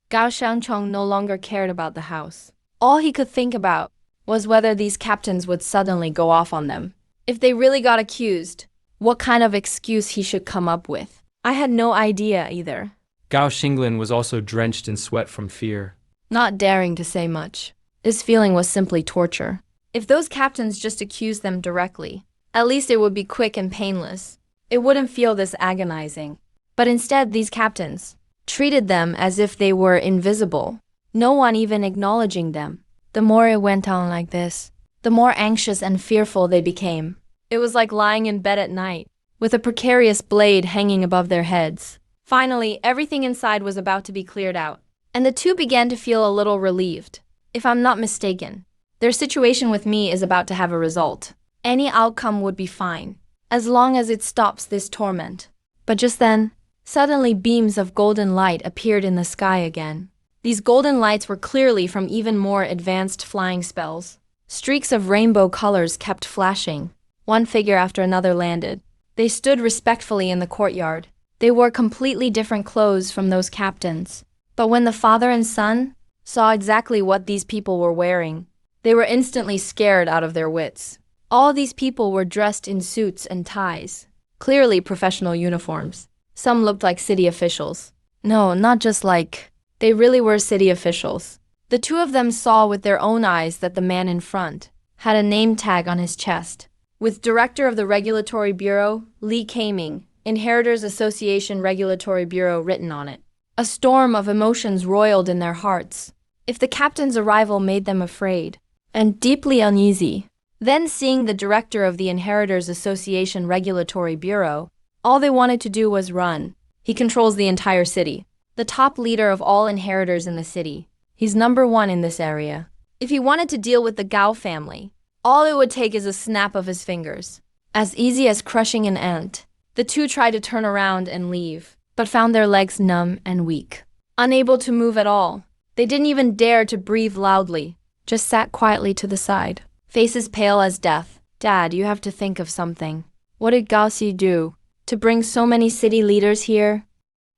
Gao Xiangcheng no longer cared about the house. All he could think about was whether these captains would suddenly go off on them. If they really got accused, what kind of excuse he should come up with. I had no idea either. Gao Xinglin was also drenched in sweat from fear. Not daring to say much. This feeling was simply torture. If those captains just accused them directly, at least it would be quick and painless. It wouldn't feel this agonizing. But instead, these captains treated them as if they were invisible, no one even acknowledging them. The more it went on like this, the more anxious and fearful they became. It was like lying in bed at night, with a precarious blade hanging above their heads. Finally, everything inside was about to be cleared out, and the two began to feel a little relieved. If I'm not mistaken, their situation with me is about to have a result. Any outcome would be fine, as long as it stops this torment. But just then, suddenly beams of golden light appeared in the sky again. These golden lights were clearly from even more advanced flying spells. Streaks of rainbow colors kept flashing. One figure after another landed. They stood respectfully in the courtyard. They wore completely different clothes from those captains. But when the father and son saw exactly what these people were wearing, they were instantly scared out of their wits. All these people were dressed in suits and ties, clearly professional uniforms. Some looked like city officials. No, not just like. They really were city officials. The two of them saw with their own eyes that the man in front had a name tag on his chest, with Director of the Regulatory Bureau, Li Kaming, Inheritors Association Regulatory Bureau written on it. A storm of emotions roiled in their hearts. If the captain's arrival made them afraid and deeply uneasy, then seeing the Director of the Inheritors Association Regulatory Bureau, all they wanted to do was run. He controls the entire city. The top leader of all inheritors in the city. He's number one in this area. If he wanted to deal with the Gao family, all it would take is a snap of his fingers. As easy as crushing an ant. The two tried to turn around and leave, but found their legs numb and weak. Unable to move at all. They didn't even dare to breathe loudly, just sat quietly to the side, faces pale as death. Dad, you have to think of something. What did Gao Si do to bring so many city leaders here?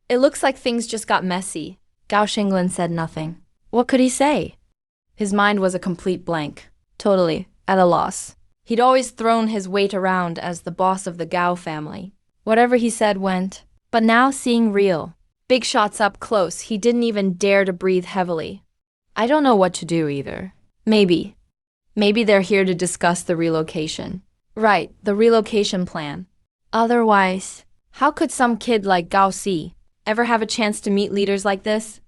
It looks like things just got messy. Gao Xinglin said nothing. What could he say? His mind was a complete blank. Totally at a loss. He'd always thrown his weight around as the boss of the Gao family. Whatever he said went. But now seeing real, big shots up close, he didn't even dare to breathe heavily. I don't know what to do either. Maybe they're here to discuss the relocation. Right, the relocation plan. Otherwise, how could some kid like Gao Si ever have a chance to meet leaders like this?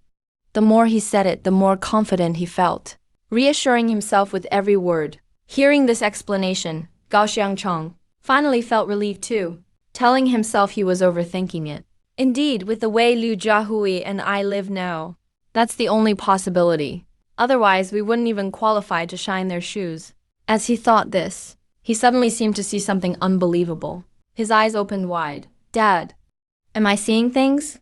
The more he said it, the more confident he felt, reassuring himself with every word. Hearing this explanation, Gao Xiangcheng finally felt relieved too, telling himself he was overthinking it. Indeed, with the way Liu Jiahui and I live now, that's the only possibility. Otherwise, we wouldn't even qualify to shine their shoes. As he thought this, he suddenly seemed to see something unbelievable. His eyes opened wide. Dad, am I seeing things?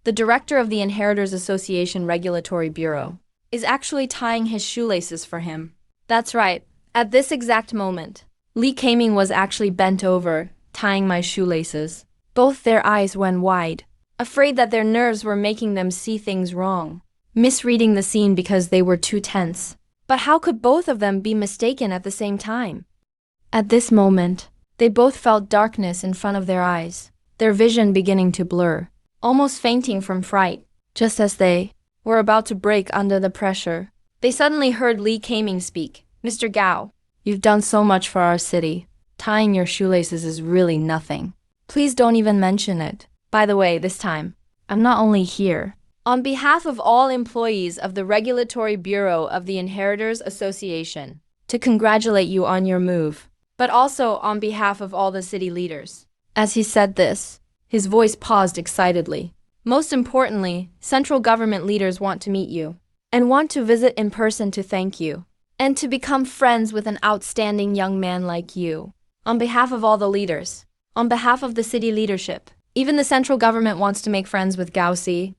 The director of the Inheritors Association Regulatory Bureau is actually tying his shoelaces for him. That's right. At this exact moment, Li Kaming was actually bent over, tying my shoelaces. Both their eyes went wide, afraid that their nerves were making them see things wrong, misreading the scene because they were too tense. But how could both of them be mistaken at the same time? At this moment, they both felt darkness in front of their eyes, their vision beginning to blur, almost fainting from fright. Just as they were about to break under the pressure, they suddenly heard Li Kaming speak. Mr. Gao, you've done so much for our city. Tying your shoelaces is really nothing. Please don't even mention it. By the way, this time, I'm not only here. On behalf of all employees of the Regulatory Bureau of the Inheritors Association, to congratulate you on your move. but also on behalf of all the city leaders. As he said this, his voice paused excitedly. Most importantly, central government leaders want to meet you and want to visit in person to thank you and to become friends with an outstanding young man like you. On behalf of all the leaders, on behalf of the city leadership, even the central government wants to make friends with Gao Si.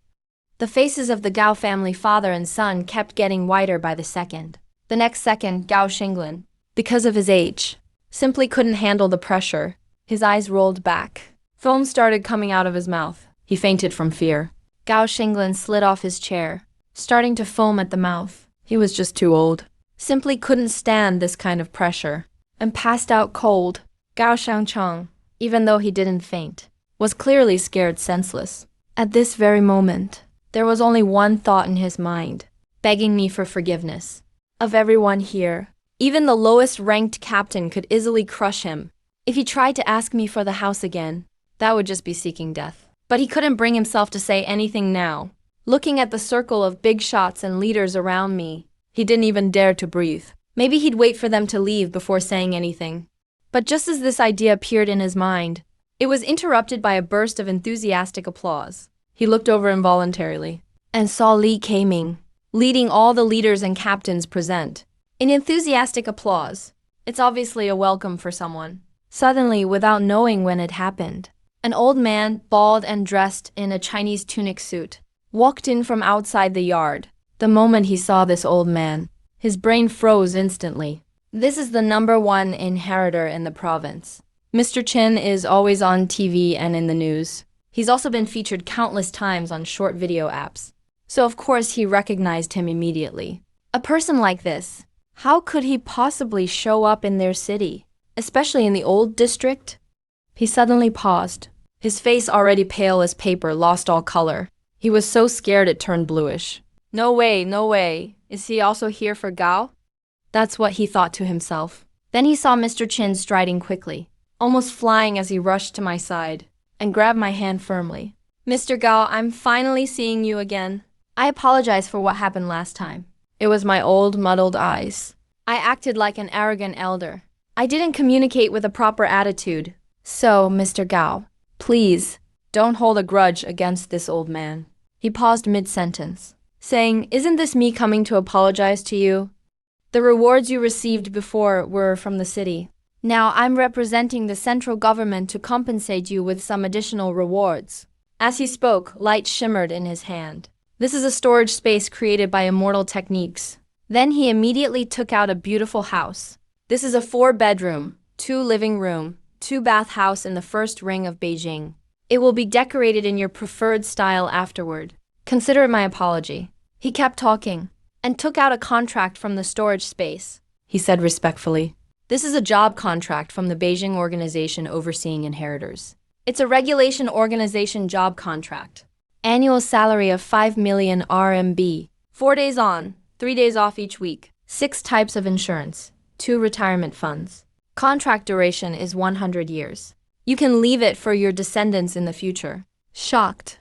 The faces of the Gao family father and son kept getting whiter by the second. The next second, Gao Xinglin, because of his age, simply couldn't handle the pressure. His eyes rolled back. Foam started coming out of his mouth. He fainted from fear. Gao Xinglin slid off his chair, starting to foam at the mouth. He was just too old. Simply couldn't stand this kind of pressure, and passed out cold. Gao Xiangcheng, even though he didn't faint, was clearly scared senseless. At this very moment, there was only one thought in his mind, begging me for forgiveness. Of everyone here, even the lowest ranked captain could easily crush him. If he tried to ask me for the house again, that would just be seeking death. But he couldn't bring himself to say anything now. Looking at the circle of big shots and leaders around me, he didn't even dare to breathe. Maybe he'd wait for them to leave before saying anything. But just as this idea appeared in his mind, it was interrupted by a burst of enthusiastic applause. He looked over involuntarily and saw Li Keiming, leading all the leaders and captains present. In enthusiastic applause, it's obviously a welcome for someone. Suddenly, without knowing when it happened, an old man, bald and dressed in a Chinese tunic suit, walked in from outside the yard. The moment he saw this old man, his brain froze instantly. This is the #1 inheritor in the province. Mr. Chen is always on TV and in the news. He's also been featured countless times on short video apps. So of course he recognized him immediately. A person like this, how could he possibly show up in their city, especially in the old district? He suddenly paused. His face, already pale as paper, lost all color. He was so scared it turned bluish. No way, no way. Is he also here for Gao? That's what he thought to himself. Then he saw Mr. Chin striding quickly, almost flying as he rushed to my side, and grabbed my hand firmly. Mr. Gao, I'm finally seeing you again. I apologize for what happened last time. It was my old, muddled eyes. I acted like an arrogant elder. I didn't communicate with a proper attitude. So, Mr. Gao, please, don't hold a grudge against this old man. He paused mid-sentence, saying, isn't this me coming to apologize to you? The rewards you received before were from the city. Now I'm representing the central government to compensate you with some additional rewards. As he spoke, light shimmered in his hand. This is a storage space created by immortal techniques. Then he immediately took out a beautiful house. This is a 4-bedroom, 2-living room, 2-bath house in the first ring of Beijing. It will be decorated in your preferred style afterward. Consider it my apology. He kept talking and took out a contract from the storage space. He said respectfully, this is a job contract from the Beijing organization overseeing inheritors. It's a regulation organization job contract. Annual salary of 5 million RMB. 4 days on, 3 days off each week. 6 types of insurance. 2 retirement funds. Contract duration is 100 years. You can leave it for your descendants in the future. Shocked.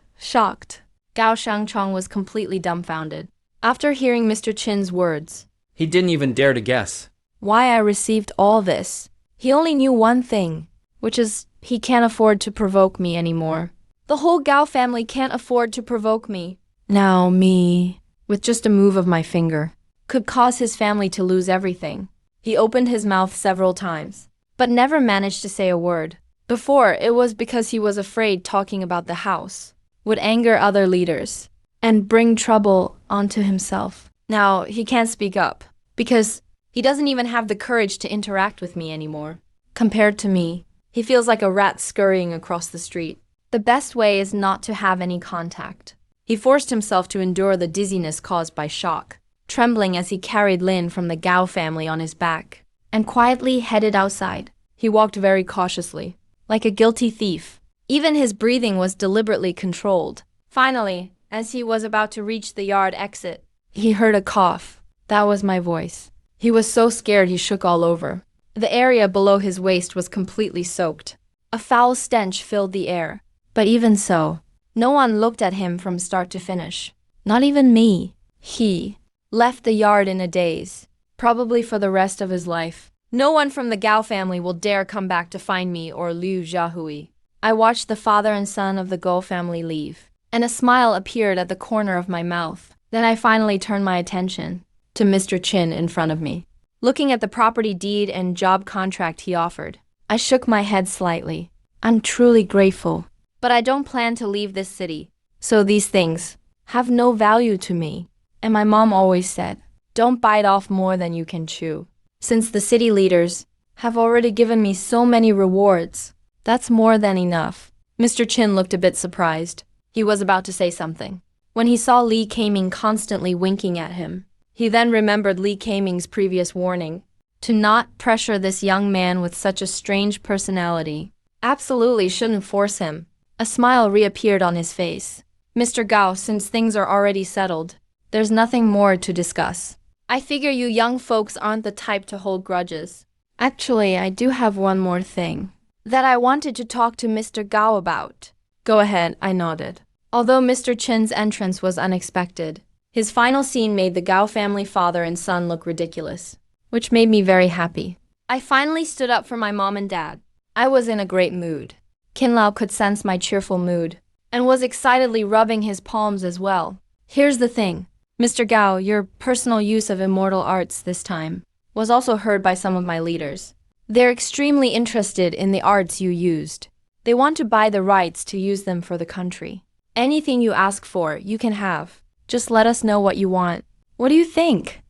Gao Xiangcheng was completely dumbfounded. After hearing Mr. Chin's words, He didn't even dare to guess. why I received all this. He only knew one thing, which is he can't afford to provoke me anymore. The whole Gao family can't afford to provoke me. Now me, with just a move of my finger, could cause his family to lose everything. He opened his mouth several times, but never managed to say a word. Before, it was because he was afraid talking about the house would anger other leaders and bring trouble onto himself. Now, he can't speak up because he doesn't even have the courage to interact with me anymore. Compared to me, he feels like a rat scurrying across the street. The best way is not to have any contact. He forced himself to endure the dizziness caused by shock, trembling as he carried Lin from the Gao family on his back, and quietly headed outside. He walked very cautiously, like a guilty thief. Even his breathing was deliberately controlled. Finally, as he was about to reach the yard exit, he heard a cough. That was my voice. He was so scared he shook all over. The area below his waist was completely soaked. A foul stench filled the air. But even so, no one looked at him from start to finish. Not even me. He left the yard in a daze, probably for the rest of his life. No one from the Gao family will dare come back to find me or Liu Jiahui. I watched the father and son of the Gou family leave, and a smile appeared at the corner of my mouth. Then I finally turned my attention to Mr. Chin in front of me. Looking at the property deed and job contract he offered, I shook my head slightly. I'm truly grateful, but I don't plan to leave this city, so these things have no value to me. And my mom always said, don't bite off more than you can chew. Since the city leaders have already given me so many rewards, that's more than enough. Mr. Chin looked a bit surprised. He was about to say something when he saw Li Keiming constantly winking at him. He then remembered Li Keiming's previous warning to not pressure this young man with such a strange personality. Absolutely shouldn't force him. A smile reappeared on his face. Mr. Gao, since things are already settled, there's nothing more to discuss. I figure you young folks aren't the type to hold grudges. Actually, I do have one more thing that I wanted to talk to Mr. Gao about. Go ahead, I nodded. Although Mr. Chin's entrance was unexpected, his final scene made the Gao family father and son look ridiculous, which made me very happy. I finally stood up for my mom and dad. I was in a great mood. Qin Lao could sense my cheerful mood and was excitedly rubbing his palms as well. Here's the thing, Mr. Gao, your personal use of immortal arts this time was also heard by some of my leaders. They're extremely interested in the arts you used. They want to buy the rights to use them for the country. Anything you ask for, you can have. Just let us know what you want. What do you think?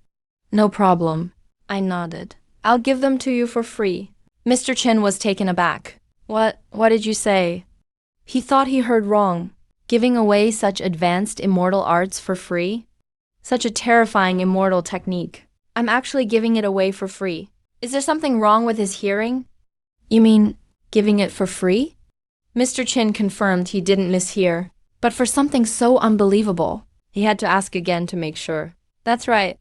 No problem. I nodded. I'll give them to you for free. Mr. Chin was taken aback. What did you say? He thought he heard wrong. Giving away such advanced immortal arts for free? Such a terrifying immortal technique. I'm actually giving it away for free. Is there something wrong with his hearing? You mean, giving it for free? Mr. Chin confirmed he didn't mishear, but for something so unbelievable, he had to ask again to make sure. That's right.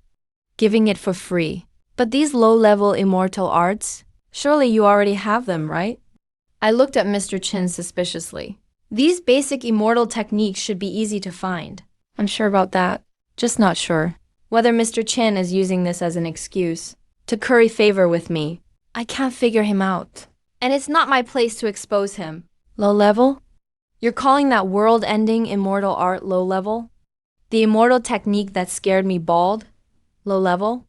Giving it for free. But these low-level immortal arts, surely you already have them, right? I looked at Mr. Chin suspiciously. These basic immortal techniques should be easy to find. I'm sure about that. Just not sure whether Mr. Chin is using this as an excuse to curry favor with me. I can't figure him out. And it's not my place to expose him. Low level? You're calling that world-ending immortal art low level? The immortal technique that scared me bald? Low level?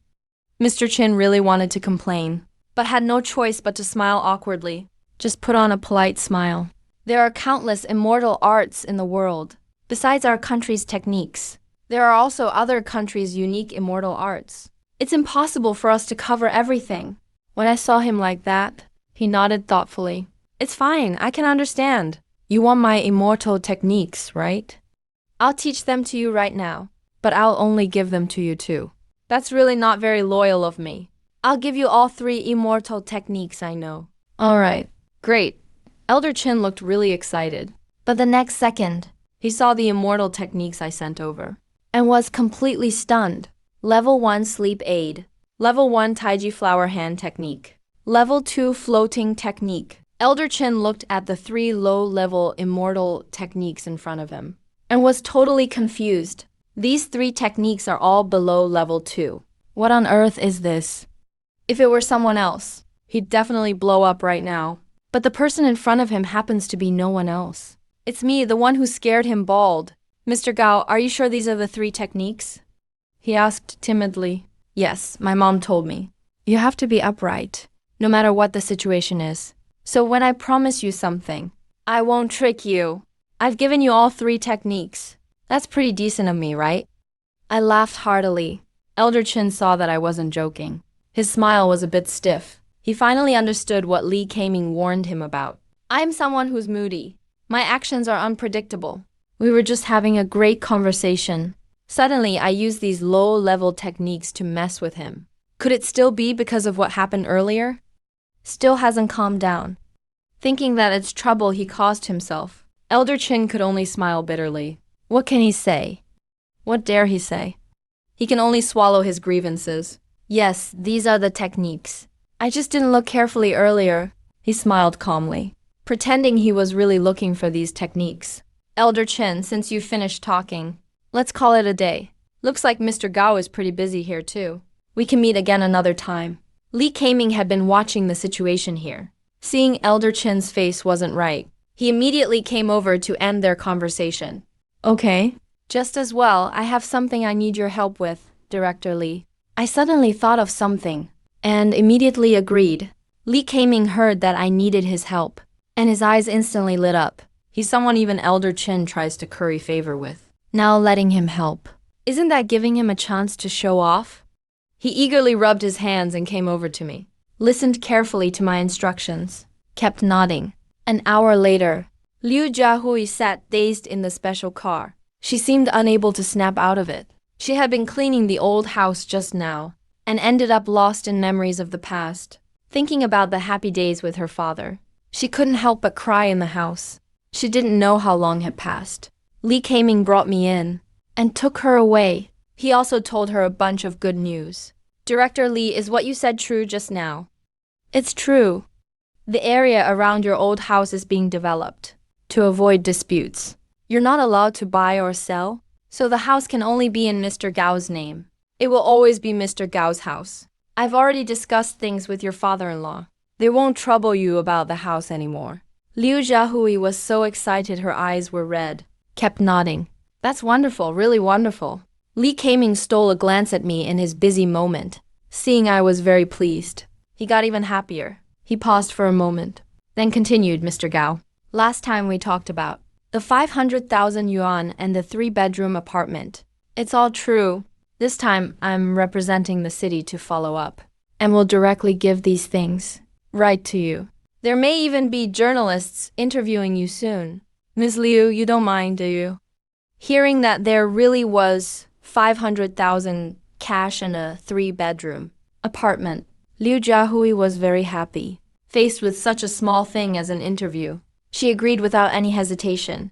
Mr. Chin really wanted to complain, but had no choice but to smile awkwardly. Just put on a polite smile. There are countless immortal arts in the world. Besides our country's techniques, there are also other countries' unique immortal arts. It's impossible for us to cover everything. When I saw him like that, he nodded thoughtfully. It's fine, I can understand. You want my immortal techniques, right? I'll teach them to you right now, but I'll only give them to you too. That's really not very loyal of me. I'll give you all 3 immortal techniques I know. All right, great. Elder Chin looked really excited, but the next second, he saw the immortal techniques I sent over and was completely stunned. Level 1 Sleep Aid. Level 1 Taiji Flower Hand Technique. Level 2 Floating Technique. Elder Chin looked at the 3 low-level immortal techniques in front of him and was totally confused. These 3 techniques are all below level 2. What on earth is this? If it were someone else, he'd definitely blow up right now. But the person in front of him happens to be no one else. It's me, the one who scared him bald. Mr. Gao, are you sure these are the 3 techniques? He asked timidly. Yes, my mom told me. You have to be upright, no matter what the situation is. So when I promise you something, I won't trick you. I've given you all 3 techniques. That's pretty decent of me, right? I laughed heartily. Elder Chin saw that I wasn't joking. His smile was a bit stiff. He finally understood what Li Keiming warned him about. I'm someone who's moody. My actions are unpredictable. We were just having a great conversation. Suddenly, I used these low-level techniques to mess with him. Could it still be because of what happened earlier? Still hasn't calmed down. Thinking that it's trouble he caused himself, Elder Chin could only smile bitterly. What can he say? What dare he say? He can only swallow his grievances. Yes, these are the techniques. I just didn't look carefully earlier. He smiled calmly, pretending he was really looking for these techniques. Elder Chin, since you finished talking, let's call it a day. Looks like Mr. Gao is pretty busy here too. We can meet again another time. Li Kaming had been watching the situation here. Seeing Elder Chin's face wasn't right, he immediately came over to end their conversation. Okay. Just as well, I have something I need your help with, Director Li. I suddenly thought of something, and immediately agreed. Li Kaming heard that I needed his help, and his eyes instantly lit up. He's someone even Elder Chin tries to curry favor with. Now letting him help. Isn't that giving him a chance to show off? He eagerly rubbed his hands and came over to me, listened carefully to my instructions, kept nodding. An hour later, Liu Jiahui sat dazed in the special car. She seemed unable to snap out of it. She had been cleaning the old house just now, and ended up lost in memories of the past, thinking about the happy days with her father. She couldn't help but cry in the house. She didn't know how long had passed. Li Kaming brought me in, and took her away. He also told her a bunch of good news. Director Li, is what you said true just now? It's true. The area around your old house is being developed to avoid disputes. You're not allowed to buy or sell, so the house can only be in Mr. Gao's name. It will always be Mr. Gao's house. I've already discussed things with your father-in-law. They won't trouble you about the house anymore. Liu Jiahui was so excited her eyes were red, kept nodding. That's wonderful, really wonderful. Li Kaming stole a glance at me in his busy moment. Seeing I was very pleased, he got even happier. He paused for a moment, then continued, Mr. Gao. Last time we talked about the 500,000 yuan and the 3-bedroom apartment. It's all true. This time I'm representing the city to follow up, and will directly give these things right to you. There may even be journalists interviewing you soon. Ms. Liu, you don't mind, do you? Hearing that there really was 500,000 cash and a 3-bedroom apartment, Liu Jiahui was very happy. Faced with such a small thing as an interview, she agreed without any hesitation.